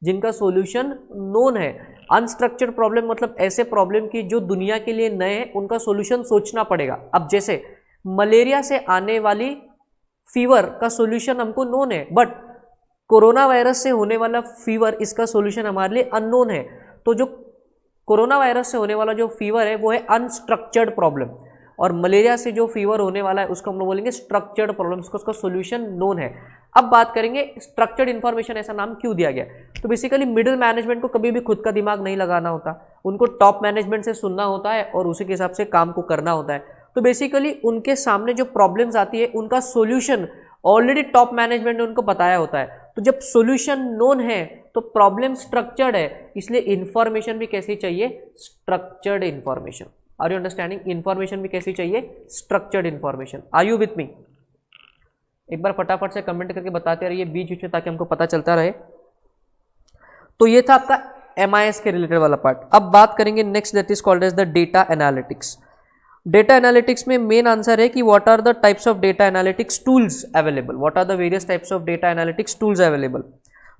जिनका सोल्यूशन नोन है। अनस्ट्रक्चर्ड प्रॉब्लम मतलब ऐसे प्रॉब्लम की जो दुनिया के लिए नए हैं, उनका सोल्यूशन सोचना पड़ेगा। अब जैसे मलेरिया से आने वाली फीवर का सोल्यूशन हमको नोन है, बट कोरोना वायरस से होने वाला फीवर, इसका सोल्यूशन हमारे लिए अननोन है। तो जो कोरोना वायरस से होने वाला जो फीवर है वो है अनस्ट्रक्चर्ड प्रॉब्लम, और मलेरिया से जो फीवर होने वाला है उसको हम लोग बोलेंगे स्ट्रक्चर्ड प्रॉब्लम, उसका सोल्यूशन नोन है। अब बात करेंगे स्ट्रक्चर्ड इन्फॉर्मेशन ऐसा नाम क्यों दिया गया। तो बेसिकली मिडिल मैनेजमेंट को कभी भी खुद का दिमाग नहीं लगाना होता, उनको टॉप मैनेजमेंट से सुनना होता है और उसी के हिसाब से काम को करना होता है। तो बेसिकली उनके सामने जो प्रॉब्लम्स आती है उनका सोल्यूशन ऑलरेडी टॉप मैनेजमेंट ने उनको बताया होता है। तो जब सोल्यूशन नोन है तो प्रॉब्लम स्ट्रक्चर्ड है, इसलिए इंफॉर्मेशन भी कैसी चाहिए, structured information. Are you understanding? Information भी कैसी चाहिए, structured information. Are you with me? एक बार फटाफट से कमेंट करके बताते रहिए बीच बीच में ताकि हमको पता चलता रहे। तो ये था आपका MIS के रिलेटेड वाला पार्ट। अब बात करेंगे next, that is called as the data analytics. Data analytics में मेन आंसर है कि what are the types of data analytics tools available, what are the various types of data analytics tools available.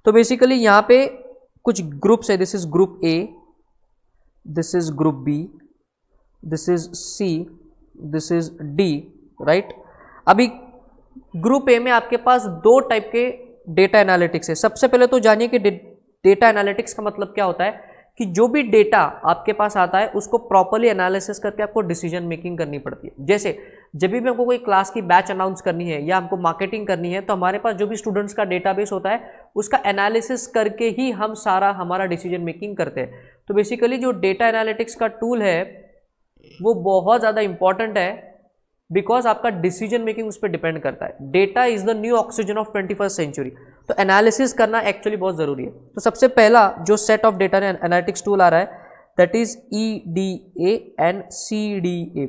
तो basically यहाँ पे कुछ groups है, this is group A, this is group B, this is C, this is D, right. अभी group A में आपके पास 2 type के डेटा एनालिटिक्स है। सबसे पहले तो जानिए कि डेटा एनालिटिक्स का मतलब क्या होता है, कि जो भी डेटा आपके पास आता है उसको प्रॉपर्ली एनालिसिस करके आपको डिसीजन मेकिंग करनी पड़ती है। जैसे जब भी हमको कोई क्लास की बैच अनाउंस करनी है या हमको मार्केटिंग करनी है, तो हमारे पास जो भी स्टूडेंट्स का डेटाबेस होता है उसका एनालिसिस करके ही हम सारा हमारा डिसीजन मेकिंग करते हैं। तो बेसिकली जो डेटा एनालिटिक्स का टूल है वो बहुत ज़्यादा इंपॉर्टेंट है, बिकॉज आपका डिसीजन मेकिंग उस पर डिपेंड करता है। Data is the new oxygen of 21st century. तो एनालिसिस करना एक्चुअली बहुत जरूरी है। तो सबसे पहला जो set of data analytics tool आ रहा है that is EDA and CDA।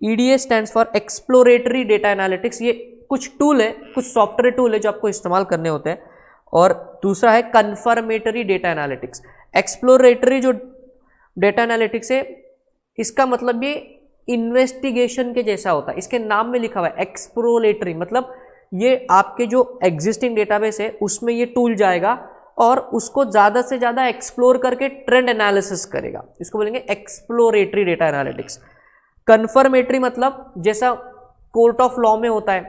EDA stands for exploratory data analytics. ये कुछ टूल है, कुछ सॉफ्टवेयर टूल है जो आपको इस्तेमाल करने होते हैं। और दूसरा है कन्फर्मेटरी डेटा एनालिटिक्स। एक्सप्लोरेटरी जो डेटा एनालिटिक्स है, इसका मतलब ये इन्वेस्टिगेशन के जैसा होता है, इसके नाम में लिखा हुआ है एक्सप्लोरेटरी। मतलब ये आपके जो एग्जिस्टिंग डेटाबेस है उसमें ये टूल जाएगा और उसको ज़्यादा से ज़्यादा एक्सप्लोर करके ट्रेंड एनालिसिस करेगा, इसको बोलेंगे एक्सप्लोरेटरी डेटा एनालिटिक्स। कन्फर्मेटरी मतलब जैसा कोर्ट ऑफ लॉ में होता है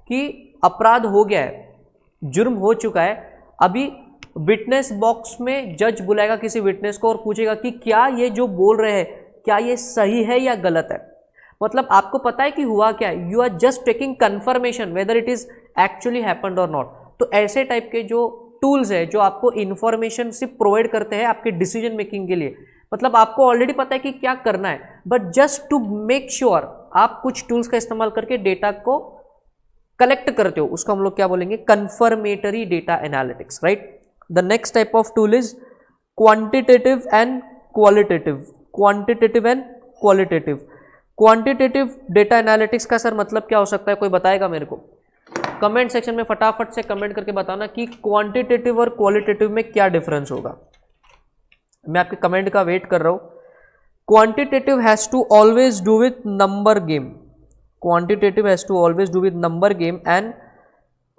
कि अपराध हो गया है, जुर्म हो चुका है, अभी विटनेस बॉक्स में जज बुलाएगा किसी विटनेस को और पूछेगा कि क्या ये जो बोल रहे हैं क्या ये सही है या गलत है। मतलब आपको पता है कि हुआ क्या है, you are just taking confirmation whether it is actually happened और नॉट। तो ऐसे टाइप के जो टूल्स है जो आपको इंफॉर्मेशन सिर्फ प्रोवाइड करते हैं आपके डिसीजन मेकिंग के लिए, मतलब आपको ऑलरेडी पता है कि क्या करना है, but just to make sure आप कुछ टूल्स का इस्तेमाल करके डेटा को कलेक्ट करते हो, उसको हम लोग क्या बोलेंगे, confirmatory data analytics, right. The next type of tool is quantitative and qualitative. Quantitative and qualitative. Quantitative data analytics का सर मतलब क्या हो सकता है, कोई बताएगा मेरे को? कमेंट सेक्शन में फटाफट से कमेंट करके बताना कि क्वांटिटेटिव और क्वालिटेटिव में क्या डिफरेंस होगा। मैं आपके कमेंट का वेट कर रहा हूं। Quantitative has to always do with number game. Quantitative has to always do with number game, and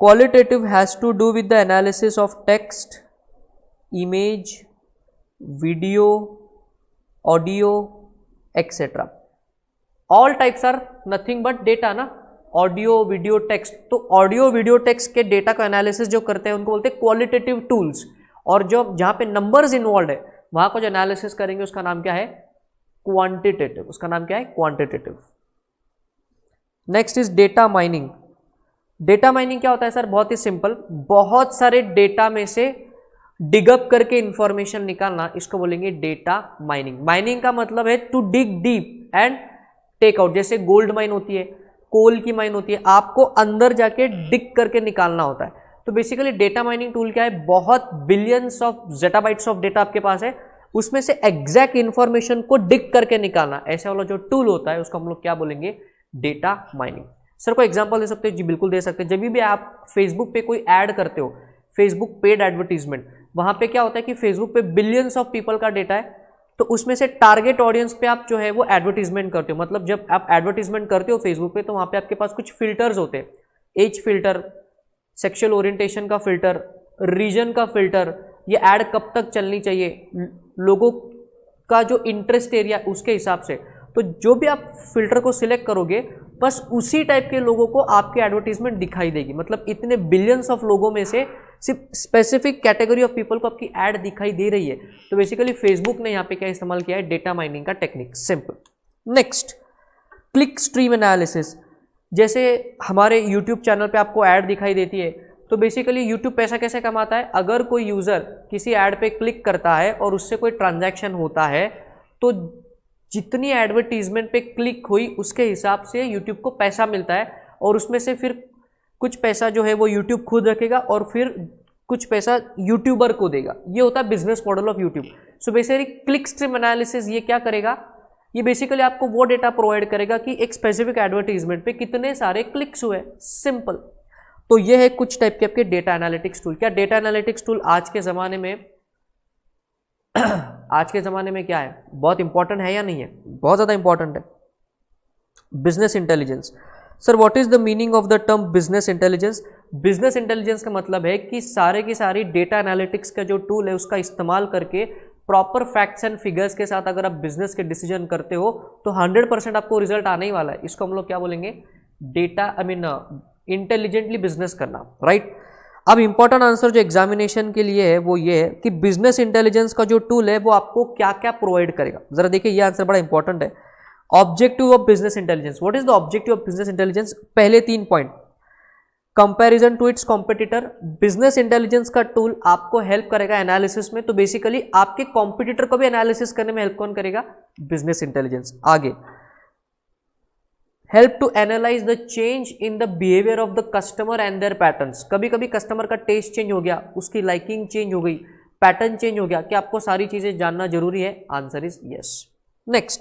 qualitative has to do with the analysis of text, image, video, audio, etc. All types are nothing but data ना, audio video text. तो audio video text के data का analysis जो करते हैं उनको बोलते हैं क्वालिटेटिव टूल्स, और जो जहां पे नंबर्स इन्वॉल्व है वहां को जो एनालिसिस करेंगे उसका नाम क्या है, क्वांटिटेटिव। उसका नाम क्या है, quantitative. Next is data mining. Data mining क्या होता है सर, बहुत ही सिंपल, बहुत सारे डेटा में से डिगअप करके इंफॉर्मेशन निकालना, इसको बोलेंगे डेटा माइनिंग। माइनिंग का मतलब है to dig deep and take out. जैसे गोल्ड माइन होती है, कोल की माइन होती है, आपको अंदर जाके डिग करके निकालना होता है। तो बेसिकली डेटा माइनिंग टूल क्या है, बहुत बिलियंस ऑफ जेटाबाइट्स ऑफ डेटा आपके पास है, उसमें से एग्जैक्ट इंफॉर्मेशन को डिग करके निकालना, ऐसा वाला जो टूल होता है उसको हम लोग क्या बोलेंगे, डेटा माइनिंग। सर कोई एग्जांपल दे सकते हो? जी बिल्कुल दे सकते हैं। जब भी आप फेसबुक पे कोई ऐड करते हो, फेसबुक पेड एडवर्टीजमेंट, वहां पे क्या होता है कि फेसबुक पे बिलियंस ऑफ पीपल का डेटा है, तो उसमें से टारगेट ऑडियंस पे आप जो है वो एडवर्टीजमेंट करते हो। मतलब जब आप एडवर्टीजमेंट करते हो फेसबुक पे तो वहां पे आपके पास कुछ फिल्टर्स होते हैं, एज फिल्टर, सेक्सुअल ओरिएंटेशन का फिल्टर, रीजन का फिल्टर, ये ऐड कब तक चलनी चाहिए, लोगों का जो इंटरेस्ट एरिया उसके हिसाब से। तो जो भी आप फिल्टर को सिलेक्ट करोगे बस उसी टाइप के लोगों को आपकी एडवर्टीजमेंट दिखाई देगी। मतलब इतने बिलियंस ऑफ लोगों में से सिर्फ स्पेसिफिक कैटेगरी ऑफ पीपल को आपकी ऐड दिखाई दे रही है। तो बेसिकली फेसबुक ने यहाँ पे क्या इस्तेमाल किया है, डेटा माइनिंग का technique. Simple. Next, click stream analysis. जैसे हमारे यूट्यूब चैनल पे आपको ऐड दिखाई देती है, तो बेसिकली यूट्यूब पैसा कैसे कमाता है, अगर कोई यूजर किसी ऐड पे क्लिक करता है और उससे कोई ट्रांजैक्शन होता है तो जितनी एडवर्टीजमेंट पे क्लिक हुई उसके हिसाब से यूट्यूब को पैसा मिलता है, और उसमें से फिर कुछ पैसा जो है वो यूट्यूब खुद रखेगा और फिर कुछ पैसा यूट्यूबर को देगा। ये होता है business model of YouTube. So basically click stream analysis ये क्या करेगा, ये बेसिकली आपको वो डेटा प्रोवाइड करेगा कि एक स्पेसिफिक एडवर्टीजमेंट पे कितने सारे क्लिक्स हुए। सिंपल। तो ये है कुछ टाइप के आपके डेटा एनालिटिक्स टूल। क्या डेटा एनालिटिक्स टूल आज के ज़माने में आज के ज़माने में क्या है, बहुत इंपॉर्टेंट है या नहीं है? बहुत ज़्यादा इंपॉर्टेंट है। Business intelligence. Sir what is the meaning of the term business intelligence? Business intelligence का मतलब है कि सारे की सारी डेटा एनालिटिक्स का जो टूल है उसका इस्तेमाल करके प्रॉपर फैक्ट्स एंड फिगर्स के साथ अगर आप बिजनेस के डिसीजन करते हो तो 100% आपको रिजल्ट आने ही वाला है। इसको हम लोग क्या बोलेंगे, डेटा इंटेलिजेंटली बिजनेस करना, राइट। अब इंपॉर्टेंट आंसर जो एग्जामिनेशन के लिए है वो ये है कि बिजनेस इंटेलिजेंस का जो टूल है वो आपको क्या क्या प्रोवाइड करेगा। जरा देखिए ये आंसर बड़ा इंपॉर्टेंट है। Objective of business intelligence, what is the objective of business intelligence? पहले 3 point, comparison to its competitor. Business intelligence का टूल आपको हेल्प करेगा एनालिसिस में, तो बेसिकली आपके कॉम्पिटिटर को भी एनालिसिस करने में हेल्प कौन करेगा, बिजनेस इंटेलिजेंस। आगे, help to analyse the change in the behaviour of the customer and their patterns. कभी कभी कस्टमर का टेस्ट चेंज हो गया, उसकी लाइकिंग चेंज हो गई, पैटर्न चेंज हो गया, क्या आपको सारी चीजें जानना जरूरी है? Answer is yes. Next,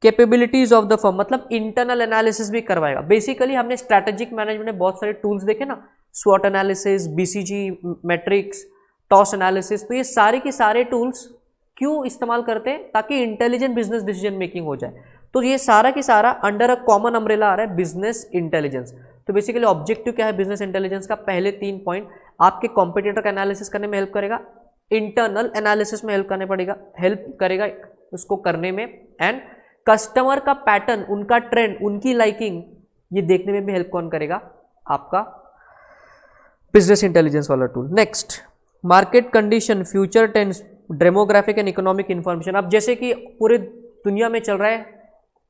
capabilities of the firm, मतलब इंटरनल एनालिसिस भी करवाएगा। बेसिकली हमने स्ट्रैटेजिक मैनेजमेंट में बहुत सारे टूल्स देखे ना, स्वॉट analysis, BCG matrix, TOWS analysis, तो ये सारे के सारे टूल्स क्यों इस्तेमाल करते हैं, ताकि इंटेलिजेंट बिजनेस डिसीजन मेकिंग हो जाए। तो ये सारा की सारा अंडर अ कॉमन अम्ब्रेला आ रहा है बिजनेस इंटेलिजेंस। तो बेसिकली ऑब्जेक्टिव क्या है बिजनेस इंटेलिजेंस का? पहले 3 पॉइंट, आपके कॉम्पिटिटर का एनालिसिस करने में हेल्प करेगा, इंटरनल एनालिसिस में हेल्प करेगा उसको करने में, एंड कस्टमर का पैटर्न, उनका ट्रेंड, उनकी लाइकिंग, ये देखने में भी हेल्प कौन करेगा? आपका बिजनेस इंटेलिजेंस वाला tool. Next, market condition, future tense, demographic and economic information. अब जैसे कि पूरे दुनिया में चल रहा है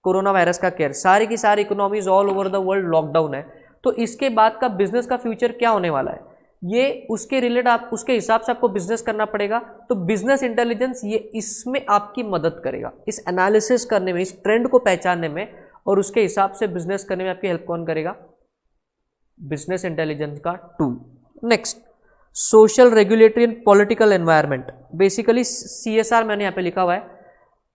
कोरोना वायरस का केयर, सारी की सारी economies all over the world lockdown है, तो इसके बाद का बिजनेस का फ्यूचर क्या होने वाला है, ये उसके रिलेटेड आप उसके हिसाब से आपको बिजनेस करना पड़ेगा। तो बिजनेस इंटेलिजेंस ये इसमें आपकी मदद करेगा, इस एनालिसिस करने में, इस ट्रेंड को पहचानने में और उसके हिसाब से बिजनेस करने में आपकी हेल्प कौन करेगा, बिजनेस इंटेलिजेंस का tool. Next, social regulatory and political environment, basically CSR मैंने यहाँ पे लिखा हुआ है।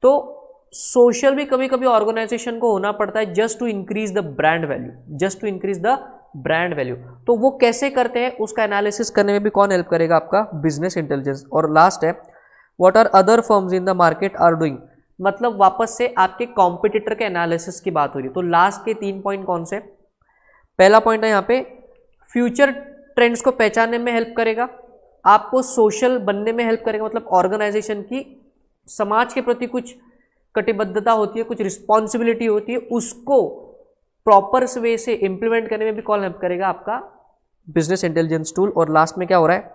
तो सोशल भी कभी कभी ऑर्गेनाइजेशन को होना पड़ता है just to increase the brand value, just to increase the brand value. तो वो कैसे करते हैं उसका एनालिसिस करने में भी कौन हेल्प करेगा, आपका बिजनेस इंटेलिजेंस। और लास्ट है, what are other firms in the market are doing, मतलब वापस से आपके कॉम्पिटिटर के एनालिसिस की बात हो रही है। तो लास्ट के 3 पॉइंट कौन से, पहला पॉइंट है यहाँ पे फ्यूचर ट्रेंड्स को पहचानने में हेल्प करेगा, आपको सोशल बनने में हेल्प करेगा, मतलब ऑर्गेनाइजेशन की समाज के प्रति कुछ कटिबद्धता होती है, कुछ रिस्पॉन्सिबिलिटी होती है, उसको प्रॉपर वे से इंप्लीमेंट करने में भी कौन हेल्प करेगा, आपका बिजनेस इंटेलिजेंस टूल। और लास्ट में क्या हो रहा है,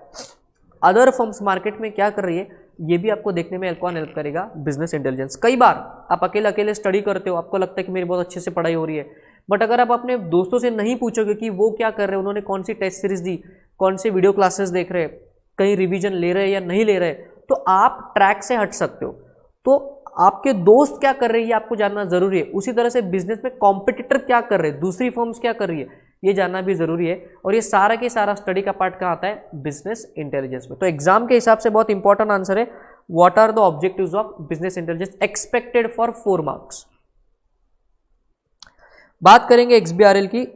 अदर फर्म्स मार्केट में क्या कर रही है, ये भी आपको देखने में कौन हेल्प करेगा, बिजनेस इंटेलिजेंस। कई बार आप अकेले अकेले स्टडी करते हो, आपको लगता है कि मेरी बहुत अच्छे से पढ़ाई हो रही है, बट अगर आप अपने दोस्तों से नहीं पूछोगे कि वो क्या कर रहे हैं, उन्होंने कौन सी टेस्ट सीरीज दी, कौन से वीडियो क्लासेस देख रहे हैं, कहीं रिवीजन ले रहे हैं या नहीं ले रहे, तो आप ट्रैक से हट सकते हो। तो आपके दोस्त क्या कर रहे हैं ये आपको जानना जरूरी है। उसी तरह से बिजनेस में कॉम्पिटिटर क्या कर रहे हैं, दूसरी फर्म्स क्या कर रही है, ये जानना भी जरूरी है। और ये सारा के सारा स्टडी का पार्ट कहाँ आता है, बिजनेस इंटेलिजेंस में। तो एग्जाम के हिसाब से बहुत इंपॉर्टेंट आंसर है, what are the objectives of business intelligence expected for 4 marks. बात करेंगे XBRL की।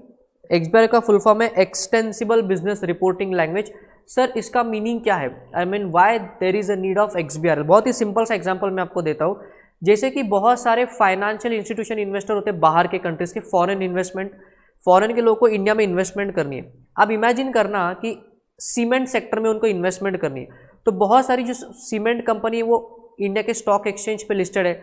XBRL का फुल फॉर्म है extensible business reporting language. Sir इसका मीनिंग क्या है, I mean why there is a need of XBRL। बहुत ही सिंपल सा एग्जांपल मैं आपको देता हूं। जैसे कि बहुत सारे फाइनेंशियल इंस्टीट्यूशन इन्वेस्टर होते हैं बाहर के कंट्रीज के, फॉरेन इन्वेस्टमेंट, फॉरेन के लोगों को इंडिया में इन्वेस्टमेंट करनी है। अब इमेजिन करना कि सीमेंट सेक्टर में उनको इन्वेस्टमेंट करनी है, तो बहुत सारी जो सीमेंट कंपनी है वो इंडिया के स्टॉक एक्सचेंज पे लिस्टेड है,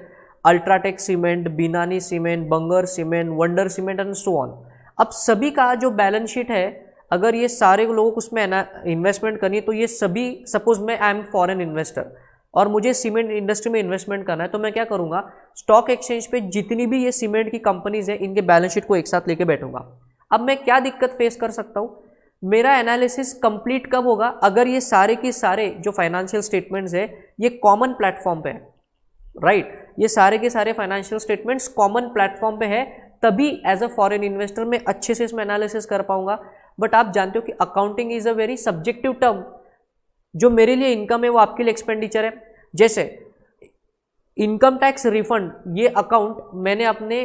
UltraTech cement, Binani cement, Bangar cement, wonder cement and so on. अब सभी का जो बैलेंस शीट है, अगर ये सारे लोगों को उसमें इन्वेस्टमेंट करनी है, तो ये सभी, सपोज मैं आई एम फॉरेन इन्वेस्टर और मुझे सीमेंट इंडस्ट्री में इन्वेस्टमेंट करना है, तो मैं क्या करूंगा, स्टॉक एक्सचेंज पे जितनी भी ये सीमेंट की कंपनीज है इनके बैलेंस शीट को एक साथ लेके बैठूंगा। अब मैं क्या दिक्कत फेस कर सकता हूं, मेरा एनालिसिस कंप्लीट कब होगा, अगर ये सारे के सारे जो फाइनेंशियल स्टेटमेंट्स है ये कॉमन प्लेटफॉर्म पे है, राइट। ये सारे के सारे फाइनेंशियल स्टेटमेंट्स कॉमन प्लेटफॉर्म पे है, तभी एज अ फॉरेन इन्वेस्टर मैं अच्छे से इसमें एनालिसिस कर पाऊंगा। बट आप जानते हो कि accounting is a very subjective term, जो मेरे लिए इनकम है वो आपके लिए एक्सपेंडिचर है। जैसे इनकम टैक्स रिफंड, ये अकाउंट मैंने अपने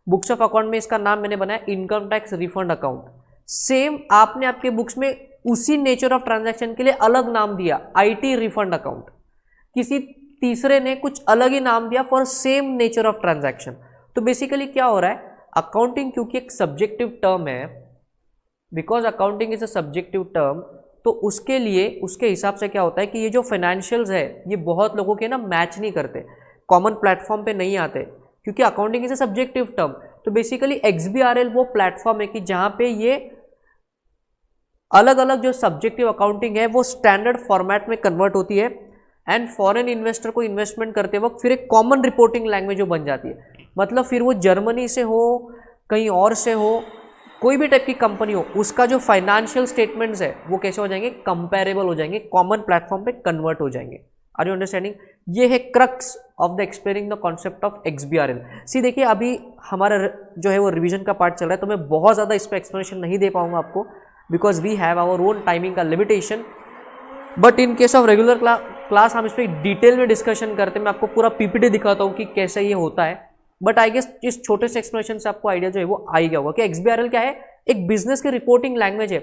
बुक्स ऑफ अकाउंट में इसका नाम मैंने बनाया income tax refund account. Same आपने आपके बुक्स में उसी नेचर ऑफ ट्रांजैक्शन के लिए अलग नाम दिया IT रिफंड अकाउंट, किसी तीसरे ने कुछ अलग ही नाम दिया for same nature of transaction. तो बेसिकली क्या हो रहा है, अकाउंटिंग क्योंकि एक सब्जेक्टिव टर्म है, because accounting is a subjective term, तो उसके लिए उसके हिसाब से क्या होता है कि ये जो फाइनेंशियल्स है ये बहुत लोगों के ना मैच नहीं करते, कॉमन प्लेटफॉर्म पे नहीं आते, क्योंकि accounting is a subjective term. तो बेसिकली XBRL वो प्लेटफॉर्म है कि जहां पे ये अलग अलग जो सब्जेक्टिव अकाउंटिंग है वो स्टैंडर्ड फॉर्मेट में कन्वर्ट होती है, एंड फॉरेन इन्वेस्टर को इन्वेस्टमेंट करते वक्त फिर एक कॉमन रिपोर्टिंग लैंग्वेज जो बन जाती है। मतलब फिर वो जर्मनी से हो, कहीं और से हो, कोई भी टाइप की कंपनी हो, उसका जो फाइनेंशियल स्टेटमेंट्स है वो कैसे हो जाएंगे, कंपेरेबल हो जाएंगे, कॉमन प्लेटफॉर्म पे कन्वर्ट हो जाएंगे। Are you understanding? ये है crux of the explaining the concept of XBRL। See देखिए अभी हमारा जो है वो रिवीजन का पार्ट चल रहा है, तो मैं बहुत ज़्यादा इस पर एक्सप्लेनेशन नहीं दे पाऊंगा आपको, because we have our own timing का limitation. But in case of regular class हम इस पर डिटेल में डिस्कशन करते हैं, मैं आपको पूरा PPT दिखाता हूँ कि कैसे ये होता है। बट आई गेस इस छोटे से एक्सप्लेनेशन से आपको आइडिया जो है वो आ ही गया होगा कि XBRL क्या है, एक बिजनेस की रिपोर्टिंग लैंग्वेज है।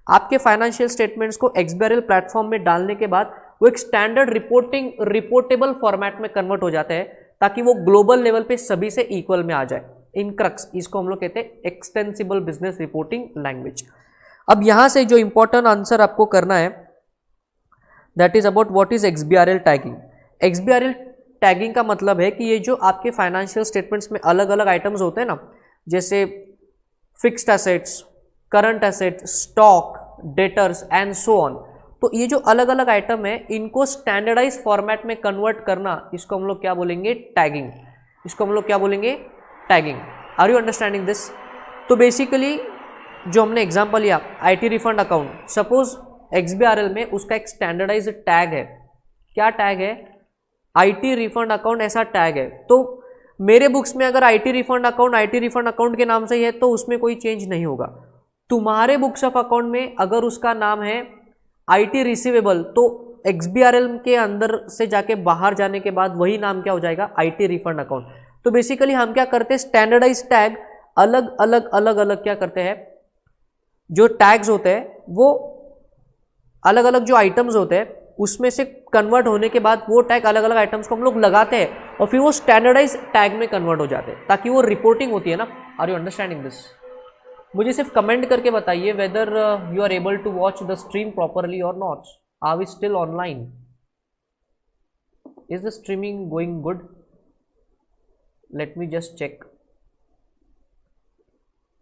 आपके फाइनेंशियल स्टेटमेंट्स को XBRL प्लेटफॉर्म में डालने के बाद वो एक स्टैंडर्ड रिपोर्टेबल फॉर्मेट में कन्वर्ट हो जाते हैं, ताकि वो ग्लोबल लेवल पे सभी से इक्वल में आ जाए। इन क्रक्स इसको हम लोग कहते हैं एक्सटेंसिबल बिजनेस रिपोर्टिंग लैंग्वेज। अब यहां से जो इंपॉर्टेंट आंसर आपको करना है, that is about what is XBRL tagging. XBRL tagging का मतलब है कि ये जो आपके फाइनेंशियल स्टेटमेंट्स में अलग अलग आइटम्स होते हैं ना, जैसे fixed assets, current assets, stock, debtors and so on, तो ये जो अलग अलग आइटम है इनको स्टैंडर्डाइज फॉर्मेट में कन्वर्ट करना, इसको हम लोग क्या बोलेंगे, टैगिंग। इसको हम लोग क्या बोलेंगे, tagging. Are you understanding this? तो बेसिकली जो हमने एग्जांपल लिया IT refund account, suppose XBRL में उसका एक स्टैंडर्डाइज टैग है। क्या टैग है? IT रिफंड अकाउंट ऐसा टैग है। तो मेरे बुक्स में अगर IT रिफंड अकाउंट के नाम से ही है तो उसमें कोई चेंज नहीं होगा। तुम्हारे बुक्स ऑफ अकाउंट में अगर उसका नाम है IT रिसीवेबल तो XBRL के अंदर से जाके बाहर जाने के बाद वही नाम क्या हो जाएगा? IT refund account. तो बेसिकली हम क्या करते हैं, स्टैंडर्डाइज टैग अलग अलग क्या करते हैं, जो टैग्स होते हैं वो अलग अलग जो आइटम्स होते हैं उसमें से कन्वर्ट होने के बाद वो टैग अलग अलग आइटम्स को हम लोग लगाते हैं और फिर वो स्टैंडर्डाइज टैग में कन्वर्ट हो जाते हैं ताकि वो रिपोर्टिंग होती है ना। Are you understanding this? मुझे सिर्फ कमेंट करके बताइए whether you are able to watch the stream properly और not. Are we still online? Is the streaming going good? Let me just check.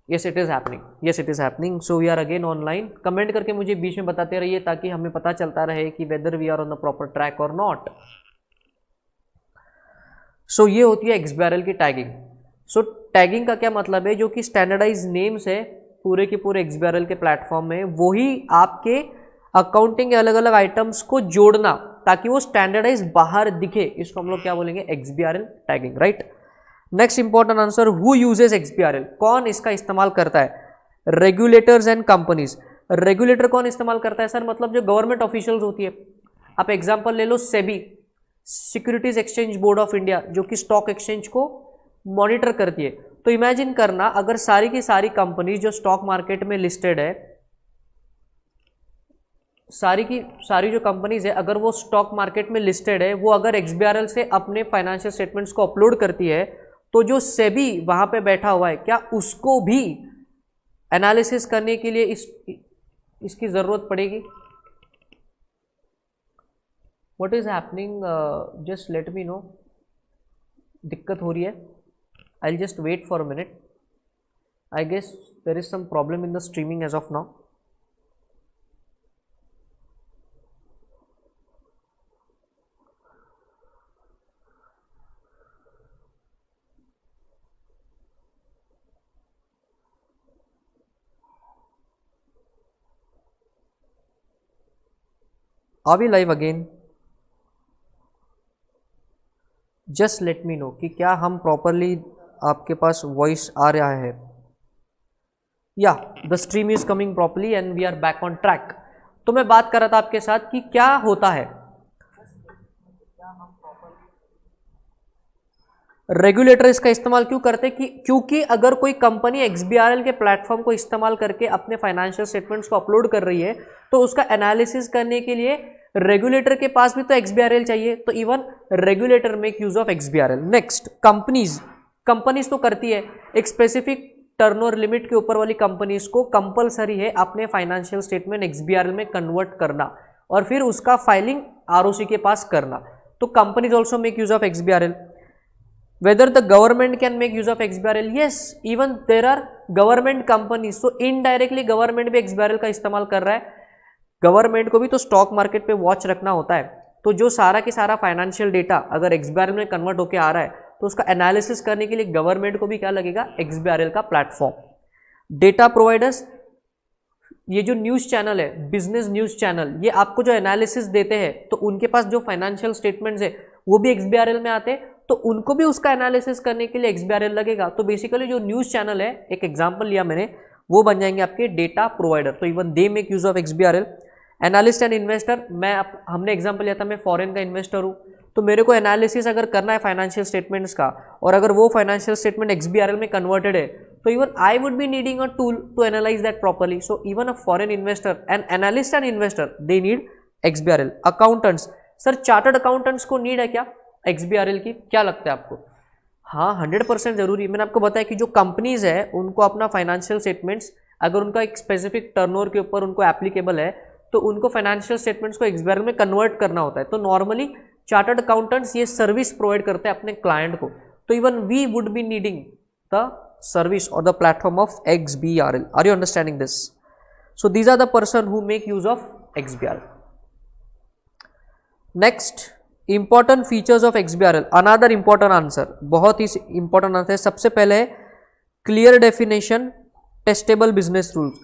Yes, it is happening. Yes, it is happening. So we are again online. Comment करके मुझे बीच में बताते रहिए ताकि हमें पता चलता रहे कि whether we are on the proper track or not. So ये होती है XBRL की टैगिंग। So टैगिंग का क्या मतलब है? जो कि स्टैंडर्डाइज नेम्स है पूरे के पूरे XBRL के प्लेटफॉर्म में, वही आपके अकाउंटिंग के अलग अलग आइटम्स को जोड़ना ताकि वो स्टैंडर्डाइज बाहर दिखे, इसको हम लोग क्या बोलेंगे? XBRL tagging, right? Next important answer, who uses XBRL? कौन इसका इस्तेमाल करता है? Regulators and companies. रेगुलेटर कौन इस्तेमाल करता है सर? मतलब जो गवर्नमेंट ऑफिशियल्स होती है। आप एग्जांपल ले लो, SEBI, securities exchange board of India, जो कि स्टॉक एक्सचेंज को मॉनिटर करती है। तो इमेजिन करना अगर सारी की सारी कंपनीज जो स्टॉक मार्केट में लिस्टेड है, सारी की सारी जो कंपनीज है अगर वो स्टॉक मार्केट में लिस्टेड है, वो अगर XBRL से अपने फाइनेंशियल स्टेटमेंट्स को अपलोड करती है तो जो सेबी वहां पे बैठा हुआ है, क्या उसको भी एनालिसिस करने के लिए इसकी जरूरत पड़ेगी? What is happening? Just let me know. दिक्कत हो रही है? I will just wait for a minute. I guess there is some problem in the streaming as of now. Are we live again? Just let me know कि क्या हम properly आपके पास voice आ रहा है। या the stream is coming properly and we are back on track. तो मैं बात कर रहा था आपके साथ कि क्या होता है, रेगुलेटर इसका इस्तेमाल क्यों करते हैं? क्योंकि अगर कोई कंपनी XBRL के प्लेटफॉर्म को इस्तेमाल करके अपने फाइनेंशियल स्टेटमेंट्स को अपलोड कर रही है तो उसका एनालिसिस करने के लिए रेगुलेटर के पास भी तो XBRL चाहिए। तो even regulator make use of XBRL। Next, companies तो करती है, एक स्पेसिफिक टर्नओवर लिमिट के ऊपर वाली कंपनीज को कंपलसरी है अपने फाइनेंशियल स्टेटमेंट XBRL में कन्वर्ट करना और फिर उसका फाइलिंग ROC के पास करना। तो companies also make use of XBRL। Whether the government can make use of XBRL? Yes, even there are government companies. So indirectly government भी XBRL का इस्तेमाल कर रहा है। गवर्नमेंट को भी तो स्टॉक मार्केट पे वॉच रखना होता है, तो जो सारा की सारा फाइनेंशियल डेटा अगर XBRL में कन्वर्ट होकर आ रहा है तो उसका एनालिसिस करने के लिए गवर्नमेंट को भी क्या लगेगा? XBRL का प्लेटफॉर्म। डेटा प्रोवाइडर्स, ये जो न्यूज़ चैनल है, बिजनेस न्यूज़ चैनल, ये आपको जो एनालिसिस देते हैं तो उनके पास जो फाइनेंशियल स्टेटमेंट्स है वो भी XBRL में आते हैं, तो उनको भी उसका एनालिसिस करने के लिए XBRL लगेगा। तो बेसिकली जो न्यूज़ चैनल है, एक एग्जांपल लिया मैंने, वो बन जाएंगे आपके डेटा प्रोवाइडर। तो even they make use of XBRL। Analyst and investor, हमने एग्जांपल लिया था, मैं फॉरेन का इन्वेस्टर हूँ, तो मेरे को एनालिसिस अगर करना है फाइनेंशियल स्टेटमेंट्स का और अगर वो फाइनेंशियल स्टेटमेंट XBRL में कन्वर्टेड है तो even I would be needing a tool to analyse that properly. So even a foreign investor and analyst and investor they need XBRL। Accountants, sir chartered accountants को need है क्या XBRL की? क्या लगता है आपको? हाँ, 100% जरूरी। मैंने आपको बताया कि जो कंपनीज है उनको अपना फाइनेंशियल स्टेटमेंट्स अगर उनका एक स्पेसिफिक टर्नओवर के ऊपर उनको एप्लीकेबल है तो उनको फाइनेंशियल स्टेटमेंट्स को XBRL में कन्वर्ट करना होता है। तो नॉर्मली चार्टर्ड अकाउंटेंट्स ये सर्विस प्रोवाइड करते हैं अपने क्लाइंट को। तो even we would be needing the service और the platform of XBRL। Are you understanding this? So these are the person who make use of XBRL। Next important features of XBRL, another important answer, बहुत ही important answer है। सबसे पहले है clear definition, testable business rules.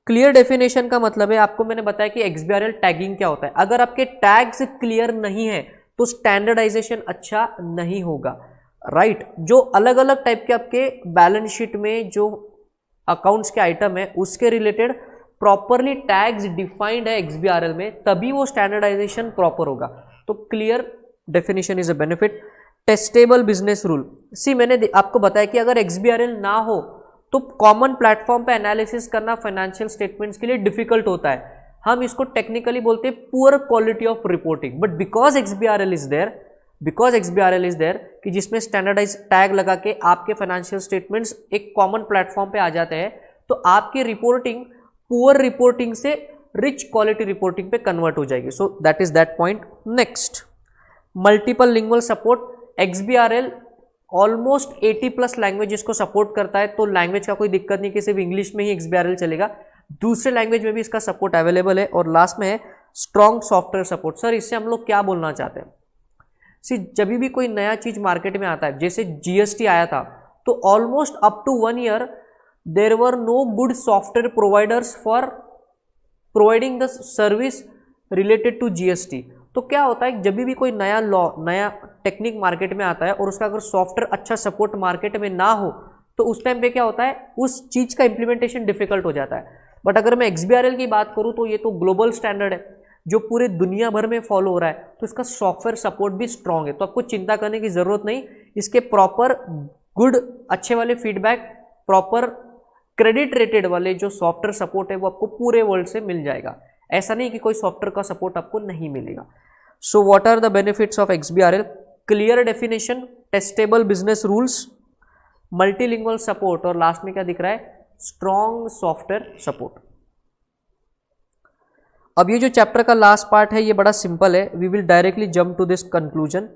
Clear definition का मतलब है, आपको मैंने बताया कि XBRL टैगिंग क्या होता है। अगर आपके टैग्स क्लियर नहीं है तो स्टैंडर्डाइजेशन अच्छा नहीं होगा, राइट। जो अलग अलग टाइप के आपके बैलेंस शीट में जो अकाउंट्स के आइटम है उसके रिलेटेड प्रॉपरली टैग्स डिफाइंड है XBRL में, तभी वो स्टैंडर्डाइजेशन प्रॉपर होगा। तो clear definition is a benefit. Testable business rule, see मैंने आपको बताया कि अगर XBRL ना हो तो कॉमन प्लेटफॉर्म पे एनालिसिस करना फाइनेंशियल स्टेटमेंट्स के लिए डिफिकल्ट होता है। हम इसको टेक्निकली बोलते हैं poor quality of reporting, but because XBRL is there कि जिसमें स्टैंडर्डाइज टैग लगा के आपके फाइनेंशियल स्टेटमेंट्स एक कॉमन प्लेटफॉर्म पे आ जाते हैं, तो आपकी रिपोर्टिंग पुअर रिपोर्टिंग से रिच क्वालिटी रिपोर्टिंग पे कन्वर्ट हो जाएगी। So that is that point. Next, multiple lingual support. XBRL almost 80+ languages को सपोर्ट करता है, तो लैंग्वेज का कोई दिक्कत नहीं कि सिर्फ इंग्लिश में ही XBRL चलेगा, दूसरे लैंग्वेज में भी इसका सपोर्ट अवेलेबल है। और लास्ट में है स्ट्रॉन्ग सॉफ्टवेयर सपोर्ट। सर इससे हम लोग क्या बोलना चाहते हैं? सी जब भी कोई नया चीज मार्केट में आता है, जैसे GST आया था, तो almost up to 1 year there were no good software providers for providing the service related to GST। तो क्या होता है, जब भी कोई नया लॉ, नया टेक्निक मार्केट में आता है और उसका अगर सॉफ्टवेयर अच्छा सपोर्ट मार्केट में ना हो, तो उस टाइम पे क्या होता है, उस चीज का इंप्लीमेंटेशन डिफिकल्ट हो जाता है। बट अगर मैं XBRL की बात करूं तो ये तो ग्लोबल स्टैंडर्ड है जो पूरे दुनिया भर में फॉलो हो रहा है, तो इसका सॉफ्टवेयर सपोर्ट भी स्ट्रांग है, तो आपको चिंता करने की जरूरत नहीं। इसके प्रॉपर गुड अच्छे वाले फीडबैक, प्रॉपर क्रेडिट रेटेड वाले जो सॉफ्टवेयर सपोर्ट है वो आपको पूरे वर्ल्ड से मिल जाएगा। ऐसा नहीं कि कोई सॉफ्टवेयर का सपोर्ट आपको नहीं मिलेगा। So what are the benefits of XBRL? Clear definition, testable business rules, multilingual support, और लास्ट में क्या दिख रहा है, स्ट्रॉन्ग सॉफ्टवेयर सपोर्ट। अब ये जो चैप्टर का लास्ट पार्ट है ये बड़ा सिंपल है, we will directly jump to this conclusion.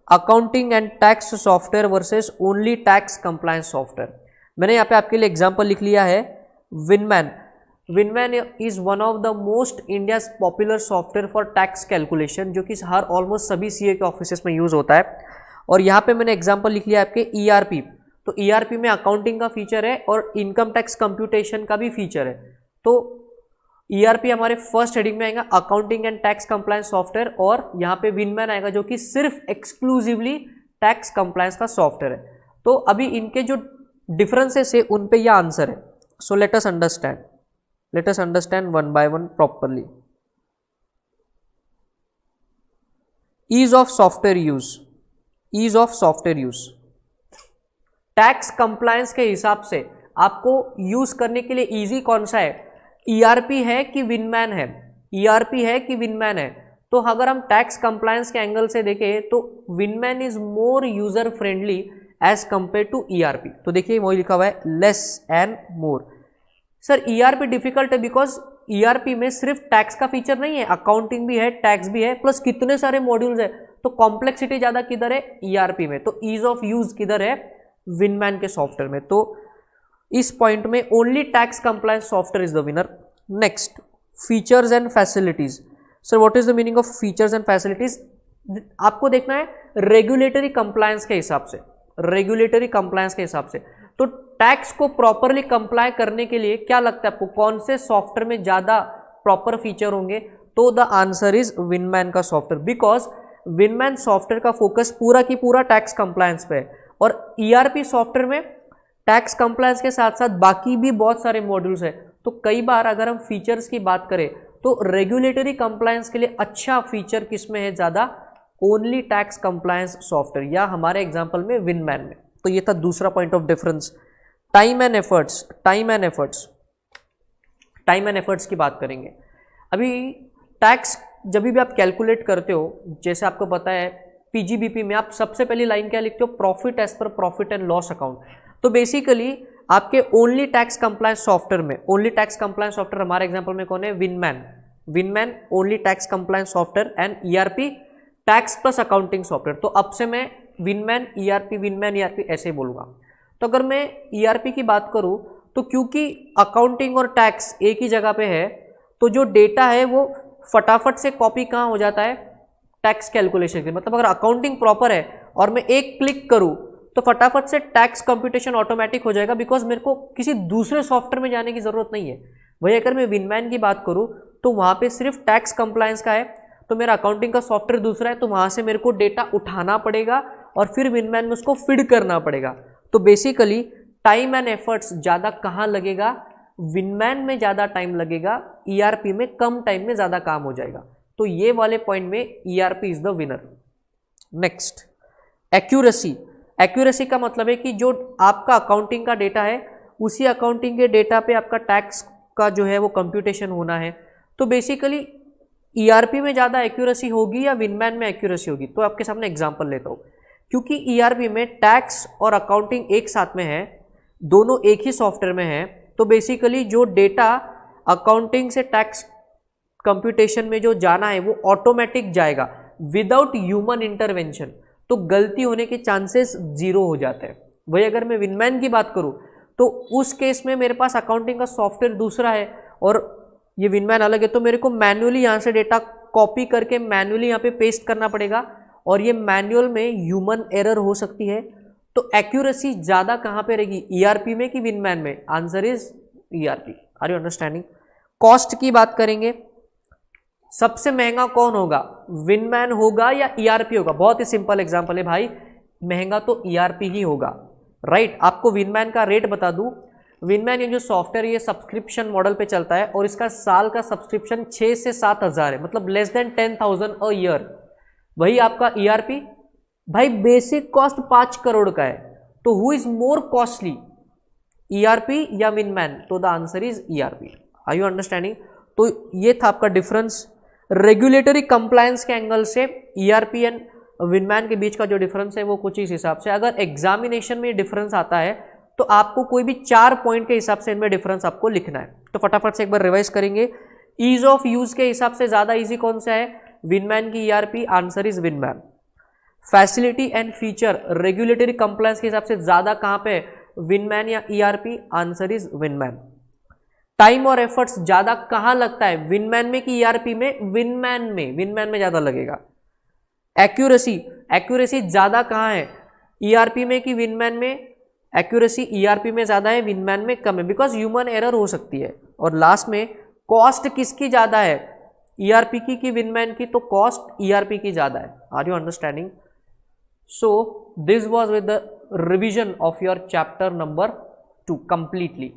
Accounting and tax software versus only tax compliance software. मैंने यहाँ पे आपके लिए एग्जांपल लिख लिया है Winman. Winman is one of the most India's popular software for tax calculation, जो कि हर ऑलमोस्ट सभी CA के ऑफिसेस में यूज होता है। और यहाँ पे मैंने एग्जांपल लिख लिया है आपके ERP। तो ERP में अकाउंटिंग का फीचर है और इनकम टैक्स कंप्यूटेशन का भी फीचर है। तो ERP हमारे फर्स्ट हेडिंग में आएगा, accounting and tax compliance software, और यहाँ पे विनमैन आएगा जो कि सिर्फ एक्सक्लूसिवली टैक्स कंप्लायंस का सॉफ्टवेयर है। तो अभी इनके जो डिफरेंसेस है उन पे यह आंसर है। So let us understand one by one properly. Ease of software use, tax compliance के हिसाब से आपको यूज करने के लिए इजी कौन सा है, ERP है कि विनमैन है? ERP है कि विनमैन है? तो अगर हम टैक्स कंप्लायंस के एंगल से देखें तो Winman is more user friendly as compare to ERP। तो देखिए वही लिखा हुआ है less and more. Sir ERP difficult है बिकॉज ERP में सिर्फ टैक्स का फीचर नहीं है, अकाउंटिंग भी है, टैक्स भी है, प्लस कितने सारे मॉड्यूल्स है, तो कॉम्प्लेक्सिटी ज्यादा किधर है, ERP में। तो ईज ऑफ यूज किधर है, विनमैन के सॉफ्टवेयर में। तो इस पॉइंट में only tax compliance software is the winner. Next, features and facilities. Sir what is the meaning of features and facilities? आपको देखना है रेगुलेटरी कंप्लायंस के हिसाब से, तो टैक्स को प्रॉपरली कंप्लाई करने के लिए क्या लगता है आपको, कौन से सॉफ्टवेयर में ज्यादा प्रॉपर फीचर होंगे? तो द आंसर इज विनमैन का सॉफ्टवेयर, बिकॉज विनमैन सॉफ्टवेयर का फोकस पूरा की पूरा टैक्स कंप्लायंस पे है, और ERP सॉफ्टवेयर में टैक्स कंप्लायंस के साथ साथ बाकी भी बहुत सारे मॉड्यूल्स है। तो कई बार अगर हम फीचर्स की बात करें तो रेगुलेटरी कंप्लायंस के लिए अच्छा फीचर किसमें है ज्यादा, ओनली टैक्स कंप्लायंस सॉफ्टवेयर, या हमारे एग्जांपल में विनमैन में। तो ये था दूसरा point of difference. Time and efforts की बात करेंगे। अभी टैक्स जब भी आप कैलकुलेट करते हो, जैसे आपको पता है PGBP में आप सबसे पहली लाइन क्या लिखते हो, profit as per profit and loss account. तो बेसिकली आपके ओनली टैक्स कंप्लायंस सॉफ्टवेयर में, ओनली टैक्स कंप्लायंस सॉफ्टवेयर हमारे एग्जांपल में कौन है, Winman only tax compliance software, and ERP tax plus accounting software. तो अब से मैं विनमैन ERP ऐसे बोलूंगा। तो अगर मैं ERP की बात करूं तो क्योंकि अकाउंटिंग और टैक्स एक ही जगह पे है, तो जो डेटा है वो फटाफट से कॉपी कहाँ हो जाता है, टैक्स कैलकुलेशन के, मतलब अगर अकाउंटिंग प्रॉपर है और मैं एक क्लिक करूं तो फटाफट से टैक्स कंप्यूटेशन ऑटोमेटिक हो जाएगा, बिकॉज मेरे को किसी दूसरे सॉफ्टवेयर में जाने की जरूरत नहीं है। वही अगर मैं विनमैन की बात करूं तो वहां पे सिर्फ टैक्स कंप्लायंस का है, तो मेरा अकाउंटिंग का सॉफ्टवेयर दूसरा है, तो वहां से मेरे को डेटा उठाना पड़ेगा और फिर विनमैन में उसको फीड करना पड़ेगा। तो बेसिकली टाइम एंड एफर्ट्स ज़्यादा कहाँ लगेगा, विनमैन में ज़्यादा टाइम लगेगा, ईआरपी में कम टाइम में ज़्यादा काम हो जाएगा। तो ये वाले पॉइंट में ERP is the winner. Next, accuracy. Accuracy का मतलब है कि जो आपका अकाउंटिंग का डेटा है उसी अकाउंटिंग के डेटा पे आपका टैक्स का जो है वो कंप्यूटेशन होना है। तो बेसिकली ईआरपी में ज़्यादा एक्यूरेसी होगी या विनमैन में एक्यूरेसी होगी, तो आपके सामने एग्जांपल लेता हूँ। क्योंकि ईआरपी में टैक्स और अकाउंटिंग एक साथ में है, दोनों एक ही सॉफ्टवेयर में है, तो बेसिकली जो डेटा अकाउंटिंग से टैक्स कंप्यूटेशन में जो जाना है वो ऑटोमेटिक जाएगा विदाउट ह्यूमन इंटरवेंशन, तो गलती होने के चांसेस जीरो हो जाते हैं। वही अगर मैं विनमैन की बात करूं तो उस केस में मेरे पास अकाउंटिंग का सॉफ्टवेयर दूसरा है और ये विनमैन अलग है, तो मेरे को मैन्युअली यहाँ से डेटा कॉपी करके मैन्युअली यहाँ पे पेस्ट करना पड़ेगा और ये मैन्युअल में ह्यूमन एरर हो सकती है। तो एक्यूरेसी ज़्यादा कहाँ पे रहेगी, ईआरपी में कि विनमैन में? Answer is ERP. Are you understanding? Cost की बात करेंगे, सबसे महंगा कौन होगा, विनमैन होगा या ईआरपी होगा? बहुत ही सिंपल एग्जांपल है भाई, महंगा तो ईआरपी ही होगा, राइट। आपको विनमैन का रेट बता दूं, विनमैन ये जो सॉफ्टवेयर ये सब्सक्रिप्शन मॉडल पे चलता है और इसका साल का सब्सक्रिप्शन 6 से 7 हज़ार है, मतलब लेस देन 10,000 अ ईयर। वही आपका ईआरपी भाई बेसिक कॉस्ट 5 करोड़ का है, तो who is more costly, ERP या विनमैन? तो the answer is ERP. Are you understanding? तो ये था आपका डिफरेंस। रेगुलेटरी कंप्लायंस के एंगल से ईआरपी एंड विनमैन के बीच का जो डिफरेंस है वो कुछ इस हिसाब से, अगर एग्जामिनेशन में डिफरेंस आता है तो आपको कोई भी 4 पॉइंट के हिसाब से इनमें डिफरेंस आपको लिखना है। तो फटाफट से एक बार रिवाइज करेंगे। ईज ऑफ यूज के हिसाब से ज्यादा इजी कौन सा है, विनमैन की ERP, answer is Winman. Facility and feature regulatory compliance के हिसाब से ज्यादा कहां पे, विनमैन या ERP, answer is Winman. Time और एफर्ट्स ज्यादा कहां लगता है, विनमैन में कि ईआरपी में? विनमैन में ज्यादा लगेगा। एक्यूरेसी, एक्यूरेसी ज्यादा कहां है, ईआरपी में कि विनमैन में? एक्यूरेसी ईआरपी में ज्यादा है, विनमैन में कम है, बिकॉज ह्यूमन एरर हो सकती है। और लास्ट में कॉस्ट किसकी ज्यादा है, ईआरपी की कि विनमैन की? तो कॉस्ट ईआरपी की ज्यादा है। Are you understanding? So this was with the revision of your chapter number 2 completely.